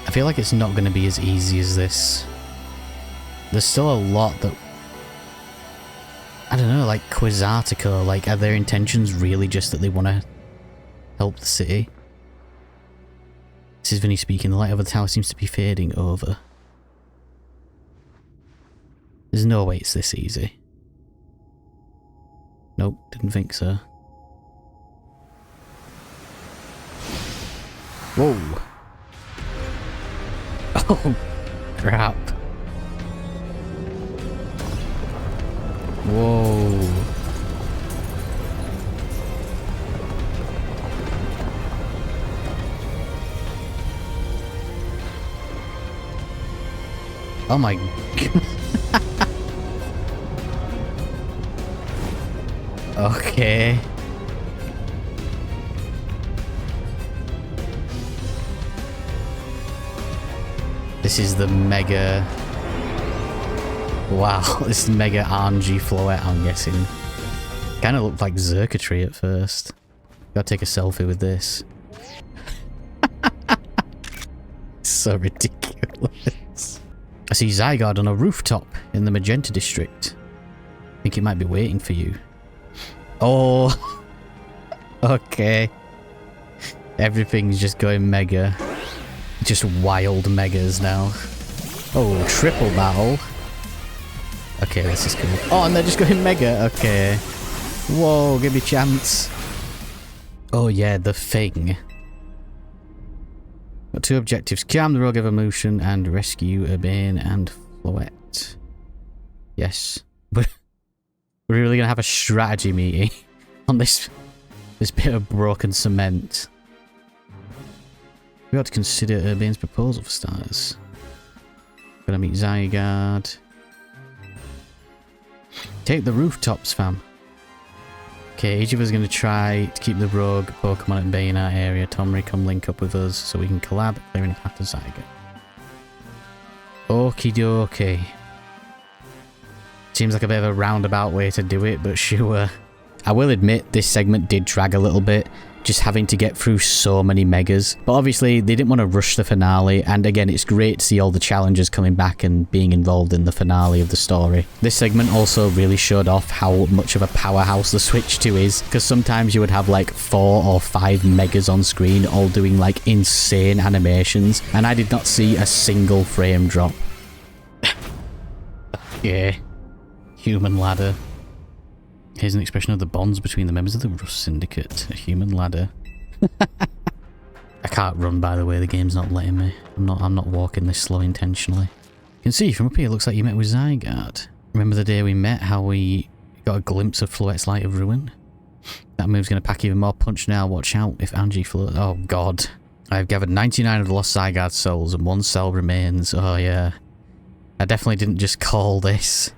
I feel like it's not going to be as easy as this. There's still a lot that... I don't know, like Quizartico, like are their intentions really just that they want to help the city? This is Vinny speaking. The light over the tower seems to be fading over. There's no way it's this easy. Nope, didn't think so. Whoa. Oh, crap. Whoa. Oh my god. Okay. This is the mega... Wow, this is mega RNG floette, I'm guessing. Kind of looked like circuitry at first. Gotta take a selfie with this. So ridiculous. I see Zygarde on a rooftop in the Magenta district. Think it might be waiting for you. Oh. Okay. Everything's just going mega. Just wild megas now. Oh, triple battle. Okay, this is cool. Oh, and they're just going mega. Okay. Whoa, give me a chance. Oh yeah, the thing. Got two objectives. Calm the Rogue Evolution and rescue Urbane and Floette. Yes. We're really going to have a strategy meeting on this bit of broken cement. We ought to consider Urbane's proposal for starters. Gotta meet Zygarde. Take the rooftops, fam. Okay, each of us is going to try to keep the rogue Pokemon at bay in our area. Tomry, come link up with us so we can collab, clearing a path to Zygarde. Okie dokie. Seems like a bit of a roundabout way to do it, but sure. I will admit this segment did drag a little bit, just having to get through so many megas. But obviously they didn't want to rush the finale, and again it's great to see all the challengers coming back and being involved in the finale of the story. This segment also really showed off how much of a powerhouse the Switch 2 is, because sometimes you would have like 4 or 5 megas on screen all doing like insane animations, and I did not see a single frame drop. Yeah. Human ladder. Here's an expression of the bonds between the members of the Rust Syndicate. A human ladder. I can't run, by the way. The game's not letting me. I'm not walking this slow intentionally. You can see from up here, it looks like you met with Zygarde. Remember the day we met, how we got a glimpse of Floette's Light of Ruin? That move's going to pack even more punch now. Watch out if Angie floats. Oh, God. I've gathered 99 of the lost Zygarde souls and 1 cell remains. Oh, yeah. I definitely didn't just call this.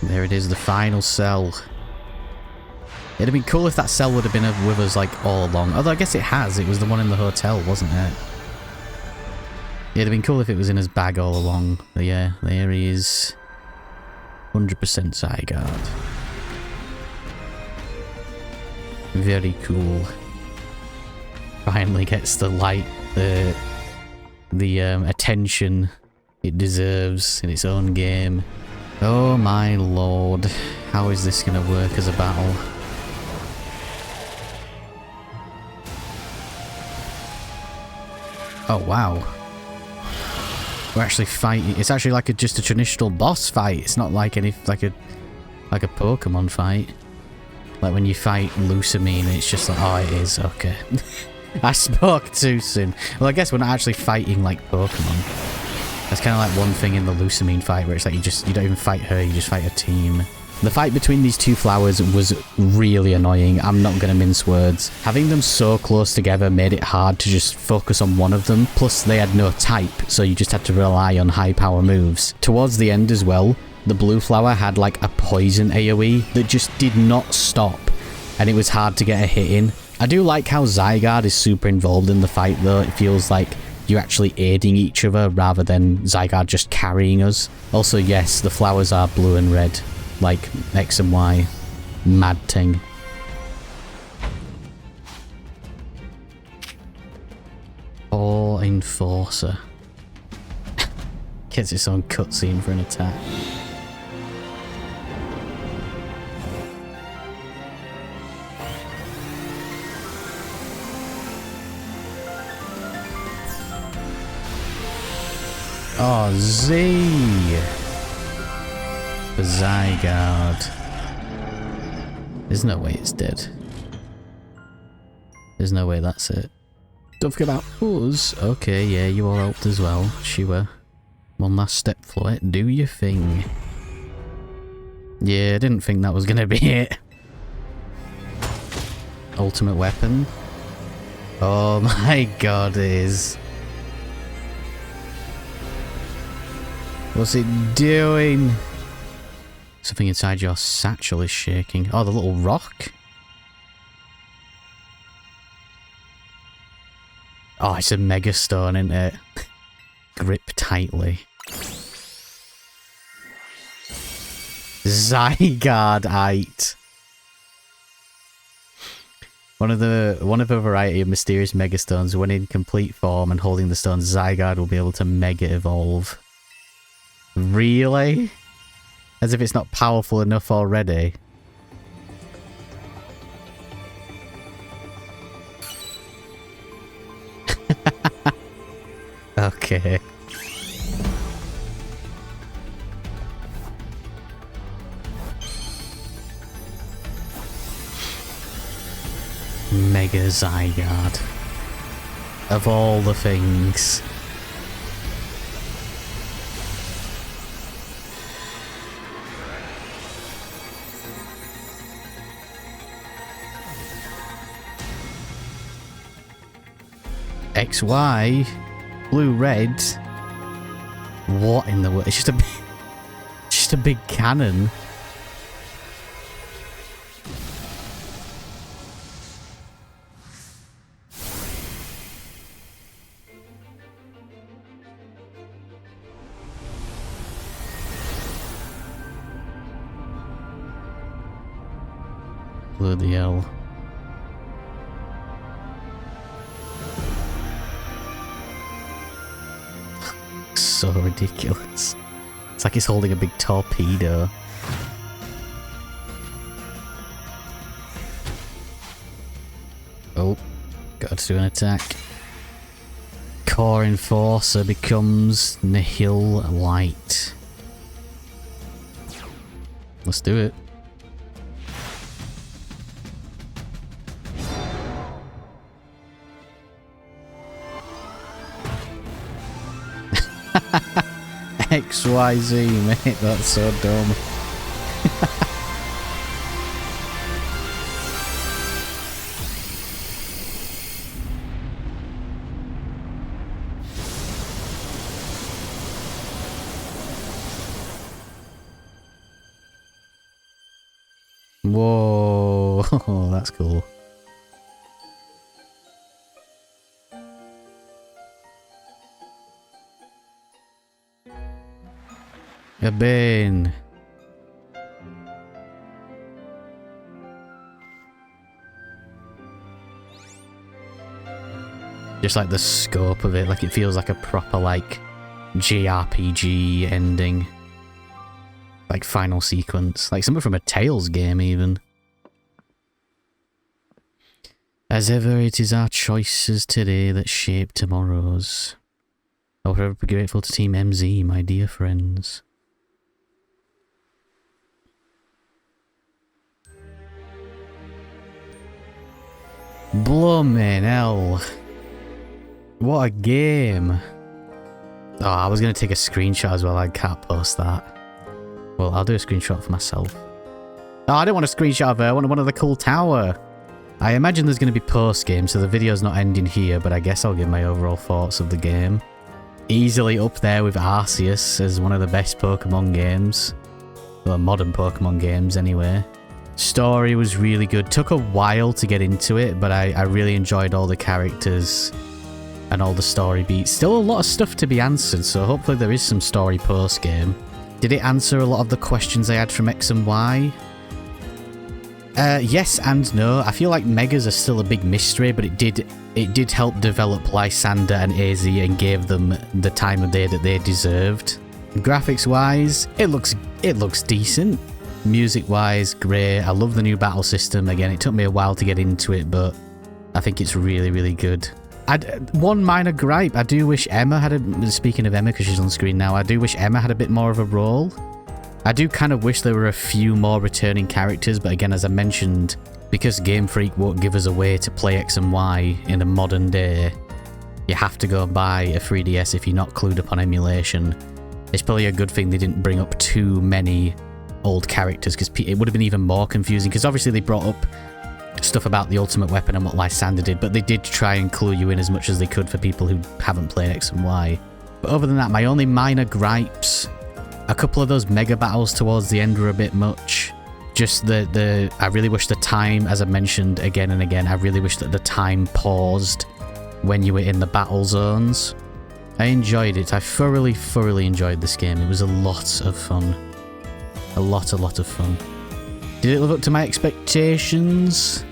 There it is, the final cell. It'd have been cool if that cell would have been with us like all along. Although I guess it has. It was the one in the hotel, wasn't it? It'd have been cool if it was in his bag all along. But yeah, there he is. 100% Zygarde. Very cool. Finally gets the light, the attention it deserves in its own game. Oh my lord, how is this going to work as a battle? Oh wow. We're actually fighting. It's actually like just a traditional boss fight. It's not like like a Pokemon fight. Like when you fight Lucamine, it's just like, oh, it is, okay. I spoke too soon. Well, I guess we're not actually fighting like Pokemon. That's kind of like one thing in the Lucamine fight where it's like you don't even fight her, you just fight a team. The fight between these two flowers was really annoying. I'm not going to mince words. Having them so close together made it hard to just focus on one of them. Plus they had no type, so you just had to rely on high power moves. Towards the end as well, the blue flower had like a poison AoE that just did not stop and it was hard to get a hit in. I do like how Zygarde is super involved in the fight though. It feels like you're actually aiding each other rather than Zygarde just carrying us. Also, yes, the flowers are blue and red, like X and Y. Mad thing. Or Enforcer. Gets its own cutscene for an attack. Oh, Z! For Zygarde. There's no way it's dead. There's no way that's it. Don't forget about us. Okay, yeah, you all helped as well. Sure. One last step, Floet. Do your thing. Yeah, I didn't think that was gonna be it. Ultimate weapon. Oh my god, it is. What's it doing? Something inside your satchel is shaking. Oh, the little rock. Oh, it's a mega stone, isn't it? Grip tightly. Zygarde-ite. One of a variety of mysterious megastones. When in complete form and holding the stone, Zygarde will be able to mega evolve. Really? As if it's not powerful enough already. Okay. Mega Zygarde. Of all the things. XY, blue, red. What in the world? It's just a big cannon. Bloody hell. So ridiculous. It's like he's holding a big torpedo. Oh, got to do an attack. Core Enforcer becomes Nihil Light. Let's do it. XYZ, mate, that's so dumb. Whoa, that's cool. A bin. Just like the scope of it, like it feels like a proper like JRPG ending. Like final sequence. Like something from a Tales game even. As ever, it is our choices today that shape tomorrow's. I'll forever be grateful to Team MZ, my dear friends. Bloomin' hell. What a game. Oh, I was going to take a screenshot as well. I can't post that. Well, I'll do a screenshot for myself. Oh, I don't want a screenshot of her. I want one of the cool tower. I imagine there's going to be post-game, so the video's not ending here, but I guess I'll give my overall thoughts of the game. Easily up there with Arceus as one of the best Pokemon games. Well, modern Pokemon games, anyway. Story was really good. Took a while to get into it, but I really enjoyed all the characters and all the story beats. Still a lot of stuff to be answered, so hopefully there is some story post-game. Did it answer a lot of the questions I had from X and Y? Yes and no. I feel like Megas are still a big mystery, but it did help develop Lysander and AZ and gave them the time of day that they deserved. Graphics-wise, it looks decent. Music-wise, great. I love the new battle system. Again, it took me a while to get into it, but I think it's really, really good. One minor gripe. I do wish Emma had a... Speaking of Emma, because she's on screen now, I do wish Emma had a bit more of a role. I do kind of wish there were a few more returning characters, but again, as I mentioned, because Game Freak won't give us a way to play X and Y in a modern day, you have to go and buy a 3DS if you're not clued up on emulation. It's probably a good thing they didn't bring up too many old characters, because it would have been even more confusing, because obviously they brought up stuff about the ultimate weapon and what Lysander did, but they did try and clue you in as much as they could for people who haven't played X and Y. But other than that, my only minor gripes, a couple of those mega battles towards the end were a bit much. Just I really wish the time, as I mentioned again and again, I really wish that the time paused when you were in the battle zones. I enjoyed it. I thoroughly enjoyed this game. It was a lot of fun. A lot of fun. Did it live up to my expectations?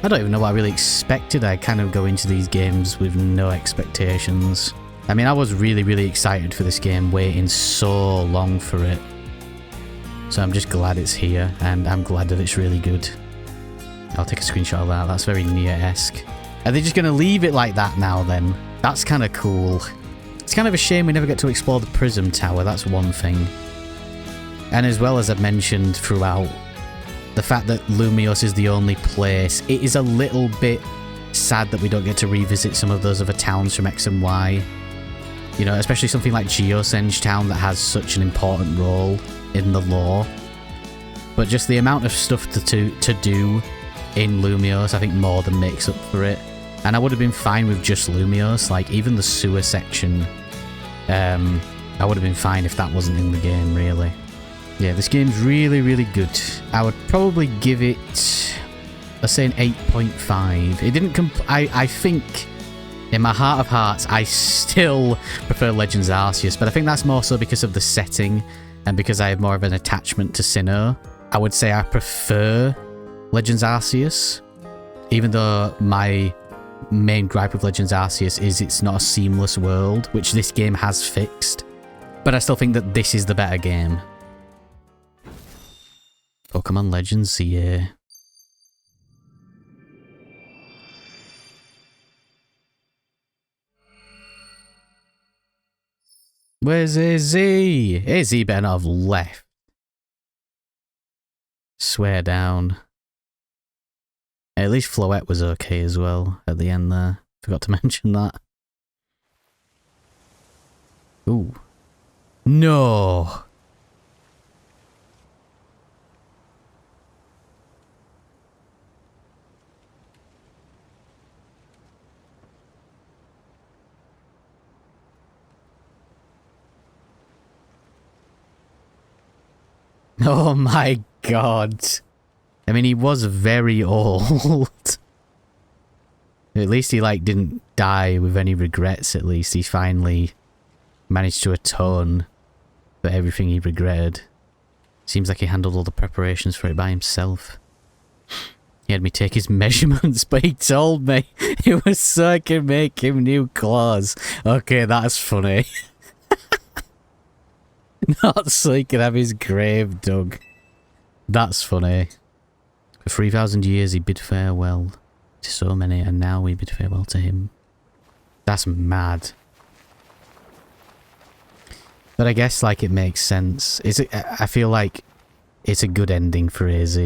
I don't even know what I really expected. I kind of go into these games with no expectations. I mean, I was really excited for this game, waiting so long for it. So I'm just glad it's here, and I'm glad that it's really good. I'll take a screenshot of that. That's very Nier-esque. Are they just going to leave it like that now, then? That's kind of cool. It's kind of a shame we never get to explore the Prism Tower. That's one thing. And as well as I've mentioned throughout, the fact that Lumios is the only place, it is a little bit sad that we don't get to revisit some of those other towns from X and Y. You know, especially something like Geosenge Town that has such an important role in the lore. But just the amount of stuff to do in Lumios, I think more than makes up for it. And I would have been fine with just Lumios, like even the sewer section. I would have been fine if that wasn't in the game, really. Yeah, this game's really good. I would probably give it, let's say an 8.5. It didn't I think, in my heart of hearts, I still prefer Legends Arceus, but I think that's more so because of the setting and because I have more of an attachment to Sinnoh. I would say I prefer Legends Arceus, even though my main gripe with Legends Arceus is it's not a seamless world, which this game has fixed. But I still think that this is the better game. Pokémon Legends Z-A. Where's AZ? AZ better not have left. Swear down. At least Floette was okay as well at the end there. Forgot to mention that. Ooh. No! Oh my god. I mean, he was very old. At least he, like, didn't die with any regrets, at least. He finally managed to atone for everything he regretted. Seems like he handled all the preparations for it by himself. He had me take his measurements, but he told me it was so I could make him new claws. Okay, that's funny. Not so he could have his grave dug. That's funny. For 3,000 years he bid farewell to so many, and now we bid farewell to him. That's mad. But I guess, like, it makes sense. I feel like it's a good ending for AZ.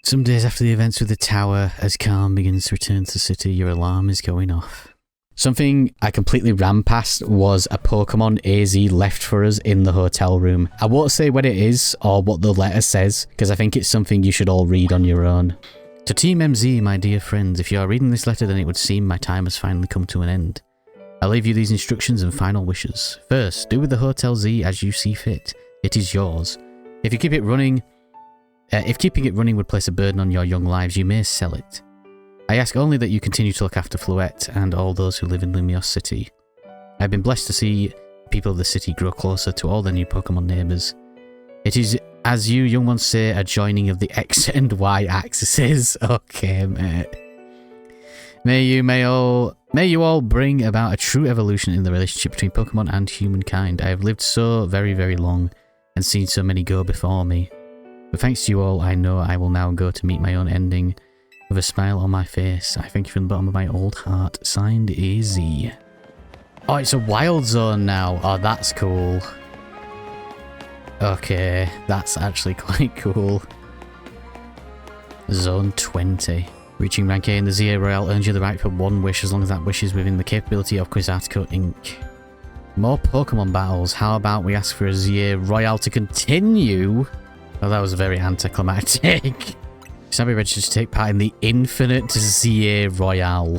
Some days after the events with the tower, as calm begins to return to the city, your alarm is going off. Something I completely ran past was a Pokemon AZ left for us in the hotel room. I won't say what it is or what the letter says, because I think it's something you should all read on your own. To Team MZ, my dear friends, if you are reading this letter, then it would seem my time has finally come to an end. I leave you these instructions and final wishes. First, do with the Hotel Z as you see fit. It is yours. If you keep it running... if keeping it running would place a burden on your young lives, you may sell it. I ask only that you continue to look after Fluette and all those who live in Lumios City. I've been blessed to see people of the city grow closer to all their new Pokemon neighbours. It is, as you young ones say, a joining of the X and Y axes. Okay, mate. May you all bring about a true evolution in the relationship between Pokemon and humankind. I have lived so very, very long and seen so many go before me. But thanks to you all, I know I will now go to meet my own ending with a smile on my face. I thank you from the bottom of my old heart. Signed, AZ. Oh, it's a wild zone now. Oh, that's cool. Okay, that's actually quite cool. Zone 20. Reaching rank A in the Z-A Royale earns you the right for one wish as long as that wish is within the capability of Quizartico Inc. More Pokemon battles. How about we ask for a Z-A Royale to continue? Oh, that was very anticlimactic. Now be registered to take part in the Infinite Z-A Royale.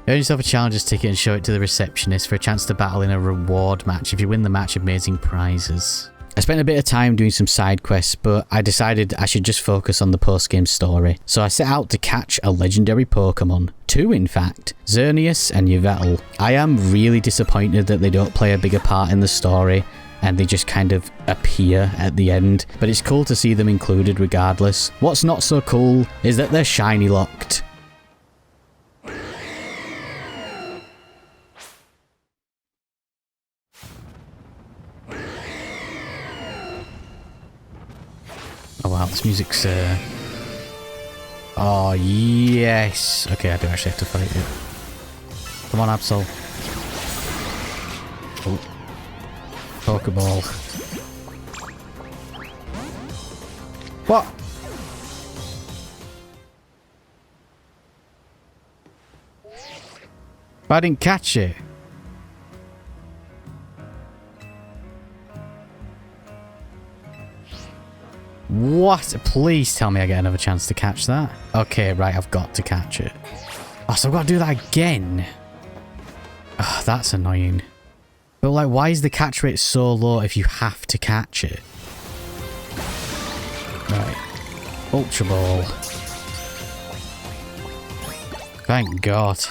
Earn yourself a challenger's ticket and show it to the receptionist for a chance to battle in a reward match. If you win the match, amazing prizes. I spent a bit of time doing some side quests, but I decided I should just focus on the post-game story. So I set out to catch a legendary Pokemon. 2, in fact. Xerneas and Yveltal. I am really disappointed that they don't play a bigger part in the story, and they just kind of appear at the end. But it's cool to see them included regardless. What's not so cool is that they're shiny locked. Oh wow, this music's oh yes! Okay, I do actually have to fight it. Come on, Absol. Oh. Pokeball. What? But I didn't catch it. What? Please tell me I get another chance to catch that. Okay, right, I've got to catch it. Oh, so I've got to do that again. Oh, that's annoying. But like, why is the catch rate so low if you have to catch it? Right. Ultra Ball. Thank God.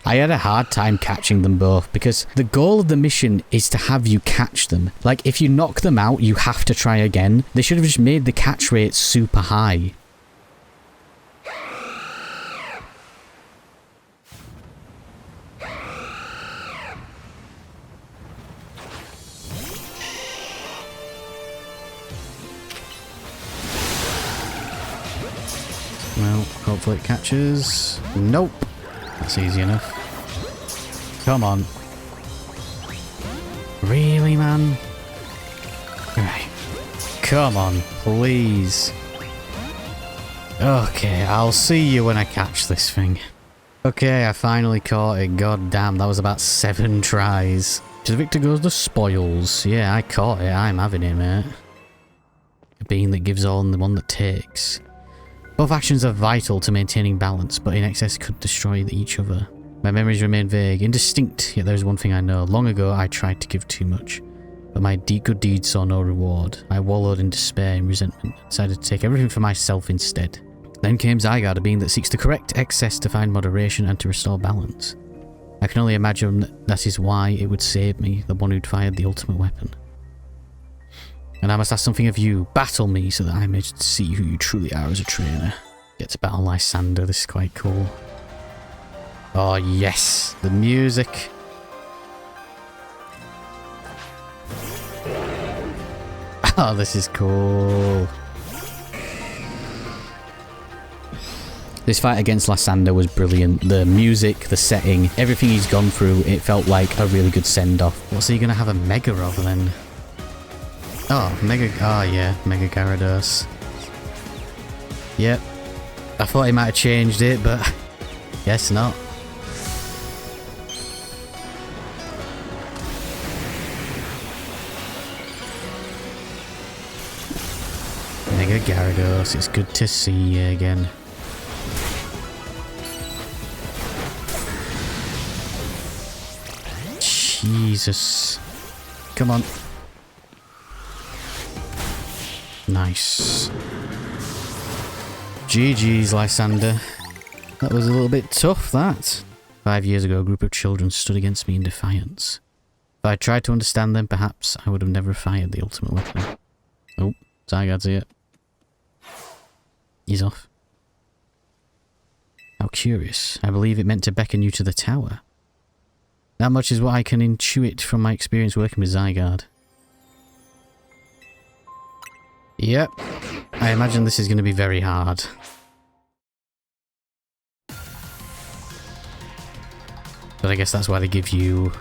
I had a hard time catching them both because the goal of the mission is to have you catch them. Like, if you knock them out, you have to try again. They should have just made the catch rate super high. Well, hopefully it catches. Nope. That's easy enough. Come on. Really, man? Right. Come on, please. Okay, I'll see you when I catch this thing. Okay, I finally caught it. God damn, that was about 7 tries. To the victor goes the spoils. Yeah, I caught it. I'm having it, mate. A being that gives all and the one that takes. Both actions are vital to maintaining balance, but in excess could destroy each other. My memories remain vague, indistinct, yet there is one thing I know. Long ago, I tried to give too much, but my good deeds saw no reward. I wallowed in despair and resentment, decided to take everything for myself instead. Then came Zygarde, a being that seeks to correct excess to find moderation and to restore balance. I can only imagine that is why it would save me, the one who'd fired the ultimate weapon. And I must ask something of you. Battle me so that I may see who you truly are as a trainer. Get to battle Lysander. This is quite cool. Oh, yes. The music. Oh, this is cool. This fight against Lysander was brilliant. The music, the setting, everything he's gone through, it felt like a really good send-off. What's he going to have a Mega of then? Oh, Mega... Oh, yeah. Mega Gyarados. Yep. I thought he might have changed it, but guess not. Mega Gyarados, it's good to see you again. Jesus. Come on. Nice. GG's, Lysander. That was a little bit tough, that. 5 years ago, a group of children stood against me in defiance. If I tried to understand them, perhaps I would have never fired the ultimate weapon. Oh, Zygarde's here. He's off. How curious. I believe it meant to beckon you to the tower. That much is what I can intuit from my experience working with Zygarde. Yep. I imagine this is going to be very hard. But I guess that's why they give you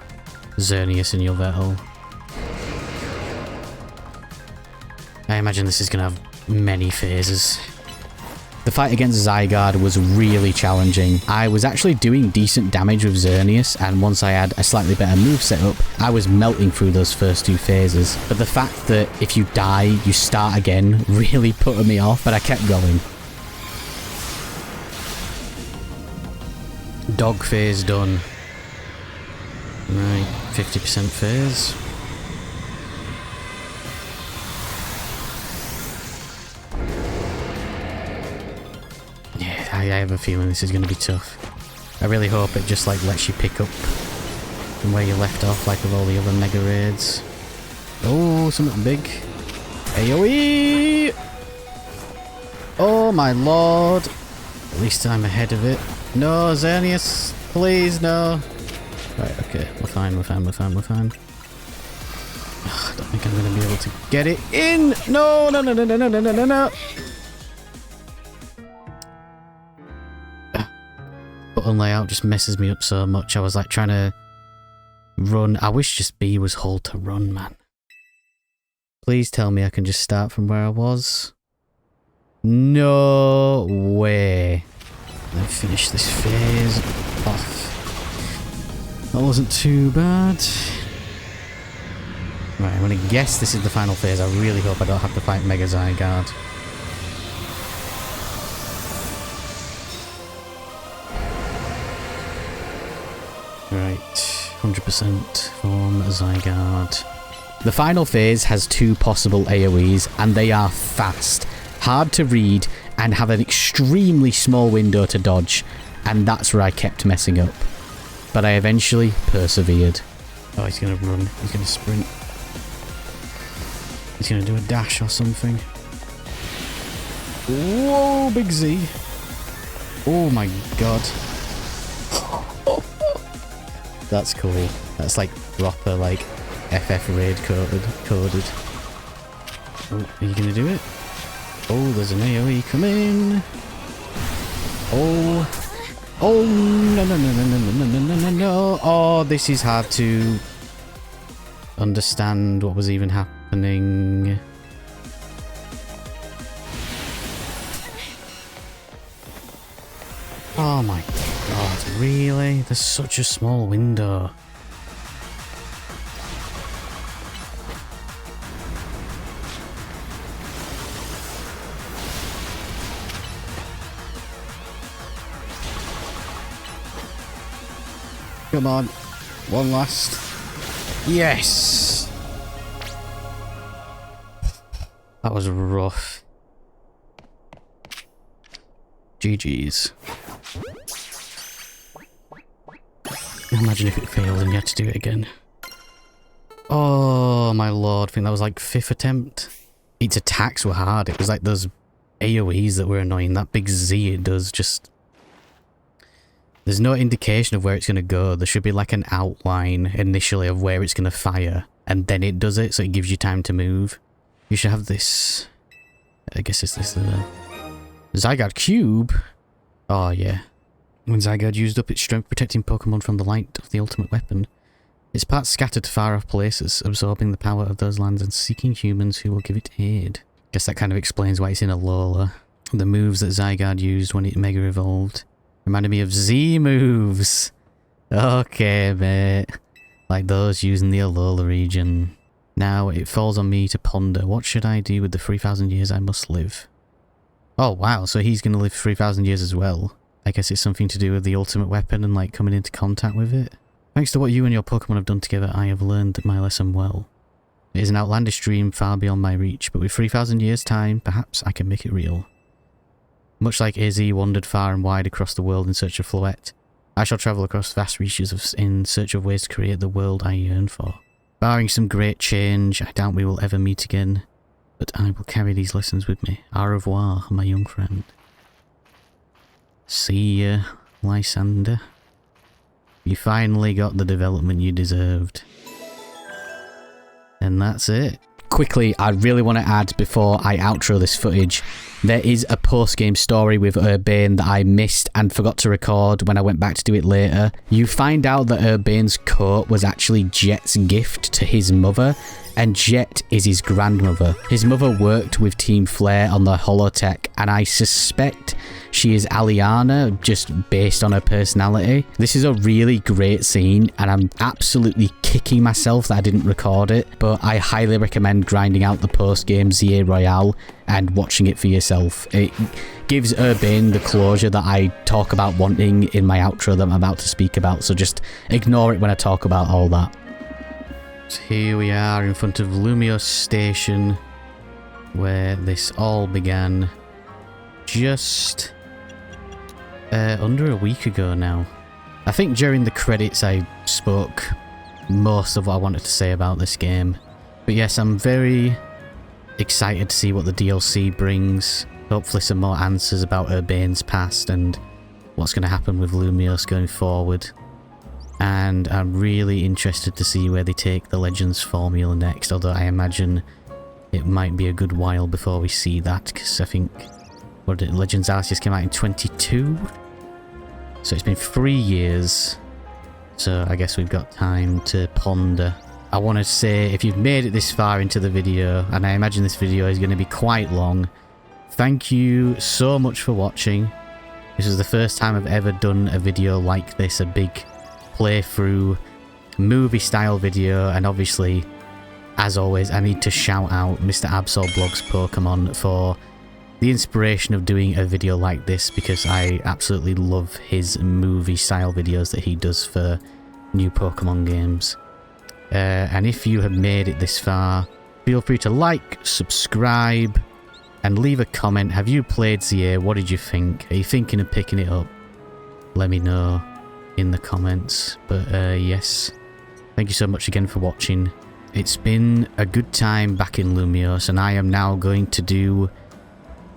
Xerneas in your battle. I imagine this is going to have many phases. The fight against Zygarde was really challenging. I was actually doing decent damage with Xerneas, and once I had a slightly better move set up, I was melting through those first 2 phases. But the fact that if you die, you start again really put me off, but I kept going. Dog phase done. Right, 50% phase. I have a feeling this is going to be tough. I really hope it just like lets you pick up from where you left off, like with all the other Mega Raids. Oh, something big. AoE! Oh my lord. At least I'm ahead of it. No, Xerneas, please, no. Right, okay, we're fine, we're fine, we're fine, we're fine. Oh, I don't think I'm going to be able to get it in. No, no, no, no, no, no, no, no, no. Button layout just messes me up so much. I was like trying to run. I wish just B was hold to run, man. Please tell me I can just start from where I was. No way. Then finish this phase off. That wasn't too bad. Right, I'm gonna guess this is the final phase. I really hope I don't have to fight Mega Zygarde. Right, 100% from Zygarde. The final phase has 2 possible AoEs, and they are fast, hard to read, and have an extremely small window to dodge, and that's where I kept messing up. But I eventually persevered. Oh, he's gonna run. He's gonna sprint. He's gonna do a dash or something. Whoa, Big Z. Oh my god. That's cool. That's like proper like FF raid coded. Oh, are you gonna do it? Oh, there's an AoE coming. Oh. Oh, no, no, no, no, no, no, no, no, no, no. Oh, this is hard to understand what was even happening. Oh my god, really? There's such a small window. Come on. One last. Yes! That was rough. GG's. Imagine if it failed and you had to do it again. Oh my lord, I think that was like 5th attempt. Its attacks were hard. It was like those AoEs that were annoying. That big Z it does just... There's no indication of where it's going to go. There should be like an outline initially of where it's going to fire. And then it does it, so it gives you time to move. You should have this... I guess it's this... Zygarde Cube? Oh yeah. When Zygarde used up its strength protecting Pokemon from the light of the ultimate weapon, its parts scattered to far off places, absorbing the power of those lands and seeking humans who will give it aid. Guess that kind of explains why it's in a Alola. The moves that Zygarde used when it Mega Evolved. Reminded me of Z moves. Okay, mate. Like those used in the Alola region. Now it falls on me to ponder. What should I do with the 3,000 years I must live? Oh, wow. So he's going to live 3,000 years as well. I guess it's something to do with the ultimate weapon and like coming into contact with it. Thanks to what you and your Pokemon have done together, I have learned my lesson well. It is an outlandish dream far beyond my reach, but with 3,000 years' time, perhaps I can make it real. Much like AZ wandered far and wide across the world in search of Floette, I shall travel across vast reaches in search of ways to create the world I yearn for. Barring some great change, I doubt we will ever meet again, but I will carry these lessons with me. Au revoir, my young friend. See ya, Lysander. You finally got the development you deserved. And that's it. Quickly, I really want to add before I outro this footage, there is a post-game story with Urbane that I missed and forgot to record when I went back to do it later. You find out that Urbane's coat was actually Jet's gift to his mother, and Jet is his grandmother. His mother worked with Team Flare on the Holotech, and I suspect she is Aliana, just based on her personality. This is a really great scene, and I'm absolutely kicking myself that I didn't record it, but I highly recommend grinding out the post-game Z-A Royale and watching it for yourself. It gives Urbane the closure that I talk about wanting in my outro that I'm about to speak about, so just ignore it when I talk about all that. So here we are in front of Lumiose Station, where this all began just under a week ago now. I think during the credits I spoke most of what I wanted to say about this game. But yes, I'm very excited to see what the DLC brings. Hopefully some more answers about Urbane's past and what's going to happen with Lumiose going forward. And I'm really interested to see where they take the Legends formula next, although I imagine it might be a good while before we see that, because I think Legends Arceus came out in 22? So it's been 3 years, so I guess we've got time to ponder. I want to say, if you've made it this far into the video, and I imagine this video is going to be quite long, thank you so much for watching. This is the first time I've ever done a video like this, a big playthrough movie style video, and obviously, as always, I need to shout out Mr. Absolblogs Pokemon for the inspiration of doing a video like this, because I absolutely love his movie style videos that he does for new Pokemon games. And if you have made it this far, feel free to like, subscribe, and leave a comment. Have you played Z-A? What did you think? Are you thinking of picking it up? Let me know in the comments. But yes, thank you so much again for watching. It's been a good time back in Lumiose, and I am now going to do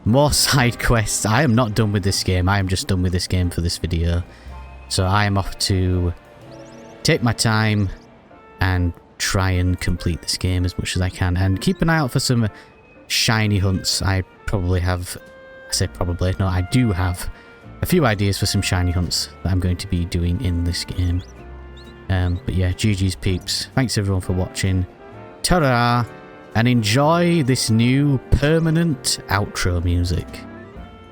more side quests. I am not done with this game. I am just done with this game for this video. So I am off to take my time and try and complete this game as much as I can, and keep an eye out for some shiny hunts. I probably have, I say probably, no, I do have a few ideas for some shiny hunts that I'm going to be doing in this game. But yeah, GG's peeps. Thanks everyone for watching. Ta-da! And enjoy this new permanent outro music.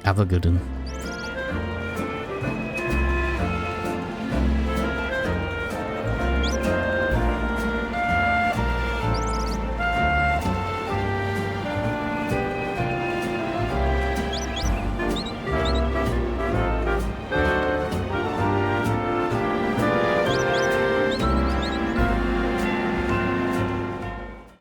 Have a good one.